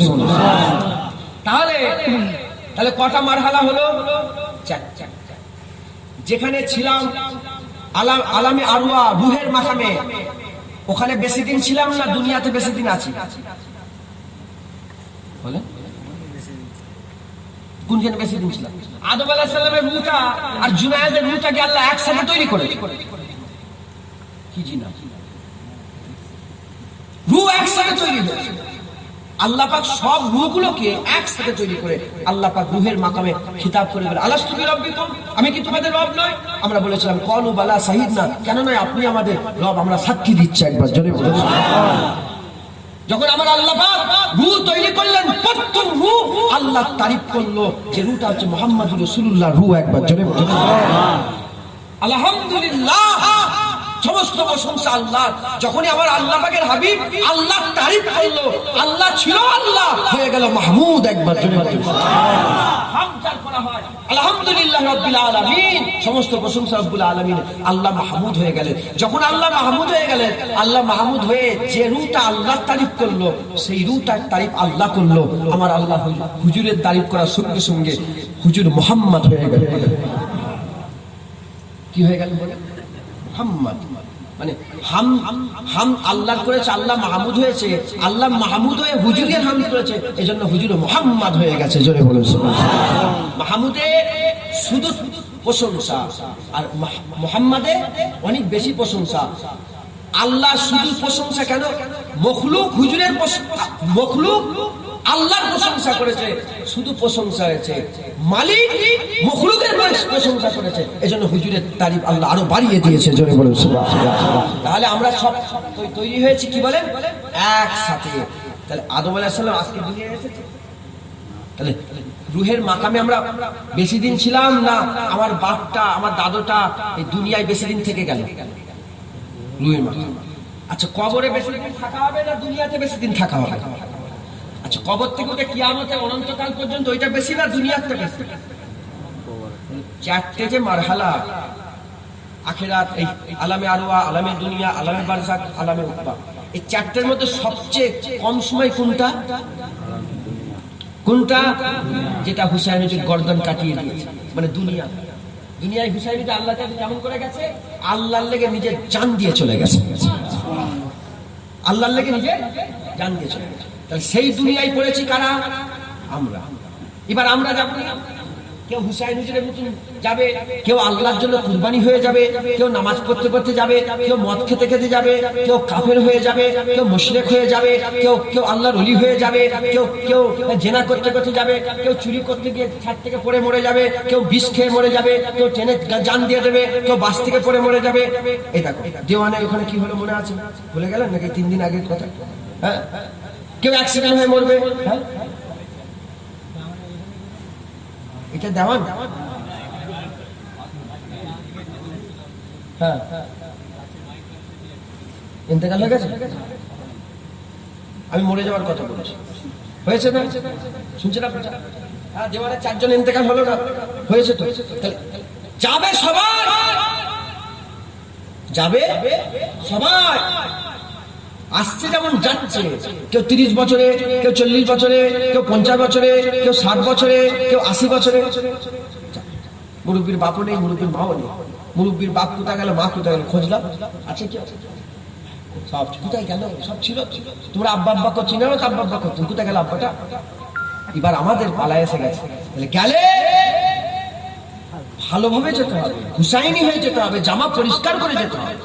তাহলে তাহলে কটা মারহালা হলো? চারটা। যেখানে ছিলাম আলামে আরওয়া, রূহের মাকামে, ওখানে বেশি দিন ছিলাম না দুনিয়াতে বেশি দিন আছি? বলেন কোনখানে বেশি দিন ছিলাম? আদম আলাইহিস সালামের রূহটা আর জুনায়েদের রূহটাকে আল্লাহ একসাথে তৈরি করেছে। কি জি না, রূহ একসাথে তৈরি হয়েছে। আল্লাহ পাক সব রূহগুলোকে একসাথে তৈরি করে আল্লাহ পাক রূহের মাকামে খিতাব করে বলে আলাস্তু বিরাব্বিকুম, আমি কি তোমাদের রব নই? আমরা বলেছিলাম ক্বালু বালা শাহিদনা, কেন নয়, আপনি আমাদের রব, আমরা সাক্ষী দিচ্ছি। একবার জোরে বলুন। যখন আমার আল্লাহ পাক রূহ তৈরি করলেন, প্রথম রূহ আল্লাহ তারিফ করলো যে রূহটা হচ্ছে মুহাম্মদুর রাসূলুল্লাহ রূহ। একবার জোরে বলুন আলহামদুলিল্লাহ। সমস্ত প্রশংসা আল্লাহ। যখনই আমার আল্লাহ পাকের হাবিব আল্লাহ তারিফ করলো, আল্লাহ ছিল আল্লাহ হয়ে গেল মাহমুদ। একবার জোরে বলুন আলহামদুলিল্লাহ রাব্বিল আলামিন। সমস্ত প্রশংসা রব্বুল আলামিন, আল্লাহ মাহমুদ হয়ে গেলেন। যখন আল্লাহ মাহমুদ হয়ে গেলেন, আল্লাহ মাহমুদ হয়ে যে রূহটা আল্লাহ তারিফ করলো সেই রূহটার তারিফ আল্লাহ করলো। আমার আল্লাহ হুজুরের তারিফ করার সঙ্গে সঙ্গে হুজুর মুহাম্মদ হয়ে গেল। কি হয়ে গেল বলে? মুহাম্মদ। মানে হাম আল্লাহর করেছে, আল্লাহ মাহমুদ হয়েছে, আল্লাহ মাহমুদ হয়ে হুজুরের হামদ করেছে, এজন্য হুজুর মুহাম্মদ হয়ে গেছে। জোরে বলুন মাহমুদে শুধু প্রশংসা আর মুহাম্মাদে অনেক বেশি প্রশংসা। আল্লাহ শুধু প্রশংসা কেন, মখলুক হুজুরের মখলুক আল্লাহর প্রশংসা করেছে, শুধু প্রশংসা হয়েছে। মালিক মখলুকের প্রশংসা করেছে, এজন্য হুজুরের তারিফ আল্লাহ আরো বাড়িয়ে দিয়েছে। জোরে বলুন সুবহানাল্লাহ। তাহলে আমরা সব তৈরি হয়েছি কি বলেন? একসাথে। তাহলে আদম আলাইহিস সালাম আজকে দুনিয়ায় এসেছে। তাহলে রূহের মাকামে আমরা বেশি দিন ছিলাম না আমার বাপটা আমার দাদুটা এই দুনিয়ায় বেশি দিন থেকে গেল রূহের মাকামে। আচ্ছা কবরে বেশি দিন থাকা হবে না দুনিয়াতে বেশি দিন থাকা হবে? আচ্ছা কবর থেকে উঠে কিয়ামতে অনন্তকাল পর্যন্ত ওইটা বেশি না দুনিয়াতে বেশি? চারটে যে মারহালা আখিরাত, এই আলামে আরওয়া, আলামে দুনিয়া, আলামে বারজাখ, আলামে উকবা, এই চারটের মধ্যে সবচেয়ে কম সময় কোনটা? কোনটা? যেটা হুসাইনের গর্দন কাটিয়ে দিয়েছে, মানে দুনিয়া। দুনিয়ায় হুসাইনটা আল্লাহ কেমন করে গেছে? আল্লাহর লেগে নিজের জান দিয়ে চলে গেছে। আল্লাহর লেগে নিজের জান দিয়ে চলে গেছে। তাহলে সেই দুনিয়ায় পড়েছি কারা? আমরা। এবার আমরা যাব না, কেউ হুসাইন হুজুরের মতন যাবে, কেউ আল্লাহর জন্য কুরবানি হয়ে যাবে, কেউ নামাজ পড়তে পড়তে যাবে, কেউ মদ খেতে খেতে যাবে, কেউ কাফের হয়ে যাবে, কেউ মুশরিক হয়ে যাবে, কেউ আল্লাহর ওলি হয়ে যাবে, কেউ জেনা করতে করতে যাবে, কেউ চুরি করতে গিয়ে ছাদ থেকে পড়ে মরে যাবে, কেউ বিষ খেয়ে মরে যাবে, কেউ ট্রেনে জান দিয়ে দেবে, কেউ বাস থেকে পড়ে মরে যাবে। এই দেখো দেওয়ানে ওখানে কি হলো মনে আছে? ভুলে গেলেন নাকি? 3 দিন আগের কথা। হ্যাঁ, কেউ অ্যাক্সিডেন্ট হয়ে মরবে। হ্যাঁ, এটা দেওয়ান। হ্যাঁ, ইন্তেকাল হয়ে গেছে। আমি মরে যাওয়ার কথা বলছি, হয়েছে না? শুনছেন আপনারা? হ্যাঁ, দেওয়ানে 4 জন ইন্তেকাল হলো না, হয়েছে তো। যাবে সবাই, যাবে সবাই। আসছে যেমন যাচ্ছে, কেউ 30 বছরে, কেউ 40 বছরে, কেউ 50 বছরে, কেউ 60 বছরে, কেউ 80 বছরে। মুরব্বীর বাপও নেই, মুরব্বীর মাও নেই। মুরব্বীর বাপ কোথায় গেল, মা কোথায় গেল, খোঁজলাম, আছে কি? সব কোথায় গেল? সব ছিল। তোমরা আব্বা আব্বা করছি না, তো আব্বা আব্বা করছেন, কোথায় গেল আব্বাটা? এবার আমাদের পালায় এসে গেছে। তাহলে গেলে ভালোভাবে যেতে হবে, হুসাইনি হয়ে যেতে হবে, জামা পরিষ্কার করে যেতে হবে।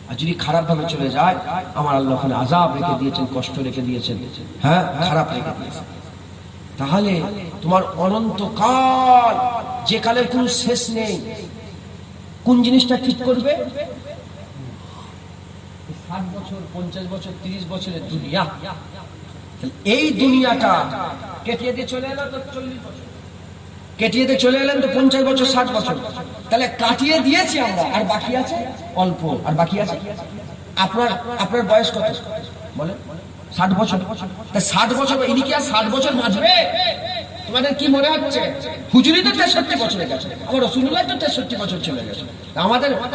আর যদি খারাপ ভাবে চলে যায়, আমার আল্লাহ ওখানে আযাব রেখে দিয়েছেন, কষ্ট রেখে দিয়েছেন। হ্যাঁ, খারাপ রেখে দিয়েছেন। তাহলে তোমার অনন্তকাল, যে কালের কোনো শেষ নেই, কোন জিনিসটা ঠিক করবে? 60 বছর, 50 বছর, 30 বছরের দুনিয়া, এই দুনিয়াটা কেটিয়ে দিয়ে চলে এলো তো 40 বছর, কেটিয়ে দিয়ে চলে এলেন তো 50 বছর 60 বছর, তাহলে কাটিয়ে দিয়েছি আমরা, আর বাকি আছে অল্প, আর বাকি আছে আপনার বয়স কত বলেন? 60 বছর। তা 60 বছর ইনি কি আর 60 বছর বাঁচবে? তোমাদের কি মনে হচ্ছে? হুজুরি তো 63 বছরে গেছে, আমার রাসূলুল্লাহ তো 63 বছর চলে গেছে।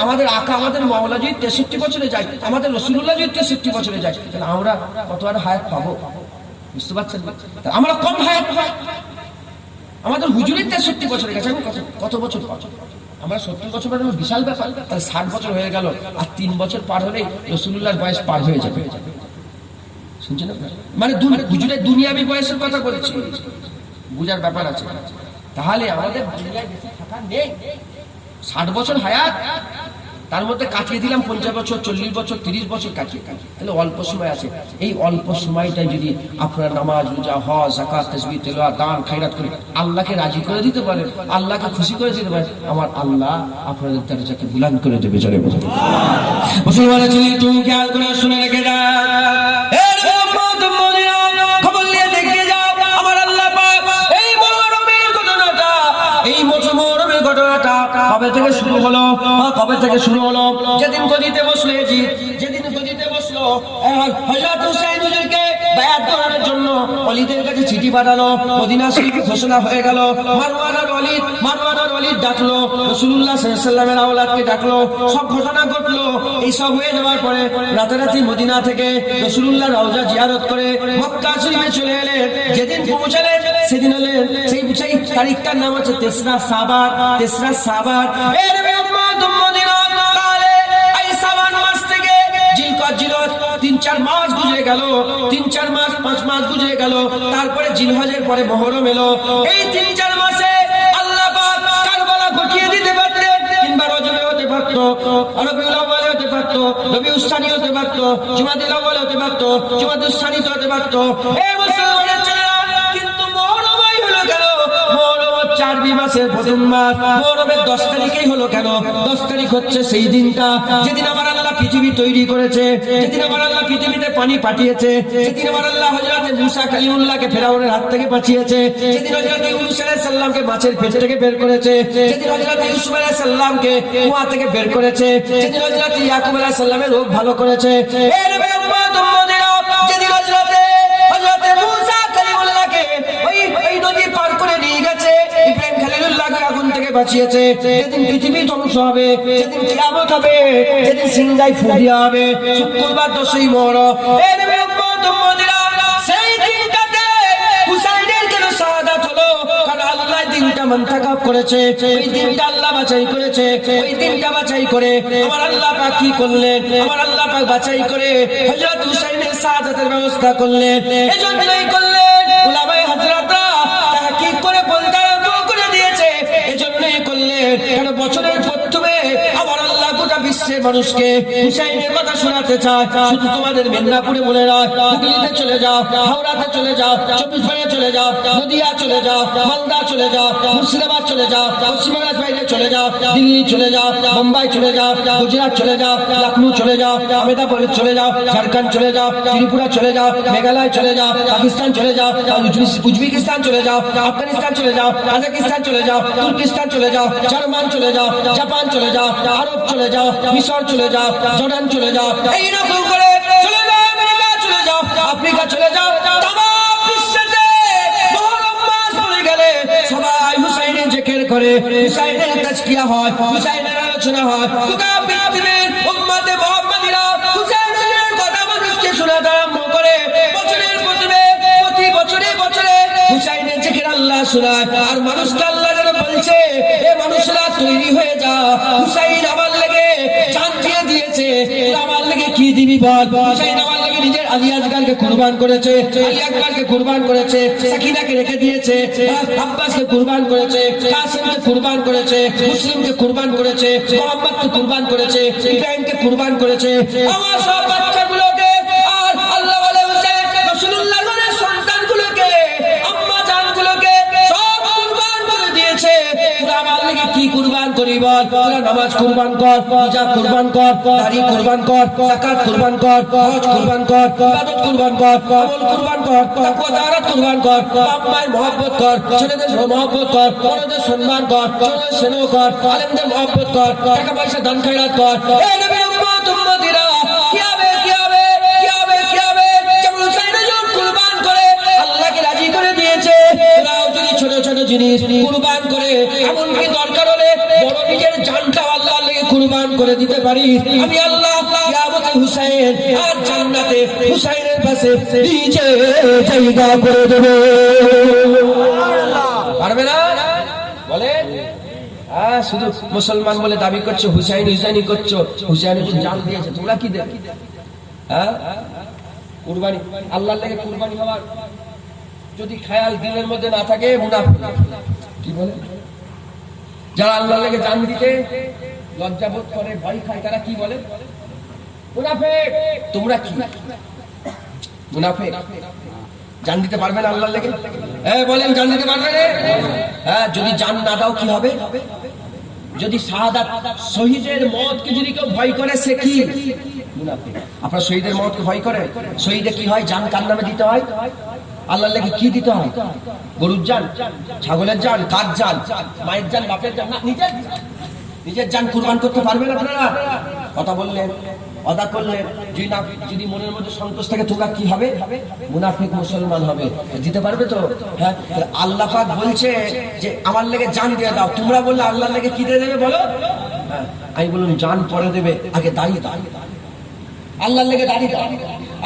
আমাদের আকা আমাদের মাওলা যদি 63 বছরে যায়, আমাদের রাসূলুল্লাহ যদি 63 বছরে যায়, তাহলে আমরা কত আর হায়াত পাবো? বুঝতে পারছেন? আমরা কম হায়াত পাই। আমাদের হুজুরি 63 বছরে গেছে, আমি কত বছর পাবো? আমরা 70 বছর মানে বিশাল ব্যাপার। তাহলে 60 বছর হয়ে গেল, আর 3 বছর পার হলেই রাসূলুল্লাহর বয়স পার হয়ে যাবে। শুনছেন? মানে হুজুরের দুনিয়াবি বয়সের কথা বলছি, বুঝার ব্যাপার আছে। তাহলে আমাদের দুনিয়ায় বেশি থাকা নেই। 60 বছর হায়াত, তার মধ্যে কাটিয়ে দিলাম 50 বছর, 40 বছর, 30 বছর কাটিয়ে, তাহলে অল্প সময় আছে। এই অল্প সময়টাই যদি আপনারা নামাজ, রোজা, হজ, যাকাত, তাসবিহ, তেলাওয়াত, দান, খায়রাত করে আল্লাহকে রাজি করে দিতে পারেন, আল্লাহকে খুশি করে দিতে পারেন, আমার আল্লাহ আপনাদের দরজাকে বুলন্দ করে দেবে। জোরে বলুন সুবহানাল্লাহ। মুসলমানের ছেলে তুমি খেয়াল করে শুনে রেখে দাও, কবে থেকে শুরু হলো? যেদিন গদিতে বসলো হযরত হুসাইন হুজুরকে বায়াত করার জন্য ওলিদের কাছে চিঠি পাঠালো, মদিনা শরীফে ঘোষণা হয়ে গেল। মারওয়ান আর ওলিদ ডাকলো, রাসূলুল্লাহ সাল্লাল্লাহু আলাইহি ওয়াসাল্লামের আওলাদকে ডাকলো, সব ঘটনা ঘটলো। এই সব হয়ে যাওয়ার পরে রাতারাতি মদিনা থেকে রাসূলুল্লাহ রওজা জিয়ারত করে মক্কা শরীফে চলে এলেন। যেদিন পৌঁছালেন সেদিন হলেন সেই তারিখটার নাম হচ্ছে তেসরা সাবান। এই নবী উম্মত মদিনা কালে এই সাবান মাস থেকে জিলকদ 3-4 মাস গুজরে গেল, 3-4 মাস 5 মাস গুজরে গেল, তারপরে জিলহজের পরে মুহররম এলো। এই 3-4 মাসে আল্লাহ পাক কারবালা ঘটিয়ে দিতে পারতেন, কিংবা রজবে হতে পারতো, রবিউল আউয়ালে হতে পারতো, রবিউস সানি হতে পারতো, জুমাদুল আউয়ালে হতে পারতো, জুমাদুস সানিতে হতে পারতো। এই মুসলমানের ছেলেরা, কিন্তু মুহররমই হলো কেন? মুহররম হচ্ছে আরবি মাসের প্রথম মাস। মুহররমের 10 তারিখেই হলো কেন? 10 তারিখ হচ্ছে সেই দিনটা যেদিন আমার আল্লাহ পৃথিবী তৈরি করেছে, যেদিন আমার আল্লাহ পৃথিবীতে পানি পাঠিয়েছে, যেদিন আমার আল্লাহ হযরতে মুসা কালিমুল্লাহকে ফেরাউনের হাত থেকে বাঁচিয়েছে, যেদিন হযরতে ইউনূস আলাইহিস সালামকে মাছের পেট থেকে বের করেছে, যেদিন হযরতে ইউসুফ আলাইহিস সালামকে কুয়া থেকে বের করেছে, যেদিন হযরতে ইয়াকুব আলাইহিস সালামের রোগ ভালো করেছে। এই নবী উম্মত উম্মতিরা, যেদিন হযরতে মুসা কালিমুল্লাহকে ওই নদী পার করে নিয়ে গেছে, ইব্রাহিম খলিলুল্লাহকে আগুন থেকে বাঁচিয়েছে, যেদিন পৃথিবী ধ্বংস হবে, যেদিন কিয়ামত হবে, যেদিন সিংহায় ফু দেওয়া হবে, শুক্রবার 10ই মুহররম। এই নবী উম্মত উম্মতিরা, সেই দিনটাতে হুসাইনের কেন শাহাদাত হলো? কারণ আল্লাহ দিনটা মুনতাখাব করেছে, ওই দিনটা আল্লাহ বাছাই করেছে। ওই দিনটা বাছাই করে আমার আল্লাহ পাক কি করলেন? আমার আল্লাহ পাক বাছাই করে হযরত হুসাইনের শাহাদাতের ব্যবস্থা করলেন। এজন্যই করলেন, উলামায়ে হযরতরা তাহকিক করে বলতে আরম্ভ করে দিয়েছে, এজন্যই করলেন কারণ বছরের প্রথমে আমার আল্লাহ গোটা বিশ্বের মানুষকে হুসাইনের কথা শোনাতে চায়। শুধু তোমাদের মেদিনীপুরে বলে না, হুগলিতে চলে যাও, হাওড়াতে চলে যাও, 24 পরগনায় চলে যাও, নদিয়া চলে যাও, মালদা চলে যাও, মুর্শিদাবাদ চলে যাও, পশ্চিমবঙ্গের বাইরে চলে যাও, দিল্লি চলে যাও, মুম্বাই চলে যাও, গুজরাট চলে যাও, লখনউ চলে যাও, আহমেদাবাদ চলে যাও, ঝাড়খণ্ড চলে যাও, ত্রিপুরা চলে যাও, মেঘালয় চলে যাও, পাকিস্তান চলে যাও, উজবেকিস্তান চলে যাও, আফগানিস্তান চলে যাও, কাজাকিস্তান চলে যাও, তুর্কিস্তান চলে যাও, জার্মান চলে যাও, জাপান চলে যাও, আরব চলে যাও, মিশর চলে যাও, জর্ডান চলে যাও, এইরকম করে চলে যাও, আমেরিকা চলে যাও, আফ্রিকা চলে যাও। তামাম বিশ্বেতে মুহররম মাস পড়ে গেলে সবাই হুসাইনের জিকির করে, হুসাইনের তাজকিয়া হয়, হুসাইনের আলোচনা হয়। গোটা পৃথিবীর উম্মতে মুহাম্মাদিরা হুসাইনের কথা মানুষকে শোনাতে আরম্ভ করে। বছরের প্রতি বছরে হুসাইনের জিকির আল্লাহ শোনায়, আর মানুষকে আল্লাহ যেন বলছে, এ মানুষরা তৈরি হয়ে যা, হুসাইন আমার লেগে জান দিয়ে দিয়েছে, আমার লেগে কি দিবি বল? হুসাইন আমার লেগে নিজের আলী আসগরকে কুরবান করেছে, আলী আকবরকে কুরবান করেছে, সাকিনাকে রেখে দিয়েছে, আব্বাসকে কুরবান করেছে, কাসিমকে কুরবান করেছে, মুসলিমকে কুরবান করেছে, মোহাম্মদকে কুরবান করেছে, ইব্রাহিমকে কুরবান করেছে। আমার সব বাচ্চাগুলোকে আর আল্লাহ বলে হুসাইন রাসূলুল্লাহর সন্তানগুলোকে, আম্মা জানগুলোকে সব কুরবান করে দিয়েছে। আমার লেগে কি কুরবান করি বল? তোরা নামাজ কুরবান কর, রোজা কুরবান কর, দাড়ি কুরবান কর, যাকাত কুরবান কর, হজ কুরবান কর, ইবাদত কুরবান কর, আমল কুরবান কর, তাকওয়া তাআরাত কুরবান কর, বাপ মায়ের মহব্বত কর, ছেলেদের মহব্বত কর, বড়দের সম্মান কর, ছোটদের স্নেহ কর, আলেমদের মহব্বত কর, টাকা পয়সা দান খয়রাত কর। এ নবীর উম্মত উম্মতিরা কি হবে যেমন হুসাইন যখন কুরবান করে আল্লাহকে রাজি করে দিয়েছে, তোরাও যদি ছোট ছোট জিনিস কুরবান করে এমনকি দরকার হলে বড় নিজের জানটাও আল্লাহর লেগে কুরবান করে দিতে পারি, আমি আল্লাহ কিয়ামতে হুসাইন আর জান্নাতে হুসাইনের পাশে নিচে জায়গা করে দেব। পারবে না বলে? হ্যাঁ, শুধু মুসলমান বলে দাবি করছো, হুসাইনি করছো, হুসাইনি জান দিয়েছে, তোমরা কি দেবে? হ্যাঁ, কুরবানি আল্লাহর লেগে কুরবানি হওয়ার যদি খেয়াল দিলের মধ্যে না থাকে মুনাফিক। কি বলে? যারা আল্লাহর লেগে জান দিতে লজ্জা বোধ করে, ভয় খায়, তারা কি বলে? মুনাফিক। তোমরা কি মুনাফিক? জান দিতে পারবে না আল্লাহর লেগে? বলেন, জান দিতে পারবে না? হ্যাঁ, যদি জান না দাও কি হবে? যদি শাহাদাত শহীদের মওতকে যদি কেউ ভয় করে, সে কি মুনাফিক। আপনারা শহীদের মওতকে ভয় করে? শহীদে কি হয়? জান কার নামে দিতে হয়? আল্লাহর লেগে কি দিতে হয়? গরুর জান, ছাগলের জান, কার জান, মায়ের জান, বাপের জান, না নিজের জান কুরবান করতে পারবেন আপনারা? কথা বললেন, অদা করলেন, যদি মনের মধ্যে সন্তোষ থাকে, তোমরা কি হবে? মুনাফিক মুসলমান হবে। দিতে পারবে তো? হ্যাঁ, আল্লাহ পাক বলছে যে আমার লেগে জান দিয়ে দাও, তোমরা বললে আল্লাহর লেগে কি দিয়ে দেবে বলো? হ্যাঁ, আমি বললাম জান পরে দেবে, আগে দাঁড়িয়ে আল্লাহর লেগে দাঁড়িয়ে দাও,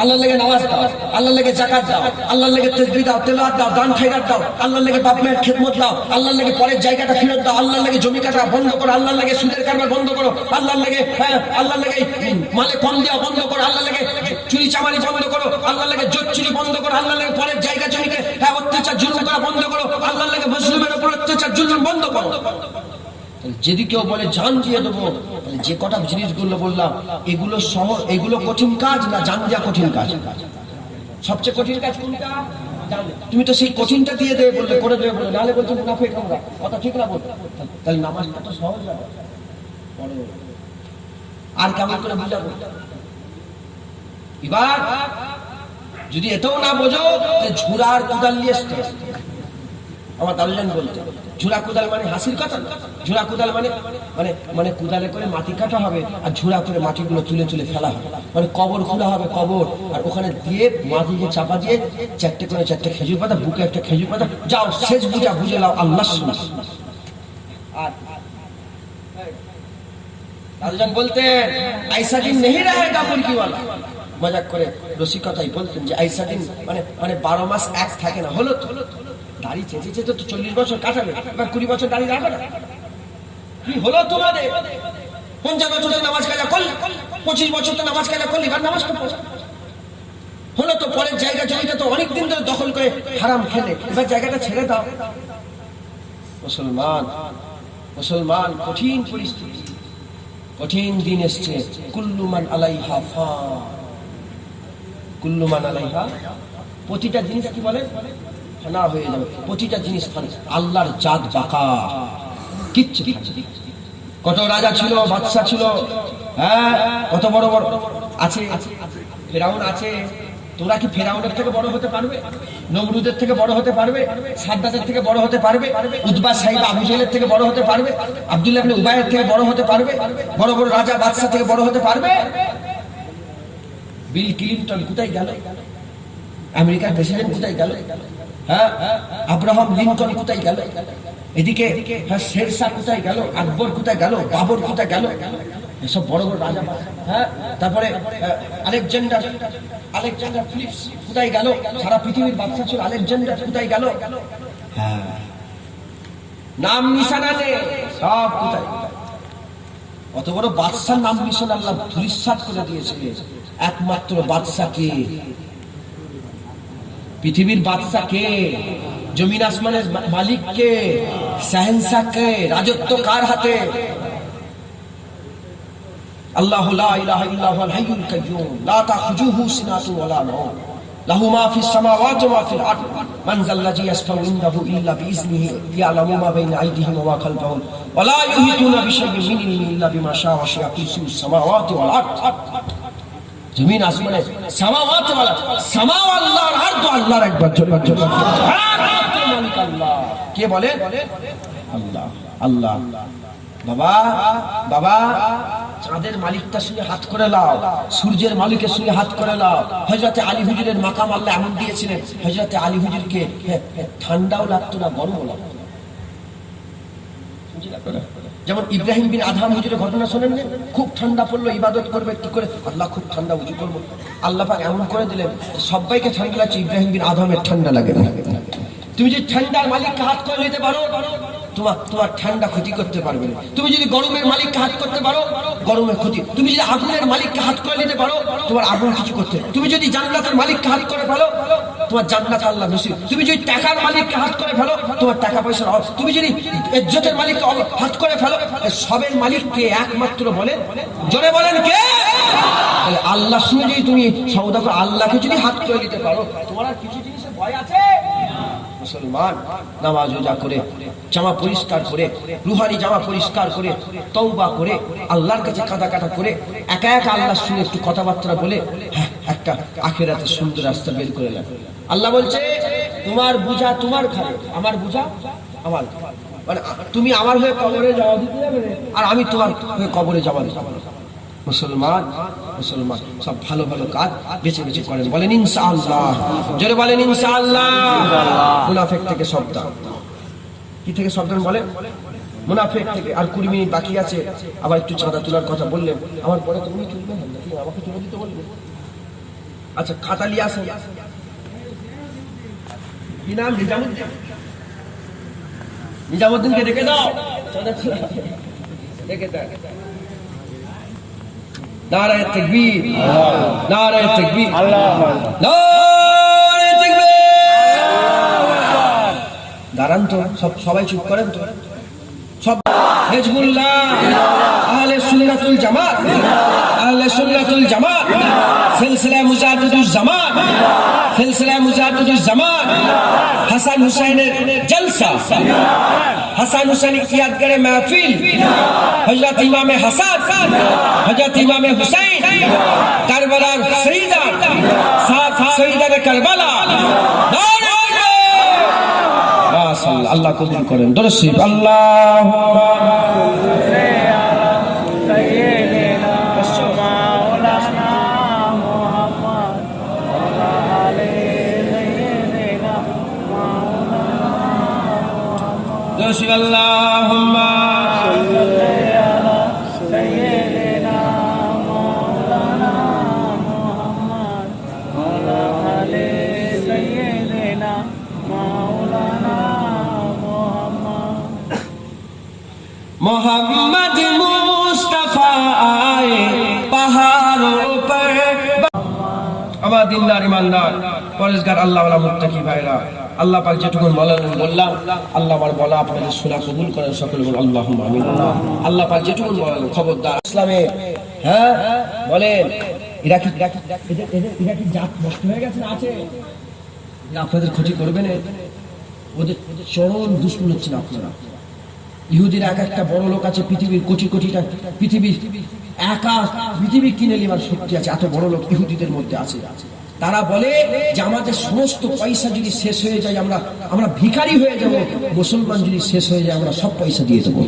আল্লাহর লেগে নামাজ দাও, আল্লাহর লেগে যাকাত দাও, আল্লাহর লেগে তাসবিহ দাও, তেলাওয়াত দাও, দান খয়রাত দাও, আল্লাহর লেগে বাপ মায়ের খেদমত দাও, আল্লাহর লেগে পরের জায়গাটা ফেরত দাও, আল্লাহর লেগে জমি কাটা বন্ধ করো, আল্লাহর লেগে সুদের কারবার বন্ধ করো, আল্লাহর লেগে মালে কম দেওয়া বন্ধ করো, আল্লাহর লেগে চুরি চামারি বন্ধ করো, আল্লাহর লেগে জোট চুরি বন্ধ করো, আল্লাহর লেগে পরের জায়গা জমিতে অত্যাচার জুলুম করা বন্ধ করো, আল্লাহর লেগে মুসলিমের উপর অত্যাচার জুলুম বন্ধ করো। যদি কেউ বলে জান দিয়ে দেবো, যে কটা জিনিসগুলো বললাম এগুলো সহজ, এগুলো কঠিন কাজ না জান দেওয়া কঠিন কাজ? সবচেয়ে কঠিন কাজ কোনটা? তুমি তো সেই কঠিনটা দিয়ে দেবে বললে, করে দেবে বললে, নাহলে বলছো মুনাফিক আমরা, কথা ঠিক না বল? তাহলে নামাজটা তো সহজ হবে। আর কেমন করে বুঝাবো? এবার যদি এটাও না বোঝো, ঝুড়ার কুদাল নিয়ে আসতে। আমার দাদুজান বলতে, ঝুড়া কুদাল মানে হাসির কথা না। ঝুড়া কুদাল মানে মানে মানে কুদালে করে মাটি কাটা হবে, আর ঝুড়া করে মাটিগুলো তুলে তুলে ফেলা হবে, মানে কবর খোলা হবে, কবর, আর ওখানে দিয়ে মাটি দিয়ে চাপা দিয়ে চারটে খেজুর পাতা, বুকে একটা খেজুর পাতা, যাও শেষ বুঝে লাও আল্লাহ শুনে। আর দাদুজান বলতেন, আইসা দিন নেই রাহেগা মুরগিওয়ালা। মজাক করে রসিকতাই বলতেন যে আইসা দিন মানে 12 মাস এক থাকে না। হলো তো দাড়ি চেঁচেছে তো 40 বছর কাটাবে, এবার 20 বছর দাড়ি রাখবে না। কি হলো তোমাদের? 50 বছর তো নামাজ কাজা করলে, 25 বছর তো নামাজ কাজা করলে, এবার নামাজ তো হলো তো। পরের জায়গা জমিটা তো অনেকদিন ধরে দখল করে হারাম খেলে, এবার জায়গাটা ছেড়ে দাও। মুসলমান কঠিন পরিস্থিতি, কঠিন দিন এসছে। কুল্লু মান আলাইহা ফান, কুল্লু মান আলাইহা, প্রতিটা জিনিস কি বলে ফানা হয়ে যাবে, প্রতিটা জিনিস ফানা। আল্লাহর জাত বাকা কিচ্ছু। কত রাজা ছিল, বাদশা ছিল, হ্যাঁ, কত বড় বড় আছে, ফেরাউন আছে। তোমরা কি ফেরাউনের থেকে বড় হতে পারবে? নমরুদের থেকে বড় হতে পারবে? সাদ্দাতের থেকে বড় হতে পারবে? উতবা সাইবা আবু জাহেলের থেকে বড় হতে পারবে? আব্দুল্লাহ ইবনে উবাইয়ের থেকে বড় হতে পারবে? বড় বড় রাজা বাদশা থেকে বড় হতে পারবে? বিল ক্লিনটন কোথায় গেল? আমেরিকার প্রেসিডেন্ট কোথায় গেল? হ্যাঁ, আব্রাহাম লিঙ্কন কোথায় গেল? এদিকে শেরশাহ কোথায় গেল? আকবর কোথায় গেল? বাবর কোথায় গেল? এসব বড় বড় রাজা। হ্যাঁ, তারপরে আলেকজান্ডার ফিলিপস কোথায় গেল? সারা পৃথিবীর বাদশা ছিল আলেকজান্ডার, কোথায় গেল? হ্যাঁ, নাম নিশানা নেই, সব কোথায়? অত বড় বাদশার নাম নিশানা আল্লাহ ধূলিসাৎ করে দিয়েছে। একমাত্র বাদশা কে? পৃথিবীর বাদশা কে? জমিন আসমানের মালিক কে? শাহেনশাহ কে? রাজত্ব কার হাতে? আল্লাহু লা ইলাহা ইল্লা হুয়াল হাইয়ুল কাইয়্যুম লা তাখুযুহু সিনাতুন ওয়ালা নাওম। লাহু মা ফিস সামাওয়াতি ওয়া মা ফিল আরদ মান যাল্লাযী ইয়াশফাউ ইনদাহু ইল্লা বিইজনিহি ইয়ালামু মা বাইনা আইদিহিম ওয়া মা খালফাহুম ওয়া লা ইউহিতুনা বিশাইইন মিন ইলমিহি ইল্লা বিমা শাআ ওয়া শি'a কুরসিয়ুস সামাওয়াতি ওয়াল আরদ। জমিন আসমানে সামাওয়াতি ওয়াল আরদ, সামা আল্লাহর আরদ আল্লাহর একবার জোরে জোরে মালিক আল্লাহ। কে বলে? আল্লাহ। আল্লাহ। বাবা বাবা চাঁদের মালিকটার সঙ্গে হাত করে লাও, সূর্যের মালিকের সঙ্গে হাত করে লাও। হযরতে আলী হুজুরের মাকাম আল্লাহ এমন দিয়েছিলেন, হযরতে আলী হুজুরকে ঠান্ডাও লাগতো না, গরমও লাগতো না। যেমন ইব্রাহিম বিন আদহাম হুজুরের ঘটনা শোনেন না? খুব ঠান্ডা পড়লো, ইবাদত করবে কি করে? আল্লাহ খুব ঠান্ডা উঁচু করবো, আল্লাহ পাক এমন করে দিলেন সবাইকে ঠান্ডা লাগছে, ইব্রাহিম বিন আদহামের ঠান্ডা লাগে না। তুমি যদি ঠান্ডার মালিককে হাত করে নিতে পারো, তোমার ঠান্ডা ক্ষতি করতে পারবে না। তুমি যদি গরমের মালিককে হাত করতে পারো, গরমের ক্ষতি। তুমি যদি আগুনের মালিককে হাত করে নিতে পারো, তোমার আগুন কিছু করতে। তুমি যদি জান্নাতের মালিককে হাত করে ফেলো, তোমার জান্নাত আল্লাহ নসিব। তুমি যদি টাকার মালিককে হাত করে ফেলো, তোমার টাকা পয়সার অভাব। তুমি যদি ইজ্জতের মালিককে হাত করে ফেলো, সবের মালিককে একমাত্র বলে, জোরে বলেন কে? আল্লাহর সঙ্গে যদি তুমি সওদা করো, আল্লাহকে যদি হাত করে দিতে পারো, তোমার আর কিছু জিনিসের ভয় আছে? মুসলমান নামাজ রোজা করে, জামা পরিষ্কার করে, রুহানি জামা পরিষ্কার করে, তওবা করে, আল্লাহর কাছে কাঁদা কাটা করে, একা একা আল্লাহর সঙ্গে একটু কথাবার্তা বলে একটা আখিরাতের সুন্দর রাস্তা বের করে নেয়। আল্লাহ বলছে তোমার বোঝা তোমার খাবে, আমার বোঝা আমার। মানে তুমি আমার হয়ে কবরে যাওয়া দিতে যাবে আর আমি তোমার হয়ে কবরে যাওয়া দিতে যাবো। মুসলমান মুসলমান সব ভালো ভালো কাজ বেছে বেছে করেন, বলেন ইনশাআল্লাহ, জোরে বলেন ইনশাআল্লাহ। মুনাফিক থেকে সাবধান। কি থেকে সাবধান বলেন? মুনাফিক থেকে। আর 20 মিনিট বাকি আছে, আবার একটু চাঁদা তোলার কথা বললেন, আমার পরে তো উনি তুলবেন না, আমাকে তুলে দিতে বলবেন। আচ্ছা খাতা নিয়ে আসেন। কি নাম? নিজামুদ্দিন। নিজামুদ্দিনকে ডেকে দাও, চাঁদা তোলা ডেকে দাও। নারায়ে তাকবীর, নারায়ে তাকবীর, নারায়ে তাকবীর। দাঁড়ান তো, সবাই চুপ করেন তো। সব হিজবুল্লাহ, আহলে সুন্নাতুল জামাত, আহলে সুন্নাতুল জামাত, সিলসিলা মুজাদ্দিদুজ জামাত, সিলসিলা মুজাদ্দিদুজ জামাত, হাসান হুসাইনের জলসা, হাসান হুসাইন ইয়াদগারে মাহফিল, হযরত ইমামে হাসান, হযরত ইমামে হুসাইন, কারবালার শহীদা, সাত শহীদানে কারবালা। মাশাআল্লাহ, আল্লাহ কবুল করেন। দরুদ শরীফ। আল্লাহুম্মা সাইয়্যিদিনা মাওলানা মুহাম্মদ ওয়া আলি সাইয়্যিদিনা মাওলানা মুহাম্মদ। দরুদ শরীফ। আল্লাহুম্মা সাল্লি আলা সাইয়্যিদিনা মাওলানা মুহাম্মদ ওয়া আলি সাইয়্যিদিনা মাওলানা मोहम्मद मुस्तफा आए पहाड़ों पर। আমার দিনদার ইমানদার পরেশগার আল্লাহ ওয়ালা মুত্তাকি ভাইরা, আল্লাহ পাক যেটুকু বললাম, আল্লাহ আমার বলা আপনাদের শোনা কবুল করেন, সকলে বলেন আল্লাহুম্মা আমিন। আল্লাহ পাক যেটুকু বলেন, খবরদার ইসলামে বলেন ইরাকি জাত নষ্ট হয়ে গেছে না আছে, আপনাদের ক্ষতি করবে না, ওদের চরম দুশ্মন হচ্ছেন আপনারা। ইহুদির একটা বড় লোক আছে, পৃথিবীর কোটি কোটিটা পৃথিবী কিনে নেবার শক্তি আছে, এত বড় লোক ইহুদিদের মধ্যে আছে। তারা বলে যে আমাদের সমস্ত পয়সা যদি শেষ হয়ে যায়, আমরা ভিখারি হয়ে যাব, মুসলমান যদি শেষ হয়ে যায় আমরা সব পয়সা দিয়ে দেবো।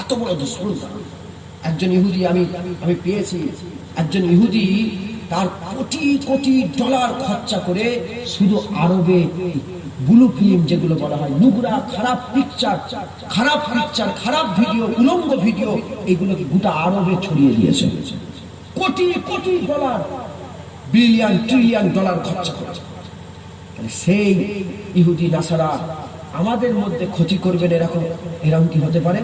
এত বড় দুশ্মন। একজন ইহুদি আমি পেয়েছি, একজন ইহুদি তার কোটি কোটি ডলার খরচা করে শুধু আরবে ব্লু ফিল্ম যেগুলো বলা হয়, নোংরা খারাপ পিকচার, খারাপ ভিডিও, উলঙ্গ ভিডিও, এগুলোকে গোটা আরবে ছড়িয়ে দিয়েছে। Crore crore dollar, billion trillion dollar খরচা করেছে। সেই ইহুদি নাসারা আমাদের মধ্যে ক্ষতি করবেন, এরকম কি হতে পারে?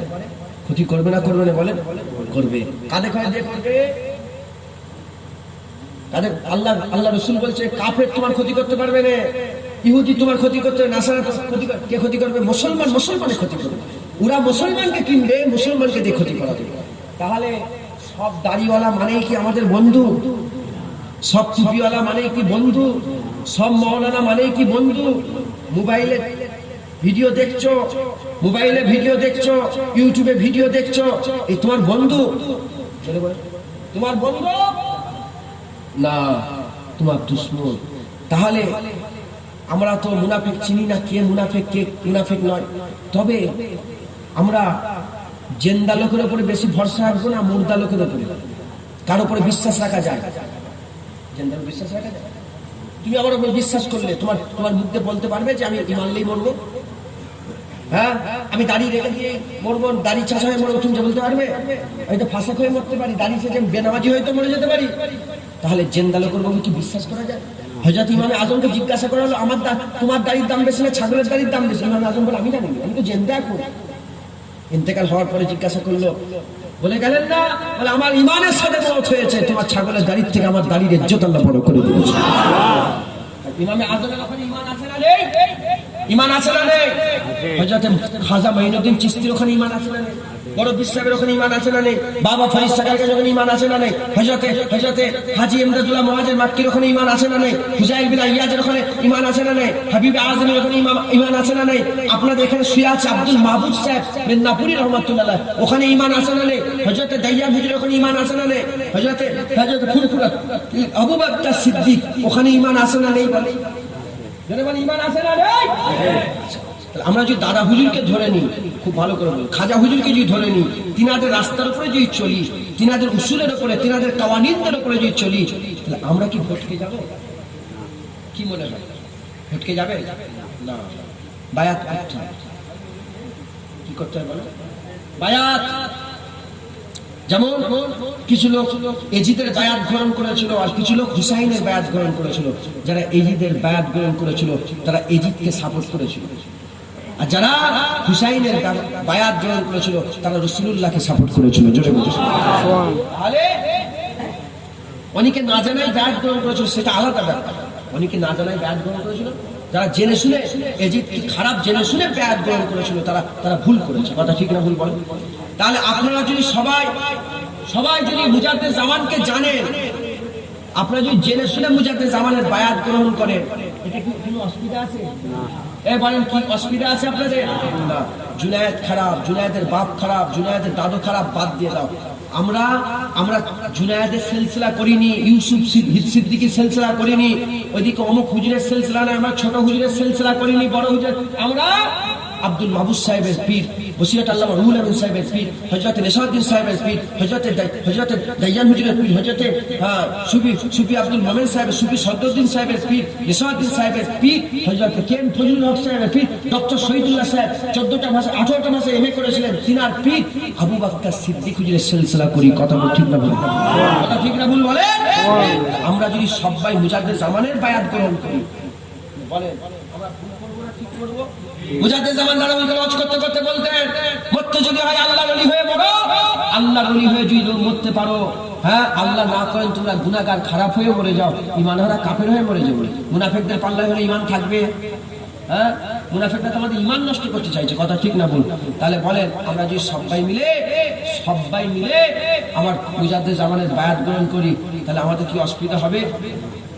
ক্ষতি করবে না, করবে না বলেন? করবে। কাঁধে কাঁধে করবে। তাদের আল্লাহ রাসূল বলছে কাফের তোমার ক্ষতি করতে পারবে না, ইহুদি তোমার ক্ষতি করতে, নাসারা ক্ষতি কে ক্ষতি করবে? মুসলমানের ক্ষতি করবে। ওরা মুসলমানকে কিনবে, মুসলমানকে দিয়ে ক্ষতি করাবে। তাহলে সব দাড়িওয়ালা মানেই কি আমাদের বন্ধু? সব টুপিওয়ালা মানেই কি বন্ধু? সব মাওলানা মানে কি বন্ধু? মোবাইলে ভিডিও দেখছো, মোবাইলে ভিডিও দেখছো, ইউটিউবে ভিডিও দেখছো, এই তোমার বন্ধু? তোমার বন্ধু না, তোমার দুশমন। তাহলে আমরা তো মুনাফিক চিনি না, কে মুনাফিক কে মুনাফিক নয়। তবে আমরা জেন্দা লোকের উপরে বেশি ভরসা রাখবো না মুর্দা লোকের উপরে? কার উপরে বিশ্বাস রাখা যায়? জেন্দার উপরে বিশ্বাস রাখা যায়? তুমি আমার উপর বিশ্বাস করলে তোমার মুখ দিয়ে বলতে পারবে যে আমি মানলেই মরবো? হ্যাঁ, আমি দাড়ি রেখে দিয়ে মরবো, দাড়ি চাষা হয়ে মরবো, তুমি বলতে পারবে? আমি তো ফাঁসা হয়ে মরতে পারি, দাড়ি ছেড়ে বেনামাজি হয়ে তো মরে যেতে পারি। তাহলে জেন্দা লোকের উপর কি বিশ্বাস করা যায়? হযরত ইমামে আজমকে জিজ্ঞাসা করা হলো, তোমার দাড়ির দাম বেশি না ছাগলের দাড়ির দাম বেশি? ইমামে আজম বলে, আমি জানি, আমি তো জেন্দা এখন। ইন্তেকাল হওয়ার পরে জিজ্ঞাসা করলো, বলে গেলেন না, বলে আমার ইমানের সাথে মওত হয়েছে, তোমার ছাগলের দাড়ির থেকে আমার দাড়ির ইজ্জত আল্লাহ বড় করে দিয়েছে। ইমামে আজমের ওখানে ইমান আছে না নেই? ইমান আছে না নেই? হযরত খাজা মাইনুদ্দিন চিশতির ওখানে ইমান আছে না নেই? বড় বিশ্বাসের ওখানে ইমান আছে না নেই? বাবা ফরিদ সাকারকে যখন ইমান আছে না নেই? হযরতে হাজী ইমদাদুল্লাহ মুহাজির মাক্কির ওখানে ইমান আছে না নেই? হুজাইল বিন আইয়াজের ওখানে ইমান আছে না নেই? হাবিব আজমের ওখানে ইমান আছে না নেই? আপনাদের এখানে শুয়ে আছে আব্দুল মাহবুব সাহেব মেদিনীপুরি রহমাতুল্লাহ, ওখানে ইমান আছে না নেই? হযরতে দাইয়ান হুজুরের ওখানে ইমান আছে না নেই? হযরতে ফুরফুরা আবু বকর সিদ্দিক ওখানে ইমান আছে না নেই? বলে ইমান আছে না নেই? আমরা যদি দাদা হুজুরকে ধরে নিই, খুব ভালো করে বলি, খাজা হুজুরকে যদি ধরে নিই, তিনাদের রাস্তার উপরে যদি চলি, তিনাদের উসুলের উপরে, তিনাদের কাওয়ানিনদের উপরে যদি চলি, তাহলে আমরা কি ভটকে যাব? কি মনে হয়, ভটকে যাবে না? বায়াত করতে হবে। কি করতে হবে বলো? বায়াত। যেমন কিছু লোক এজিদের বায়াত গ্রহণ করেছিল, আর কিছু লোক হুসাইনের বায়াত গ্রহণ করেছিল। যারা এজিদের বায়াত গ্রহণ করেছিল তারা এজিদকে সাপোর্ট করেছিল, আর যারা হুসাইনের বায়াত গ্রহণ করেছিল তারা রাসূলুল্লাহকে সাপোর্ট করেছিল। জোরে বলুন। তাহলে অনেকে না জানাই বায়াত গ্রহণ করেছিল, সেটা আলাদা ব্যাপার। অনেকে না জানাই বায়াত গ্রহণ করেছিল, যারা জেনে শুনে এজিদ কি খারাপ জেনে শুনে বায়াত গ্রহণ করেছিল, তারা ভুল করেছে। কথা ঠিক না ভুল বলেন? তাহলে আপনারা যদি সবাই যদি মুজাদ্দেদ জামানকে জানেন, আপনারা যদি জেনে শুনে মুজাদ্দেদ জামানের বায়াত গ্রহণ করেন, এটা কি কোনো অসুবিধা আছে? বলেন কি অসুবিধা আছে আপনাদের? না। জুনায়েদ খারাপ, জুনায়েদের বাপ খারাপ, জুনায়েদের দাদু খারাপ, বাদ দিয়ে দাও। আমরা জুনায়েদের সিলসিলা করিনি, ইউসুফ সিদ্দিকীর সিলসিলা করিনি, ওইদিকে অমুক হুজুরের সিলসিলা না, আমরা ছোট হুজুরের সিলসিলা করিনি, বড় হুজুর। আমরা আব্দুল মাহবুব সাহেবের পীর, বসিরহাট আল্লামা রুহুল আমিন সাহেবের পীর, হযরত নেসাউদ্দিন সাহেবের পীর, হযরত দাইয়ান হুজুরের পীর, হযরত সুফি আব্দুল মোমেন সাহেবের, সুফি সদরুদ্দিন সাহেবের পীর, নেসাউদ্দিন সাহেবের পীর, হযরত কেম ফজলুল হক সাহেবের পীর, ডক্টর শহীদুল্লাহ সাহেব 14টা ভাষা 18টা ভাষা এমএ করেছিলেন, তিনার পীর আবু বকর সিদ্দিক হুজুরের সিলসিলা করি। কথা ঠিক না ভুল? কথা ঠিক না ভুল বলেন? আমরা যদি সবাই মুজাদ্দেদ জামানের বায়াত গ্রহণ করি, বলেন আমরা ভুল করব না ঠিক করব? মুজাদ্দেদ জামান দাঁড়ানোর ওয়াজ করতে করতে বলতেন, মরতে যদি হয় আল্লাহর ওলি হয়ে মরো, আল্লাহর ওলি হয়ে যদি মরতে পারো, হ্যাঁ আল্লাহ না করেন তোমরা গুনাহগার খারাপ হয়ে মরে যাও, ঈমানহারা কাফের হয়ে মরে যাবে। মুনাফিকদের পাল্লায় হলে ঈমান থাকবে? হ্যাঁ, মুনাফিকরা তো আমাদের ঈমান নষ্ট করতে চাইছে। কথা ঠিক না ভুল? তাহলে বলেন আমরা যদি সবাই মিলে আমার মুজাদ্দেদ জামানের বায়াত গ্রহণ করি, তাহলে আমাদের কি অসুবিধা হবে?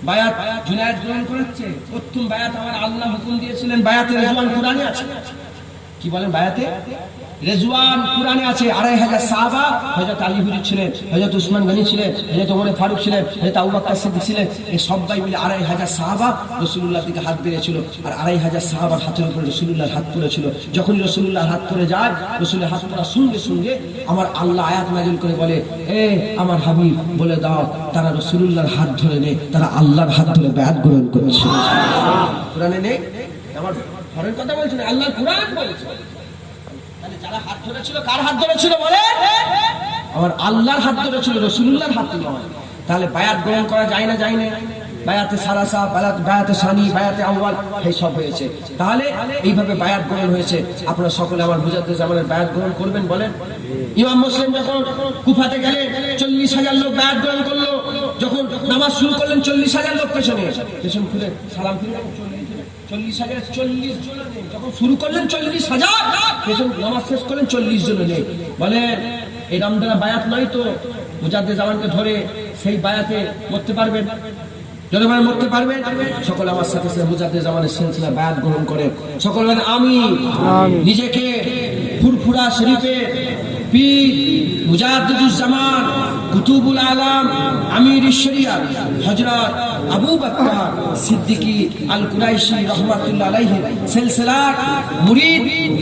বায়াত জুনায়েদ গ্রহণ করেছে, প্রথম বায়াত আমার আল্লাহ হুকুম দিয়েছিলেন, বায়াতে রেজওয়ান কোরআনে আছে। কি বলেন? বায়াতে রেজওয়ান কোরআনে আছে। 2500 সাহাবা, হযরত আলী হুজুর ছিলেন, হযরত উসমান গনি ছিলেন, হযরত ওমর ফারুক ছিলেন, হযরত আবু বকর সিদ্দিক ছিলেন, এই সবাই মিলে 2500 সাহাবা রাসূলুল্লাহর দিকে হাত বেড়েছিল, আর 2500 সাহাবার হাতের উপরে রাসূলুল্লাহর হাত পড়েছিল। যখন রাসূলুল্লাহর হাত পড়ে যায়, রাসূলের হাত পড়ার সঙ্গে সঙ্গে আমার আল্লাহ আয়াত নাযিল করে বলে, এ আমার হাবিব বলে দাও তারা রাসূলুল্লাহর হাত ধরে নেই, তারা আল্লাহর হাত ধরে বায়াত গ্রহণ করেছে। কোরআনে নেই, আমার ঘরের কথা বলছেন, আল্লাহর কোরআন বলেছে। যারা হাত ধরেছিল, কার হাত ধরেছিল বলে? আমার আল্লাহর হাত ধরেছিল, রাসূলুল্লাহর হাত নয়। তাহলে বায়াত গ্রহণ করা যায় না? যায় না? বায়াতে সালাসা, বায়াতে সানি, বায়াতে আউয়াল, এই সব হয়েছে। তাহলে এইভাবে বায়াত গ্রহণ হয়েছে। আপনারা সকলে আমার মুজাদ্দেদ জামানের বায়াত গ্রহণ করবেন বলেন? ইমাম মুসলিম যখন কুফাতে গেলেন 40,000 লোক বায়াত গ্রহণ করলো, যখন নামাজ শুরু করলেন 40,000 লোক পেছন খুলে সালাম ফিরলেন, 40,000 40 জন যখন শুরু করলেন 40,000, পেছন নামাজ শেষ করলেন 40 জন নেই। বলে এই রমজানের বায়াত নয় তো? মুজাদ্দেদ জামানকে ধরে সেই বায়াতে করতে পারবেন? জনগণ মরতে পারবেন সকলে আমার সাথে সাথে মুজাদ্দিদ জামানের সিলসিলা বায়াত গ্রহণ করে সকলে আমি নিজেকে ফুরফুরা শরীফে পীর মুজাদ্দিদুজ্জামান কুতুবুল আলম আমির শরিয়ত হযরত আবু বকর সিদ্দিকী আল কুরাইশি রাহমাতুল্লাহ আলাইহি সিলসিলার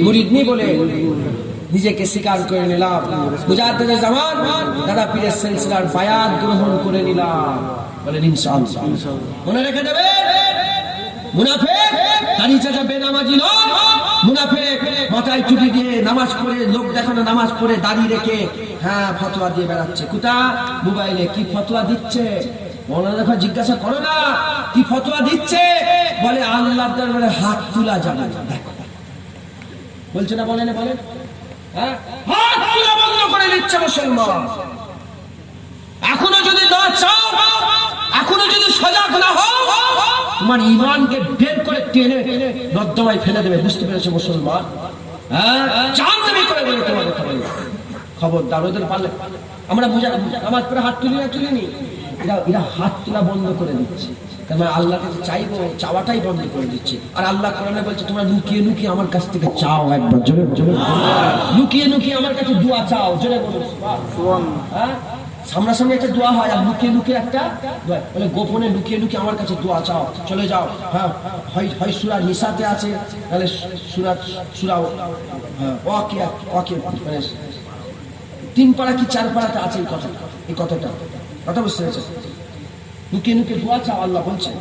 মুরিদনি বলে নিজেকে স্বীকার করে নিলাম। মুজাদ্দিদুজ্জামান দাদা পীরের সিলসিলার বায়াত গ্রহণ করে নিলাম। বলেন ইনশাআল্লাহ। মনে রেখে দেবেন, মুনাফিক দাড়ি চাচা বেনামাজি নয়। মুনাফিক মাথায় টুপি দিয়ে নামাজ পড়ে, লোক দেখানো নামাজ পড়ে দাড়ি রেখে ফতোয়া দিয়ে বেড়াচ্ছে। কোথা মোবাইলে কি ফতোয়া দিচ্ছে? মনে দেখো, জিজ্ঞাসা করো না কি ফতোয়া দিচ্ছে। বলে আল্লাহর দরবারে হাত তোলা যাবে না। বলছে না, বলেন বলেন, হাত তোলা বন্ধ করে দিচ্ছে মুসলমান। এখনো যদি না চাও, এখনো যদি সজাগ না হও, তোমার ঈমানকে বের করে টেনে নর্দমায় ফেলে দেবে। বুঝতে পেরেছো মুসলমান? জাহান্নামী করে দেবে তোমাদের। খবরদার, ওদের পারলে আমরা নামাজ পড়ে হাত তুলিনি, এরা হাত তোলা বন্ধ করে দিচ্ছে। তার মানে আল্লাহকে চাইবো, চাওয়াটাই বন্ধ করে দিচ্ছে। আর আল্লাহ কোরআনে বলছে তোমরা লুকিয়ে লুকিয়ে আমার কাছ থেকে চাও। একবার জোরে জোরে লুকিয়ে লুকিয়ে আমার কাছে দোয়া চাও। জোরে বলুন সুবহানাল্লাহ। সামনাসামনি একটা দোয়া হয়, আর লুকিয়ে লুকিয়ে একটা দোয়া, বলে গোপনে লুকিয়ে লুকিয়ে আমার কাছে দোয়া চাও, চলে যাও। হয় সূরা নিসাতে আছে, তাহলে সূরা ওয়াকিয়া মানে 3 পারা কি 4 পারাতে আছে এই কথাটা। কথা বুঝতে পেরেছে? লুকিয়ে লুকিয়ে দোয়া চাও, আল্লাহ বলছে।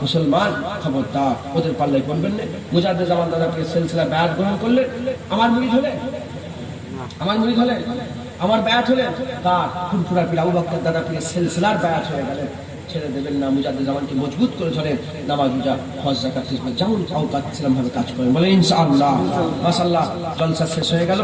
মুসলমান খবরদার, ওদের পাল্লাই পড়বেন না। মুজাদ্দিদ জামান দাদা পীরের সিলসিলা বায়াত গ্রহণ করলে আমার মুরিদ হলে, আমার বায়াত হলেন। তার ফুরফুরা পীর আবু বকর দাদা পীরের সিলসিলার বায়াত হয়ে গেলেন। ছেড়ে দেবেন না। মুজাদ্দিদ জামানকে মজবুত করে ধরেন। নামাজ, রোজা, হজ, যাকাত, যেমন আওকাত ছিলাম ভাবে কাজ করেন। বলে ইনশাআল্লাহ। মাশাআল্লাহ, জলসা শেষ হয়ে গেল।